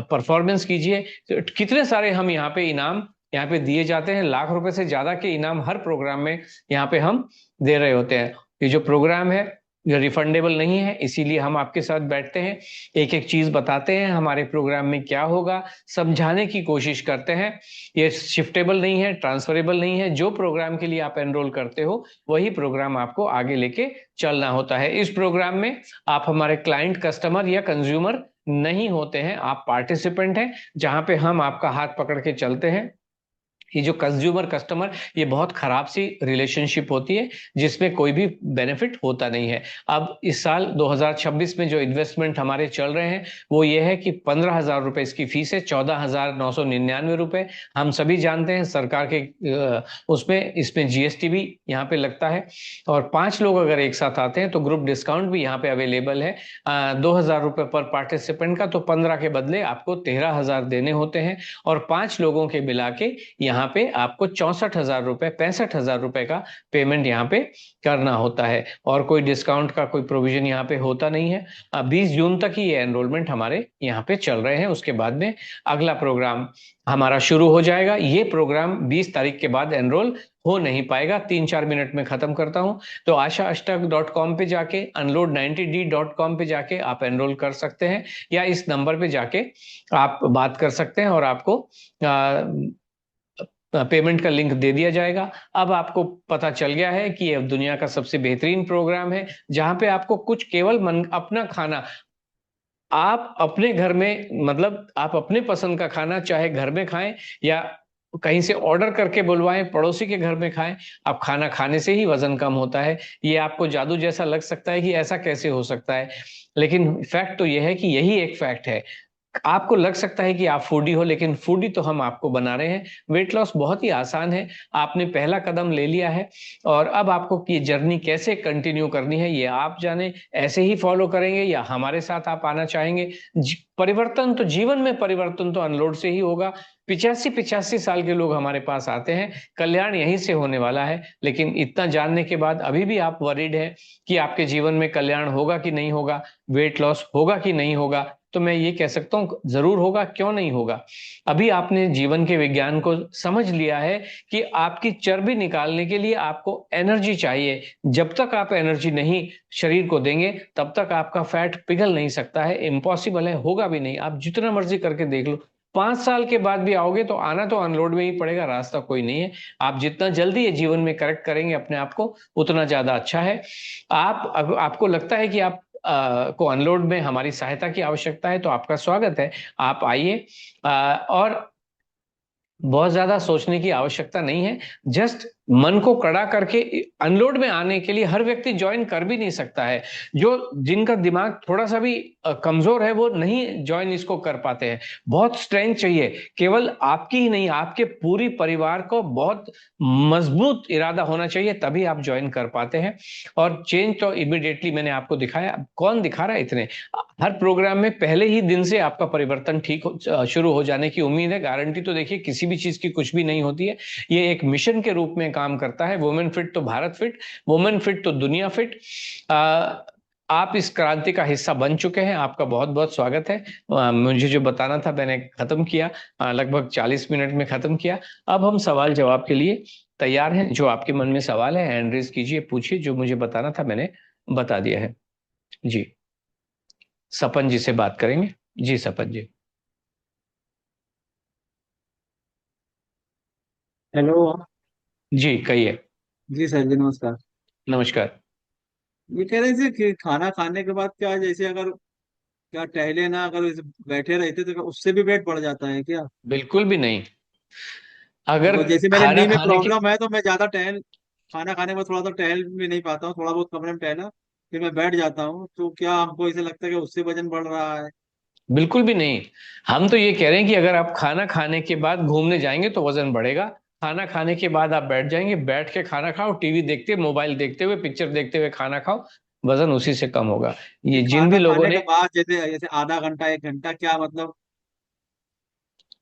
परफॉर्मेंस कीजिए। तो कितने सारे हम यहाँ पे इनाम यहाँ पे दिए जाते हैं, लाख रुपए से ज्यादा के इनाम हर प्रोग्राम में यहाँ पे हम दे रहे होते हैं। ये जो प्रोग्राम है ये रिफंडेबल नहीं है, इसीलिए हम आपके साथ बैठते हैं, एक एक चीज बताते हैं, हमारे प्रोग्राम में क्या होगा समझाने की कोशिश करते हैं। ये शिफ्टेबल नहीं है, ट्रांसफरेबल नहीं है। जो प्रोग्राम के लिए आप एनरोल करते हो वही प्रोग्राम आपको आगे लेके चलना होता है। इस प्रोग्राम में आप हमारे क्लाइंट, कस्टमर या कंज्यूमर नहीं होते हैं, आप पार्टिसिपेंट हैं, जहां पे हम आपका हाथ पकड़ के चलते हैं। ये जो कंज्यूमर कस्टमर, ये बहुत खराब सी रिलेशनशिप होती है जिसमें कोई भी बेनिफिट होता नहीं है। अब इस साल 2026 में जो इन्वेस्टमेंट हमारे चल रहे हैं वो ये है कि 15,000 रुपए इसकी फीस है, 14,999 रुपए। हम सभी जानते हैं सरकार के उसमें इसमें जीएसटी भी यहाँ पे लगता है। और 5 लोग अगर एक साथ आते हैं तो ग्रुप डिस्काउंट भी यहाँ पे अवेलेबल है 2,000 रुपए पर पार्टिसिपेंट का, तो 15 के बदले आपको 13,000 देने होते हैं। और 5 लोगों के मिला के यहाँ पे आपको 64,000 रुपए, 65,000 रुपए का पेमेंट यहाँ पे करना होता है। और कोई डिस्काउंट का कोई प्रोविजन यहाँ पे होता नहीं है। 20 जून तक ही ये एनरोलमेंट हमारे यहाँ पे चल रहे हैं। उसके बाद में अगला प्रोग्राम हमारा शुरू हो जाएगा। ये प्रोग्राम 20 तारीख के बाद एनरोल हो नहीं पाएगा। 3-4 मिनट में खत्म करता हूं। तो ashaaashtak.com पे जाके, unload90d.com पे जाके आप एनरोल कर सकते हैं, या इस नंबर पे जाके आप बात कर सकते हैं और आपको पेमेंट का लिंक दे दिया जाएगा। अब आपको पता चल गया है कि यह दुनिया का सबसे बेहतरीन प्रोग्राम है जहां पे आपको कुछ केवल मन अपना खाना, आप अपने घर में, मतलब आप अपने पसंद का खाना चाहे घर में खाएं या कहीं से ऑर्डर करके बुलवाएं, पड़ोसी के घर में खाएं, आप खाना खाने से ही वजन कम होता है। ये आपको जादू जैसा लग सकता है कि ऐसा कैसे हो सकता है, लेकिन फैक्ट तो यह है कि यही एक फैक्ट है। आपको लग सकता है कि आप फूडी हो, लेकिन फूडी तो हम आपको बना रहे हैं। वेट लॉस बहुत ही आसान है, आपने पहला कदम ले लिया है और अब आपको ये जर्नी कैसे कंटिन्यू करनी है ये आप जाने। ऐसे ही फॉलो करेंगे या हमारे साथ आप आना चाहेंगे? परिवर्तन तो, जीवन में परिवर्तन तो अनलोड से ही होगा। 85 साल के लोग हमारे पास आते हैं, कल्याण यहीं से होने वाला है। लेकिन इतना जानने के बाद अभी भी आप वरीड हैं कि आपके जीवन में कल्याण होगा कि नहीं होगा, वेट लॉस होगा कि नहीं होगा, तो तो मैं ये कह सकता हूँ जरूर होगा, क्यों नहीं होगा। अभी आपने जीवन के विज्ञान को समझ लिया है कि आपकी चर्बी निकालने के लिए आपको एनर्जी चाहिए। जब तक आप एनर्जी नहीं शरीर को देंगे तब तक आपका फैट पिघल नहीं सकता है, इम्पॉसिबल है, होगा भी नहीं। आप जितना मर्जी करके देख लो, 5 साल के बाद भी आओगे तो आना तो अनलोड में ही पड़ेगा, रास्ता कोई नहीं है। आप जितना जल्दी ये जीवन में करेक्ट करेंगे अपने आप को उतना ज्यादा अच्छा है। आपको लगता है कि आप को अनलोड में हमारी सहायता की आवश्यकता है तो आपका स्वागत है, आप आइए। और बहुत ज्यादा सोचने की आवश्यकता नहीं है, जस्ट मन को कड़ा करके अनलोड में आने के लिए हर व्यक्ति ज्वाइन कर भी नहीं सकता है। जो जिनका दिमाग थोड़ा सा भी कमजोर है वो नहीं ज्वाइन इसको कर पाते हैं। बहुत स्ट्रेंथ चाहिए, केवल आपकी ही नहीं आपके पूरी परिवार को बहुत मजबूत इरादा होना चाहिए, तभी आप ज्वाइन कर पाते हैं। और चेंज तो इमीडिएटली मैंने आपको दिखाया। कौन दिखा रहा है इतने, हर प्रोग्राम में पहले ही दिन से आपका परिवर्तन शुरू हो जाने की उम्मीद है। गारंटी तो देखिए किसी भी चीज की कुछ भी नहीं होती है, ये एक मिशन के रूप में काम करता है। वुमेन फिट तो भारत फिट, वुमेन फिट तो दुनिया फिट। आप इस क्रांति का हिस्सा बन चुके हैं, आपका बहुत बहुत स्वागत है। मुझे जो बताना था मैंने खत्म किया, लगभग 40 मिनट में खत्म किया। अब हम सवाल जवाब के लिए तैयार हैं। जो आपके मन में सवाल है हैंड रेज कीजिए, पूछिए, जो मुझे बताना था मैंने बता दिया है। जी, सपन जी से बात करेंगे। जी सपन जी। हेलो। जी कहिए। जी सर जी, नमस्कार। नमस्कार। ये कह रहे थे कि खाना खाने के बाद क्या, जैसे अगर क्या टहले ना, अगर ऐसे बैठे रहते तो क्या उससे भी वेट बढ़ जाता है क्या? बिल्कुल भी नहीं। अगर तो जैसे मेरे खाना नी में खाने के, प्रॉब्लम है तो मैं ज्यादा खाना खाने में थोड़ा सा टहल भी नहीं पाता हूँ, थोड़ा बहुत कमरे में टहला फिर मैं बैठ जाता हूँ, तो क्या हमको ऐसे लगता है कि उससे वजन बढ़ रहा है? बिल्कुल भी नहीं। हम तो ये कह रहे हैं कि अगर आप खाना खाने के बाद घूमने जाएंगे तो वजन बढ़ेगा। खाना खाने के बाद आप बैठ जाएंगे, बैठ के खाना खाओ, टीवी देखते मोबाइल देखते हुए पिक्चर देखते हुए खाना खाओ, वजन उसी से कम होगा। ये ये जिन भी खाना लोगों खाने ने, के बाद जैसे जैसे आधा घंटा 1 घंटा, क्या मतलब?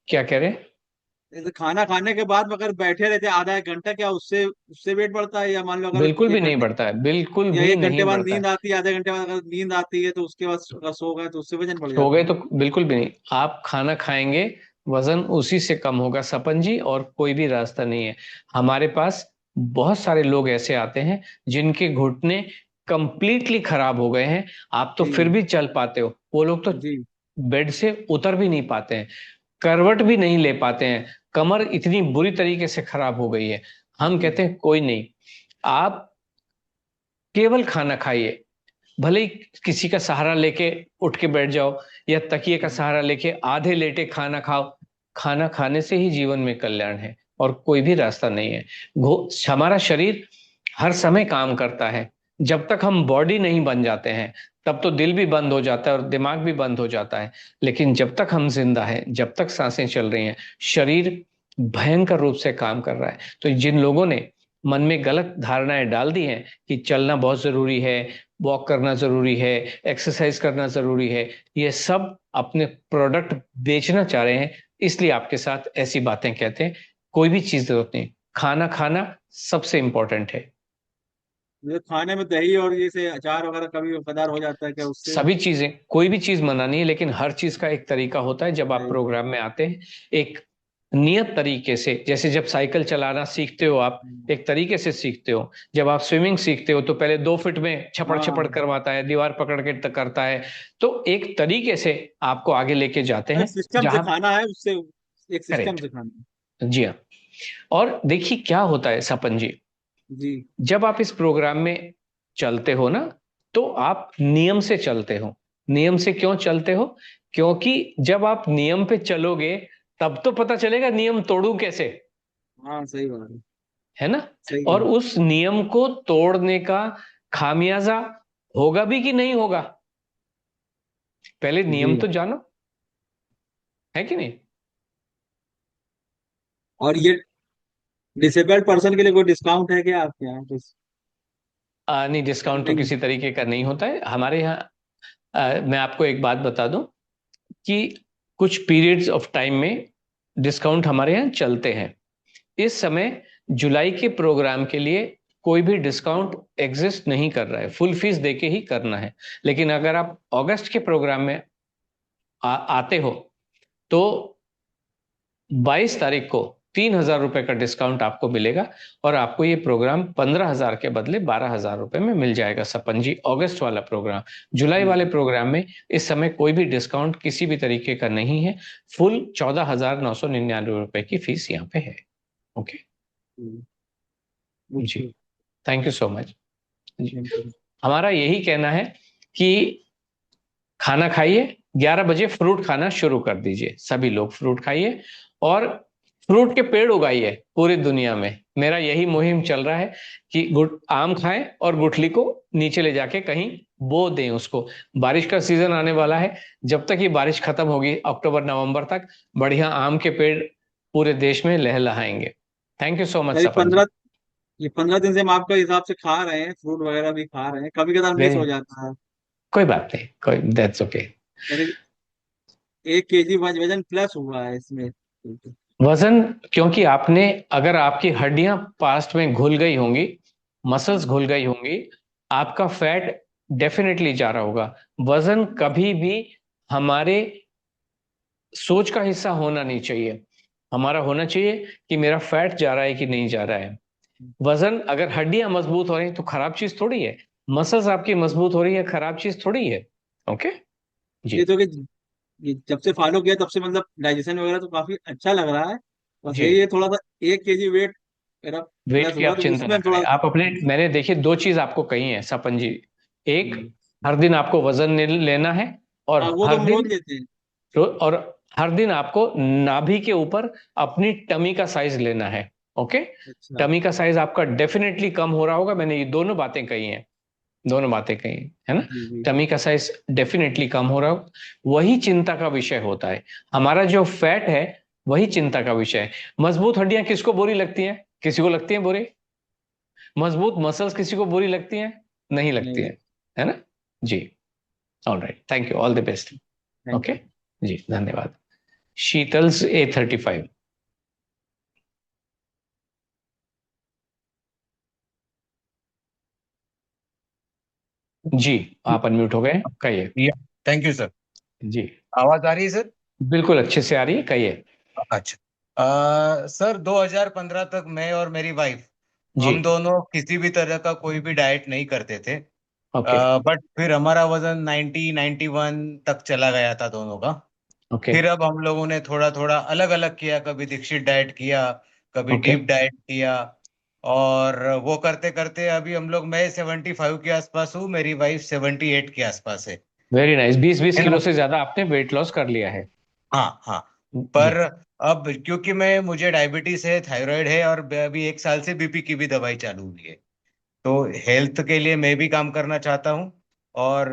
क्या कह रहे हैं, जैसे खाना खाने के बाद अगर बैठे रहते आधा 1 घंटा, क्या उससे उससे वेट बढ़ता है? या मान लो अगर बिल्कुल भी एक नहीं घंटे बढ़ता है, बिल्कुल या भी 1 घंटे नहीं बाद बढ़ता नींद है। आती है, आधे घंटे बाद अगर नींद आती है, तो उसके बाद अगर सो गए तो उससे वजन बढ़ हो जाता गए है? तो बिल्कुल भी नहीं। आप खाना खाएंगे वजन उसी से कम होगा सपन जी, और कोई भी रास्ता नहीं है। हमारे पास बहुत सारे लोग ऐसे आते हैं जिनके घुटने कंप्लीटली खराब हो गए हैं, आप तो फिर जी भी चल पाते हो, वो लोग तो जी। बेड से उतर भी नहीं पाते हैं, करवट भी नहीं ले पाते हैं, कमर इतनी बुरी तरीके से खराब हो गई है। हम जी कहते हैं कोई नहीं, आप केवल खाना खाइए, भले ही किसी का सहारा लेके उठ के बैठ जाओ या तकिए का सहारा लेके आधे लेटे खाना खाओ। खाना खाने से ही जीवन में कल्याण है और कोई भी रास्ता नहीं है। हमारा शरीर हर समय काम करता है, जब तक हम बॉडी नहीं बन जाते हैं तब तो दिल भी बंद हो जाता है और दिमाग भी बंद हो जाता है, लेकिन जब तक हम जिंदा हैं, जब तक सांसें चल रही हैं, शरीर भयंकर रूप से काम कर रहा है। तो जिन लोगों ने मन में गलत धारणाएं डाल दी हैं कि चलना बहुत जरूरी है, वॉक करना जरूरी है, एक्सरसाइज करना जरूरी है, ये सब अपने प्रोडक्ट बेचना चाह रहे हैं, इसलिए आपके साथ ऐसी बातें कहते हैं। कोई भी चीज जरूरत नहीं, खाना खाना सबसे इंपॉर्टेंट है। ये खाने में दही और ये से अचार वगैरह कभी कदार हो जाता है क्या उससे? सभी चीजें, कोई भी चीज मना नहीं है, लेकिन हर चीज का एक तरीका होता है। जब आप नहीं। प्रोग्राम में आते हैं एक नियत तरीके से, जैसे जब साइकिल चलाना सीखते हो आप एक तरीके से सीखते हो, जब आप स्विमिंग सीखते हो तो पहले 2 फीट में छपड़ छपड़ हाँ, करवाता है, दीवार पकड़ के करता है, तो एक तरीके से आपको आगे लेके जाते एक हैं सिस्टम से जहां, खाना है उससे, एक सिस्टम करेक्ट, से खाना जी हाँ। और देखिए क्या होता है सपन जी, है। जी जब आप इस प्रोग्राम में चलते हो ना, तो आप नियम से चलते हो। नियम से क्यों चलते हो? क्योंकि जब आप नियम पे चलोगे तब तो पता चलेगा नियम तोड़ू कैसे, हाँ, सही बात है। है ना। सही और है। उस नियम को तोड़ने का खामियाजा होगा भी कि नहीं होगा, पहले नियम जी। तो जानो, है कि नहीं। और ये डिसेबल्ड पर्सन के लिए कोई डिस्काउंट है क्या आपके यहाँ कुछ? नहीं, डिस्काउंट तो नहीं। किसी तरीके का नहीं होता है हमारे यहाँ। मैं आपको एक बात बता दूं कि कुछ पीरियड्स ऑफ टाइम में डिस्काउंट हमारे यहाँ चलते हैं। इस समय जुलाई के प्रोग्राम के लिए कोई भी डिस्काउंट एग्जिस्ट नहीं कर रहा है, फुल फीस देके ही करना है। लेकिन अगर आप अगस्त के प्रोग्राम में आते हो तो 22 तारीख को 3,000 रुपए का डिस्काउंट आपको मिलेगा और आपको ये प्रोग्राम 15,000 के बदले 12,000 रुपए में मिल जाएगा। सपन जी, अगस्त वाला प्रोग्राम, जुलाई वाले प्रोग्राम में इस समय कोई भी डिस्काउंट किसी भी तरीके का नहीं है। फुल 14,999 रुपए की फीस यहाँ पे है। ओके जी, थैंक यू सो मच जी। हमारा यही कहना है कि खाना खाइए, 11 बजे फ्रूट खाना शुरू कर दीजिए, सभी लोग फ्रूट खाइए और फ्रूट के पेड़ उगाइए पूरी दुनिया में। मेरा यही मुहिम चल रहा है कि आम खाएं और गुठली को नीचे ले जाके कहीं बो दें उसको। बारिश का सीजन आने वाला है, जब तक ये बारिश खत्म होगी अक्टूबर नवंबर तक, बढ़िया आम के पेड़ पूरे देश में लहलहाएंगे। थैंक यू सो मच सपन जी। ये 15 दिन से हम आपका हिसाब से खा रहे हैं, फ्रूट वगैरह भी खा रहे हैं, कभी कभार मिस हो जाता है। कोई बात नहीं, कोई, दैट्स ओके। 1 kg वजन प्लस हुआ है इसमें। वजन, क्योंकि आपने, अगर आपकी हड्डियां पास्ट में घुल गई होंगी, मसल्स घुल गई होंगी, आपका फैट डेफिनेटली जा रहा होगा। वजन कभी भी हमारे सोच का हिस्सा होना नहीं चाहिए। हमारा होना चाहिए कि मेरा फैट जा रहा है कि नहीं जा रहा है। वजन, अगर हड्डियां मजबूत हो रही हैं तो खराब चीज थोड़ी है, मसल्स आपकी मजबूत हो रही है खराब चीज थोड़ी है। ओके जी। ये तो कि ये जब से फॉलो किया तब से मतलब डाइजेशन वगैरह तो काफी अच्छा लग रहा है। बस जी, ये थोड़ा सा 1 kg वेट मेरा वेट प्लस की हुआ आप तो चिंता उसमें ना थोड़ा। करें। आप अपने, मैंने देखिए 2 चीज आपको कही है सपन जी। एक, हम्म, हर दिन आपको वजन लेना है और हाँ वो तो हर हम रोज दिन, लेते हैं। और हर दिन आपको नाभि के ऊपर अपनी टमी का साइज लेना है। ओके, अच्छा। टमी का साइज आपका डेफिनेटली कम हो रहा होगा। मैंने ये दोनों बातें कही हैं, दोनों बातें कही है ना। जी जी। टमी का साइज डेफिनेटली कम हो रहा हो, वही चिंता का विषय होता है। हमारा जो फैट है वही चिंता का विषय है। मजबूत हड्डियां किसको बुरी लगती हैं? किसी को लगती हैं बुरी? मजबूत मसल्स किसी को बुरी लगती हैं? नहीं लगती नहीं। हैं, है ना जी। All right, thank you, all the best. Thank okay you. जी, धन्यवाद। शीतल्स A35। जी, आप अनम्यूट हो गए, कहिए। या थैंक यू सर। जी, आवाज आ रही है सर? बिल्कुल अच्छे से आ रही है, कहिए। अच्छा। सर 2015 तक मैं और मेरी वाइफ, जी, हम दोनों किसी भी तरह का कोई भी डाइट नहीं करते थे। ओके बट फिर हमारा वजन 91 तक चला गया था दोनों का। ओके फिर अब हम लोगों ने थोड़ा थोड़ा अलग अलग किया, कभी दीक्षित डाइट किया, कभी ओके, डीप डाइट किया। और वो करते करते अभी हम लोग, मैं 75 के आसपास हूँ, मेरी वाइफ 78 के आसपास वेरी नाइस। 20-20 है किलो ना? से ज्यादा आपने वेट लॉस कर लिया है। हाँ हाँ। जी, पर अब क्योंकि मुझे डायबिटीज है, थायराइड है, और अभी 1 साल से बीपी की भी दवाई चालू हुई है, तो हेल्थ के लिए मैं भी काम करना चाहता हूँ। और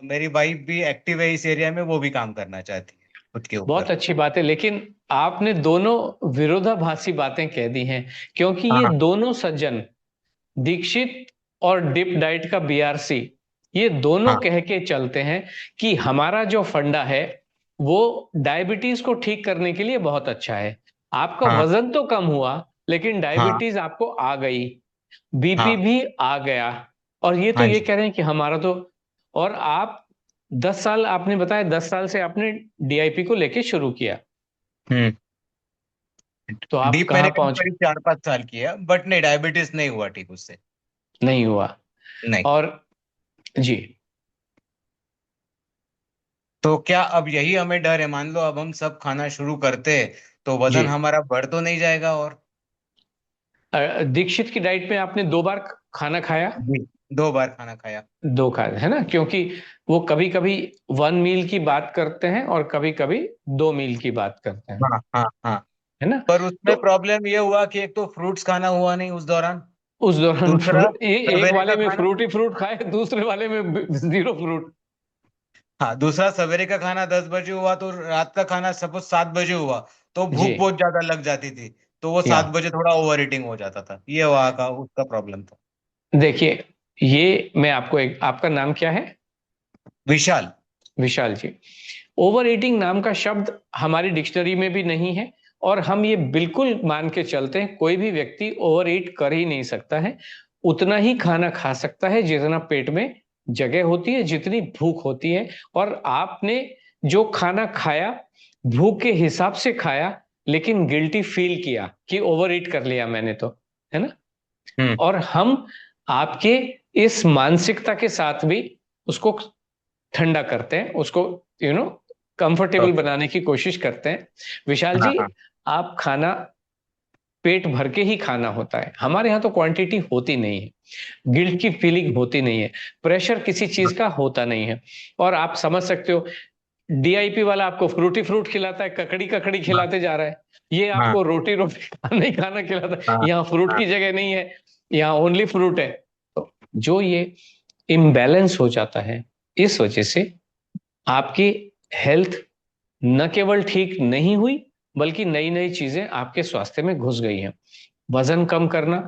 मेरी वाइफ भी एक्टिव है इस एरिया में, वो भी काम करना चाहती है खुद के बहुत ऊपर। अच्छी बात है, लेकिन आपने दोनों विरोधाभासी बातें कह दी हैं, क्योंकि ये हाँ दोनों सज्जन, दीक्षित और डिप डाइट का BRC, ये दोनों हाँ कह के चलते हैं कि हमारा जो फंडा है वो डायबिटीज को ठीक करने के लिए बहुत अच्छा है। आपका हाँ वजन तो कम हुआ, लेकिन हाँ डायबिटीज आपको आ गई, बीपी हाँ भी आ गया, और ये हाँ ये जी। कह रहे हैं कि हमारा तो, और आप 10 साल, आपने बताया 10 साल से आपने DIP को लेके शुरू किया, हम्म। तो आप डीप कहाँ मैंने पहुंचे? करीब 4-5 साल किया, बट नहीं, डायबिटीज नहीं हुआ ठीक उससे। नहीं हुआ? नहीं। और जी, तो क्या अब यही हमें डर है? मान लो अब हम सब खाना शुरू करते हैं, तो जी, वजन हमारा बढ़ तो नहीं जाएगा? और दीक्षित की डाइट में आपने 2 बार खाना खाया? जी, 2 बार खाना खाया। 2 खाया है ना, क्योंकि वो कभी कभी 1 मील की बात करते हैं और कभी कभी 2 मील की बात करते हैं, हाँ हाँ हाँ। है ना। पर तो उसमें प्रॉब्लम ये हुआ कि एक तो फ्रूट्स खाना हुआ नहीं उस दौरान। उस दौरान दूसरा एक सवेरे का वाले में खाना। फ्रूट ही फ्रूट खाए, दूसरे वाले में 0 फ्रूट। हाँ, दूसरा सवेरे का खाना 10 बजे हुआ, तो रात का खाना सपोज 7 बजे हुआ, तो जी, भूख बहुत ज्यादा लग जाती थी, तो वो या 7 बजे थोड़ा ओवर ईटिंग हो जाता था। ये वहाँ का उसका प्रॉब्लम था। देखिए, ये मैं आपको एक, आपका नाम क्या है? विशाल। विशाल जी। ओवर ईटिंग नाम का शब्द हमारी डिक्शनरी में भी नहीं है, और हम ये बिल्कुल मान के चलते हैं कोई भी व्यक्ति ओवर ईट कर ही नहीं सकता है। उतना ही खाना खा सकता है जितना पेट में जगह होती है, जितनी भूख होती है। और आपने जो खाना खाया भूख के हिसाब से खाया, लेकिन गिल्टी फील किया कि ओवर ईट कर लिया मैंने, तो है ना। और हम आपके इस मानसिकता के साथ भी उसको ठंडा करते हैं, उसको कंफर्टेबल बनाने की कोशिश करते हैं। विशाल जी, आप खाना पेट भर के ही खाना होता है, हमारे यहाँ तो क्वांटिटी होती नहीं है, गिल्ट की फीलिंग होती नहीं है, प्रेशर किसी चीज का होता नहीं है। और आप समझ सकते हो, डीआईपी वाला आपको फ्रूटी फ्रूट खिलाता है, ककड़ी ककड़ी खिलाते जा रहा है, ये आपको रोटी रोटी खाना ही खाना खिलाता है। यहाँ फ्रूट की जगह नहीं है, यहाँ ओनली फ्रूट है। तो जो ये इम्बैलेंस हो जाता है, इस वजह से आपकी हेल्थ न केवल ठीक नहीं हुई, बल्कि नई नई चीजें आपके स्वास्थ्य में घुस गई हैं। वजन कम करना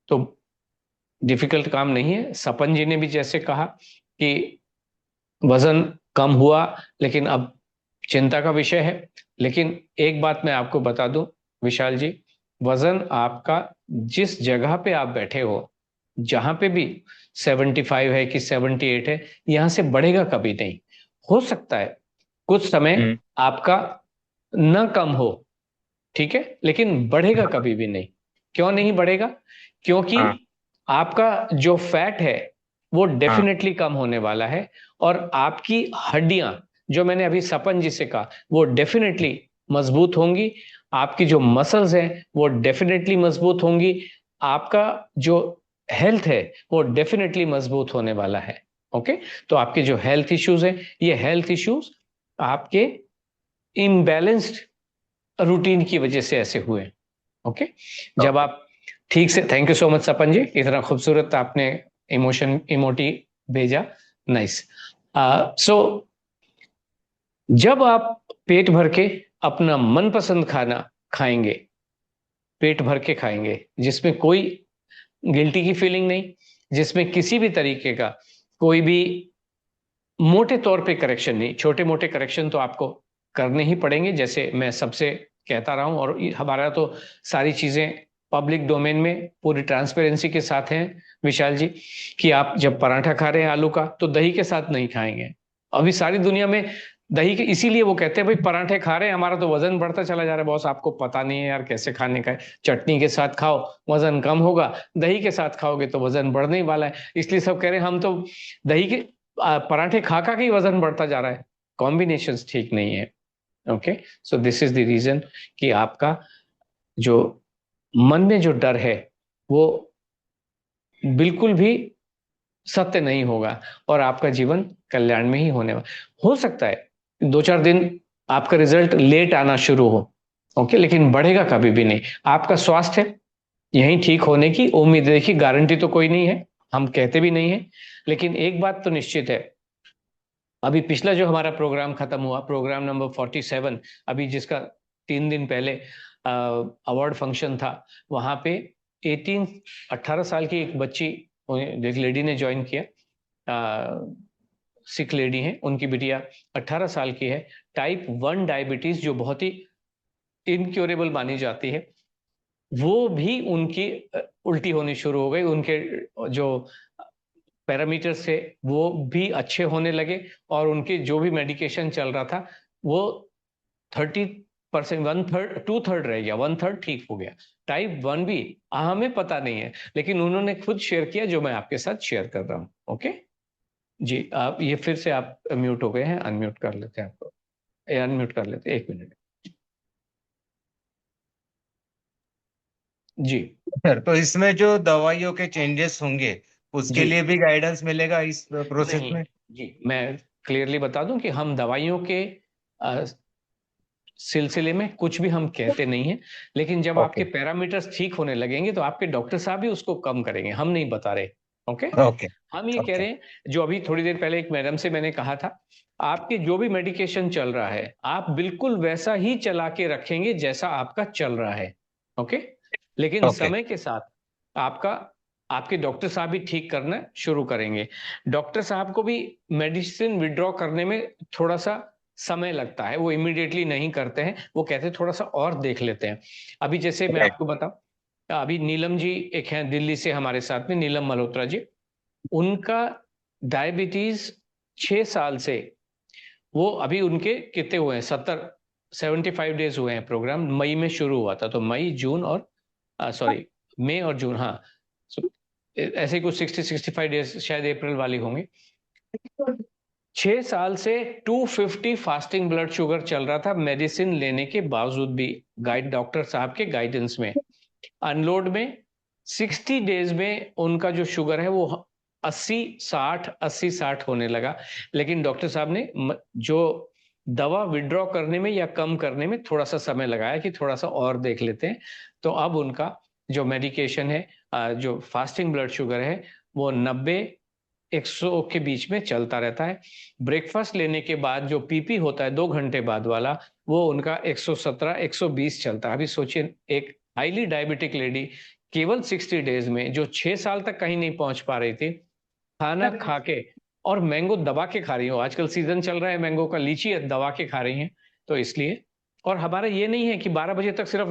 तो डिफिकल्ट काम नहीं है। सपन जी ने भी जैसे कहा कि वजन कम हुआ, लेकिन अब चिंता का विषय है। लेकिन एक बात मैं आपको बता दूं विशाल जी, वजन आपका जिस जगह पे आप बैठे हो, जहां पे भी 75 है कि 78 है, यहां से बढ़ेगा कभी नहीं। हो सकता है कुछ समय आपका न कम हो, ठीक है, लेकिन बढ़ेगा कभी भी नहीं। क्यों नहीं बढ़ेगा? क्योंकि आपका जो फैट है वो डेफिनेटली कम होने वाला है, और आपकी हड्डियां, जो मैंने अभी सपन जी से कहा, वो डेफिनेटली मजबूत होंगी। आपकी जो मसल्स हैं वो डेफिनेटली मजबूत होंगी। आपका जो हेल्थ है वो डेफिनेटली मजबूत होने वाला है। ओके, तो आपके जो हेल्थ इश्यूज हैं, ये हेल्थ इश्यूज आपके इम्बैलेंस्ड रूटीन की वजह से ऐसे हुए। ओके, जब आप ठीक से, थैंक यू सो मच सपन जी, इतना खूबसूरत आपने इमोटी भेजा, नाइस। सो जब आप पेट भर के अपना मनपसंद खाना खाएंगे, पेट भर के खाएंगे, जिसमें कोई गिल्टी की फीलिंग नहीं, जिसमें किसी भी तरीके का कोई भी मोटे तौर पे करेक्शन नहीं, छोटे मोटे करेक्शन तो आपको करने ही पड़ेंगे, जैसे मैं सबसे कहता रहा हूं। और हमारा तो सारी चीजें पब्लिक डोमेन में पूरी ट्रांसपेरेंसी के साथ हैं विशाल जी, कि आप जब पराठा खा रहे हैं आलू का, तो दही के साथ नहीं खाएंगे। अभी सारी दुनिया में दही के, इसीलिए वो कहते हैं भाई पराठे खा रहे हैं, हमारा तो वजन बढ़ता चला जा रहा है। बॉस, आपको पता नहीं है यार कैसे खाने का है। चटनी के साथ खाओ वजन कम होगा, दही के साथ खाओगे तो वजन बढ़ने ही वाला है। इसलिए सब कह रहे हैं हम तो दही के पराठे खा खा के ही वजन बढ़ता जा रहा है। कॉम्बिनेशन ठीक नहीं है। Okay, so this is the reason कि आपका जो मन में जो डर है वो बिल्कुल भी सत्य नहीं होगा, और आपका जीवन कल्याण में ही होने वाला। हो सकता है 2-4 दिन आपका रिजल्ट लेट आना शुरू हो, ओके, लेकिन बढ़ेगा कभी भी नहीं। आपका स्वास्थ्य यहीं ठीक होने की उम्मीद। देखिए, गारंटी तो कोई नहीं है, हम कहते भी नहीं है, लेकिन एक बात तो निश्चित है। अभी पिछला जो हमारा प्रोग्राम खत्म हुआ, प्रोग्राम नंबर 47, अभी जिसका 3 दिन पहले अवार्ड फंक्शन था, वहां पे 18 साल की एक बच्ची, एक लेडी ने ज्वाइन किया, सिख लेडी है, उनकी बिटिया 18 साल की है, टाइप 1 डायबिटीज जो बहुत ही इनक्योरेबल मानी जाती है, वो भी उनकी उल्टी होनी शुरू हो गई। उनके जो पैरामीटर्स थे वो भी अच्छे होने लगे, और उनके जो भी मेडिकेशन चल रहा था वो 30%, 1/3, 2/3 रह गया, 1/3 ठीक हो गया। टाइप 1 भी हमें पता नहीं है, लेकिन उन्होंने खुद शेयर किया, जो मैं आपके साथ शेयर कर रहा हूँ। ओके जी, आप ये फिर से आप म्यूट हो गए हैं, अनम्यूट कर लेते हैं आपको, अनम्यूट कर लेते हैं, 1 मिनट जी। सर, तो इसमें जो दवाइयों के चेंजेस होंगे उसके जी लिए भी गाइडेंस मिलेगा इस प्रोसेस नहीं में? जी, मैं क्लियरली बता दूं कि हम दवाइयों के सिलसिले में कुछ भी हम कहते नहीं है, लेकिन जब आपके ओके पैरामीटर्स ठीक होने लगेंगे तो आपके डॉक्टर साहब भी उसको कम करेंगे, हम नहीं बता रहे। ओके, ओके हम ये कह ओके रहे हैं, जो अभी थोड़ी देर पहले एक मैडम से मैंने कहा था, आपके जो भी मेडिकेशन चल रहा है आप बिल्कुल वैसा ही चला के रखेंगे जैसा आपका चल रहा है। ओके, लेकिन ओके समय के साथ आपका, आपके डॉक्टर साहब भी ठीक करना शुरू करेंगे। डॉक्टर साहब को भी मेडिसिन विड्रॉ करने में थोड़ा सा समय लगता है, वो इमीडिएटली नहीं करते हैं, वो कहते हैं थोड़ा सा और देख लेते हैं। अभी जैसे मैं आपको बताऊं, अभी नीलम जी एक हैं दिल्ली से हमारे साथ में, नीलम मल्होत्रा जी, उनका डायबिटीज 6 साल से वो अभी उनके कितने हुए हैं, 75 डेज हुए हैं। प्रोग्राम मई में शुरू हुआ था, तो मई जून और सॉरी मई और जून, हाँ ऐसे कुछ 60-65 डेज शायद अप्रैल वाली होंगे। 6 साल से 250 फास्टिंग ब्लड शुगर चल रहा था, मेडिसिन लेने के बावजूद भी, गाइड डॉक्टर साहब के गाइडेंस में। अनलोड में 60 डेज में उनका जो शुगर है वो 80-60 होने लगा। लेकिन डॉक्टर साहब ने जो दवा विड्रॉ करने में या कम करने में थोड़ा सा समय लगाया कि थोड़ा सा और देख लेते हैं। तो अब उनका जो मेडिकेशन है, जो फास्टिंग ब्लड शुगर है, वो 90-100 के बीच में चलता रहता है। ब्रेकफास्ट लेने के बाद जो पीपी होता है 2 घंटे बाद वाला, वो उनका 117-120 चलता है। अभी सोचिए, एक हाईली डायबिटिक लेडी केवल 60 डेज में, जो 6 साल तक कहीं नहीं पहुंच पा रही थी, खाना खा के और मैंगो दबा के खा रही हो। आजकल सीजन चल रहा है मैंगो का, लीची दबा के खा रही हैं। तो इसलिए, और हमारा ये नहीं है कि 12 बजे तक सिर्फ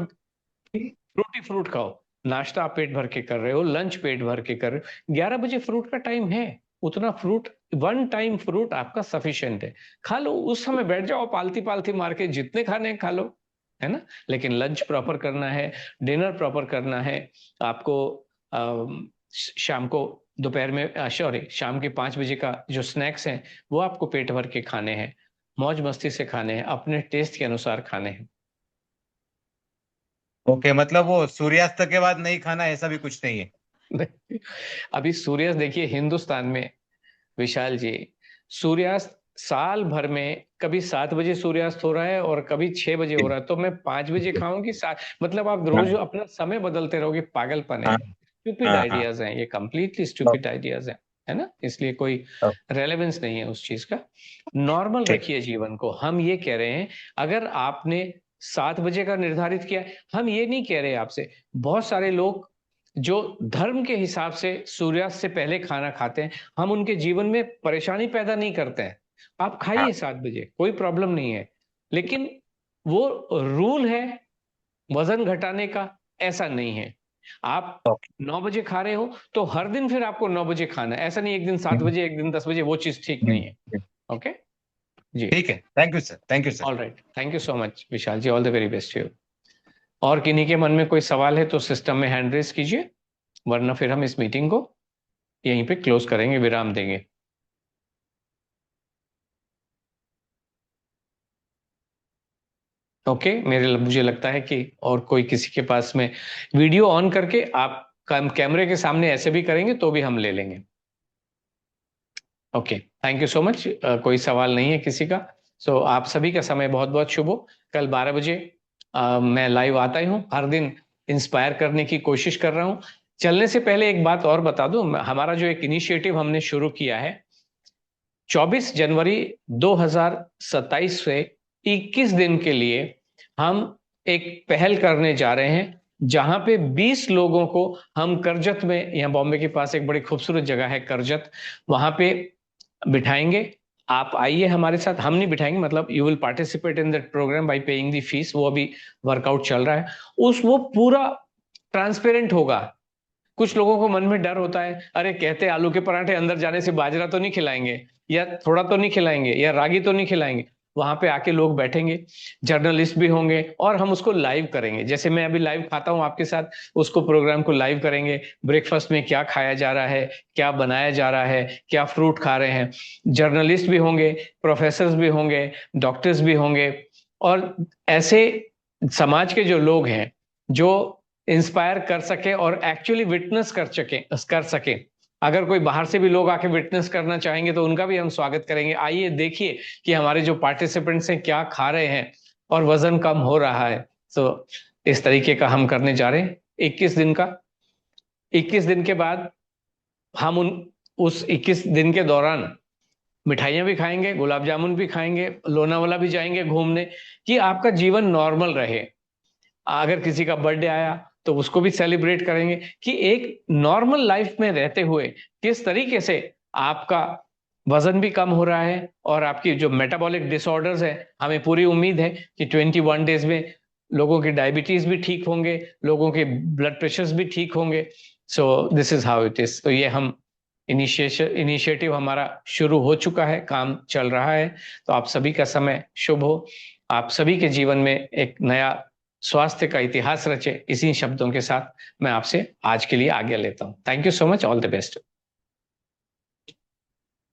फ्रूट ही फ्रूट खाओ। नाश्ता आप पेट भर के कर रहे हो, लंच पेट भर के कर रहे हो, 11 बजे फ्रूट का टाइम है, उतना फ्रूट, 1 टाइम फ्रूट आपका सफिशिएंट है, खा लो। उस समय बैठ जाओ पालती पालती मार के, जितने खाने हैं खा लो, है ना। लेकिन लंच प्रॉपर करना है, डिनर प्रॉपर करना है आपको। शाम को, दोपहर में, सॉरी शाम के 5 बजे का जो स्नैक्स हैं वो आपको पेट भर के खाने हैं, मौज मस्ती से खाने हैं, अपने टेस्ट के अनुसार खाने हैं। ओके, मतलब वो सूर्यास्त के बाद नहीं खाना, ऐसा भी कुछ नहीं है? अभी सूर्यास्त देखिए, हिंदुस्तान में विशाल जी, सूर्यास्त साल भर में कभी 7 बजे सूर्यास्त हो रहा है और कभी 6 बजे हो रहा है। तो मैं 5 बजे खाऊं कि 7, मतलब आप रोज अपना समय बदलते रहोगे, पागलपन है, स्टूपिड आइडियाज हैं ये, कंप्लीटली स्टूपिड आइडियाज हैं, है ना। इसलिए कोई रेलेवेंस नहीं है उस चीज का। नॉर्मल रखिए जीवन को। हम ये कह रहे हैं, अगर आपने 7 बजे का निर्धारित किया, हम ये नहीं कह रहे आपसे, बहुत सारे लोग जो धर्म के हिसाब से सूर्यास्त से पहले खाना खाते हैं, हम उनके जीवन में परेशानी पैदा नहीं करते हैं। आप खाइए 7 बजे, कोई प्रॉब्लम नहीं है। लेकिन वो रूल है वजन घटाने का, ऐसा नहीं है। आप 9 बजे खा रहे हो तो हर दिन फिर आपको 9 बजे खाना है, ऐसा नहीं एक दिन 7 बजे एक दिन 10 बजे, वो चीज ठीक नहीं है। ओके जी, ठीक है। Thank you sir, thank you sir. All right, thank you so much Vishal ji, all the very best you. और किन्हीं के मन में कोई सवाल है तो सिस्टम में हैंड रेज कीजिए, वरना फिर हम इस मीटिंग को यहीं पे क्लोज करेंगे, विराम देंगे। ओके, मुझे लगता है कि और कोई किसी के पास में, वीडियो ऑन करके आप कैमरे के सामने ऐसे भी करेंगे तो भी हम ले लेंगे। Okay, thank you so much. कोई सवाल नहीं है किसी का। सो आप सभी का समय बहुत बहुत शुभ हो। कल 12 बजे मैं लाइव आता ही हूँ, हर दिन इंस्पायर करने की कोशिश कर रहा हूँ। चलने से पहले एक बात और बता दूं, हमारा जो एक इनिशिएटिव हमने शुरू किया है, 24 जनवरी 2027 से 21 दिन के लिए हम एक पहल करने जा रहे हैं, जहां पे 20 लोगों को हम करजत में, यहाँ बॉम्बे के पास एक बड़ी खूबसूरत जगह है करजत, वहां पे बिठाएंगे। आप आइए हमारे साथ, हम नहीं बिठाएंगे, मतलब you will participate in that programme by paying the fees. वो अभी वर्कआउट चल रहा है, वो पूरा ट्रांसपेरेंट होगा। कुछ लोगों को मन में डर होता है, अरे कहते आलू के पराठे अंदर जाने से बाजरा तो नहीं खिलाएंगे, या थोड़ा तो नहीं खिलाएंगे, या रागी तो नहीं खिलाएंगे। वहां पे आके लोग बैठेंगे, जर्नलिस्ट भी होंगे, और हम उसको लाइव करेंगे। जैसे मैं अभी लाइव खाता हूं आपके साथ, उसको प्रोग्राम को लाइव करेंगे। ब्रेकफास्ट में क्या खाया जा रहा है, क्या बनाया जा रहा है, क्या फ्रूट खा रहे हैं। जर्नलिस्ट भी होंगे, प्रोफेसर्स भी होंगे, डॉक्टर्स भी होंगे, और ऐसे समाज के जो लोग हैं जो इंस्पायर कर सके और एक्चुअली विटनेस कर सके। अगर कोई बाहर से भी लोग आके विटनेस करना चाहेंगे तो उनका भी हम स्वागत करेंगे। आइए देखिए कि हमारे जो पार्टिसिपेंट्स हैं क्या खा रहे हैं और वजन कम हो रहा है। तो इस तरीके का हम करने जा रहे हैं 21 दिन का। 21 दिन के बाद हम उस 21 दिन के दौरान मिठाइयां भी खाएंगे, गुलाब जामुन भी खाएंगे, लोनावाला भी जाएंगे घूमने, कि आपका जीवन नॉर्मल रहे। अगर किसी का बर्थडे आया तो उसको भी सेलिब्रेट करेंगे, कि एक नॉर्मल लाइफ में रहते हुए किस तरीके से आपका वजन भी कम हो रहा है, और आपकी जो मेटाबॉलिक डिसऑर्डर्स है, हमें पूरी उम्मीद है कि 21 डेज में लोगों की डायबिटीज भी ठीक होंगे, लोगों के ब्लड प्रेशर्स भी ठीक होंगे। सो this is how it is. तो ये हम इनिशिएटिव हमारा शुरू हो चुका है, काम चल रहा है। तो आप सभी का समय शुभ हो, आप सभी के जीवन में एक नया स्वास्थ्य का इतिहास रचे। इसी शब्दों के साथ मैं आपसे आज के लिए आज्ञा लेता हूँ। Thank you so much, all the best.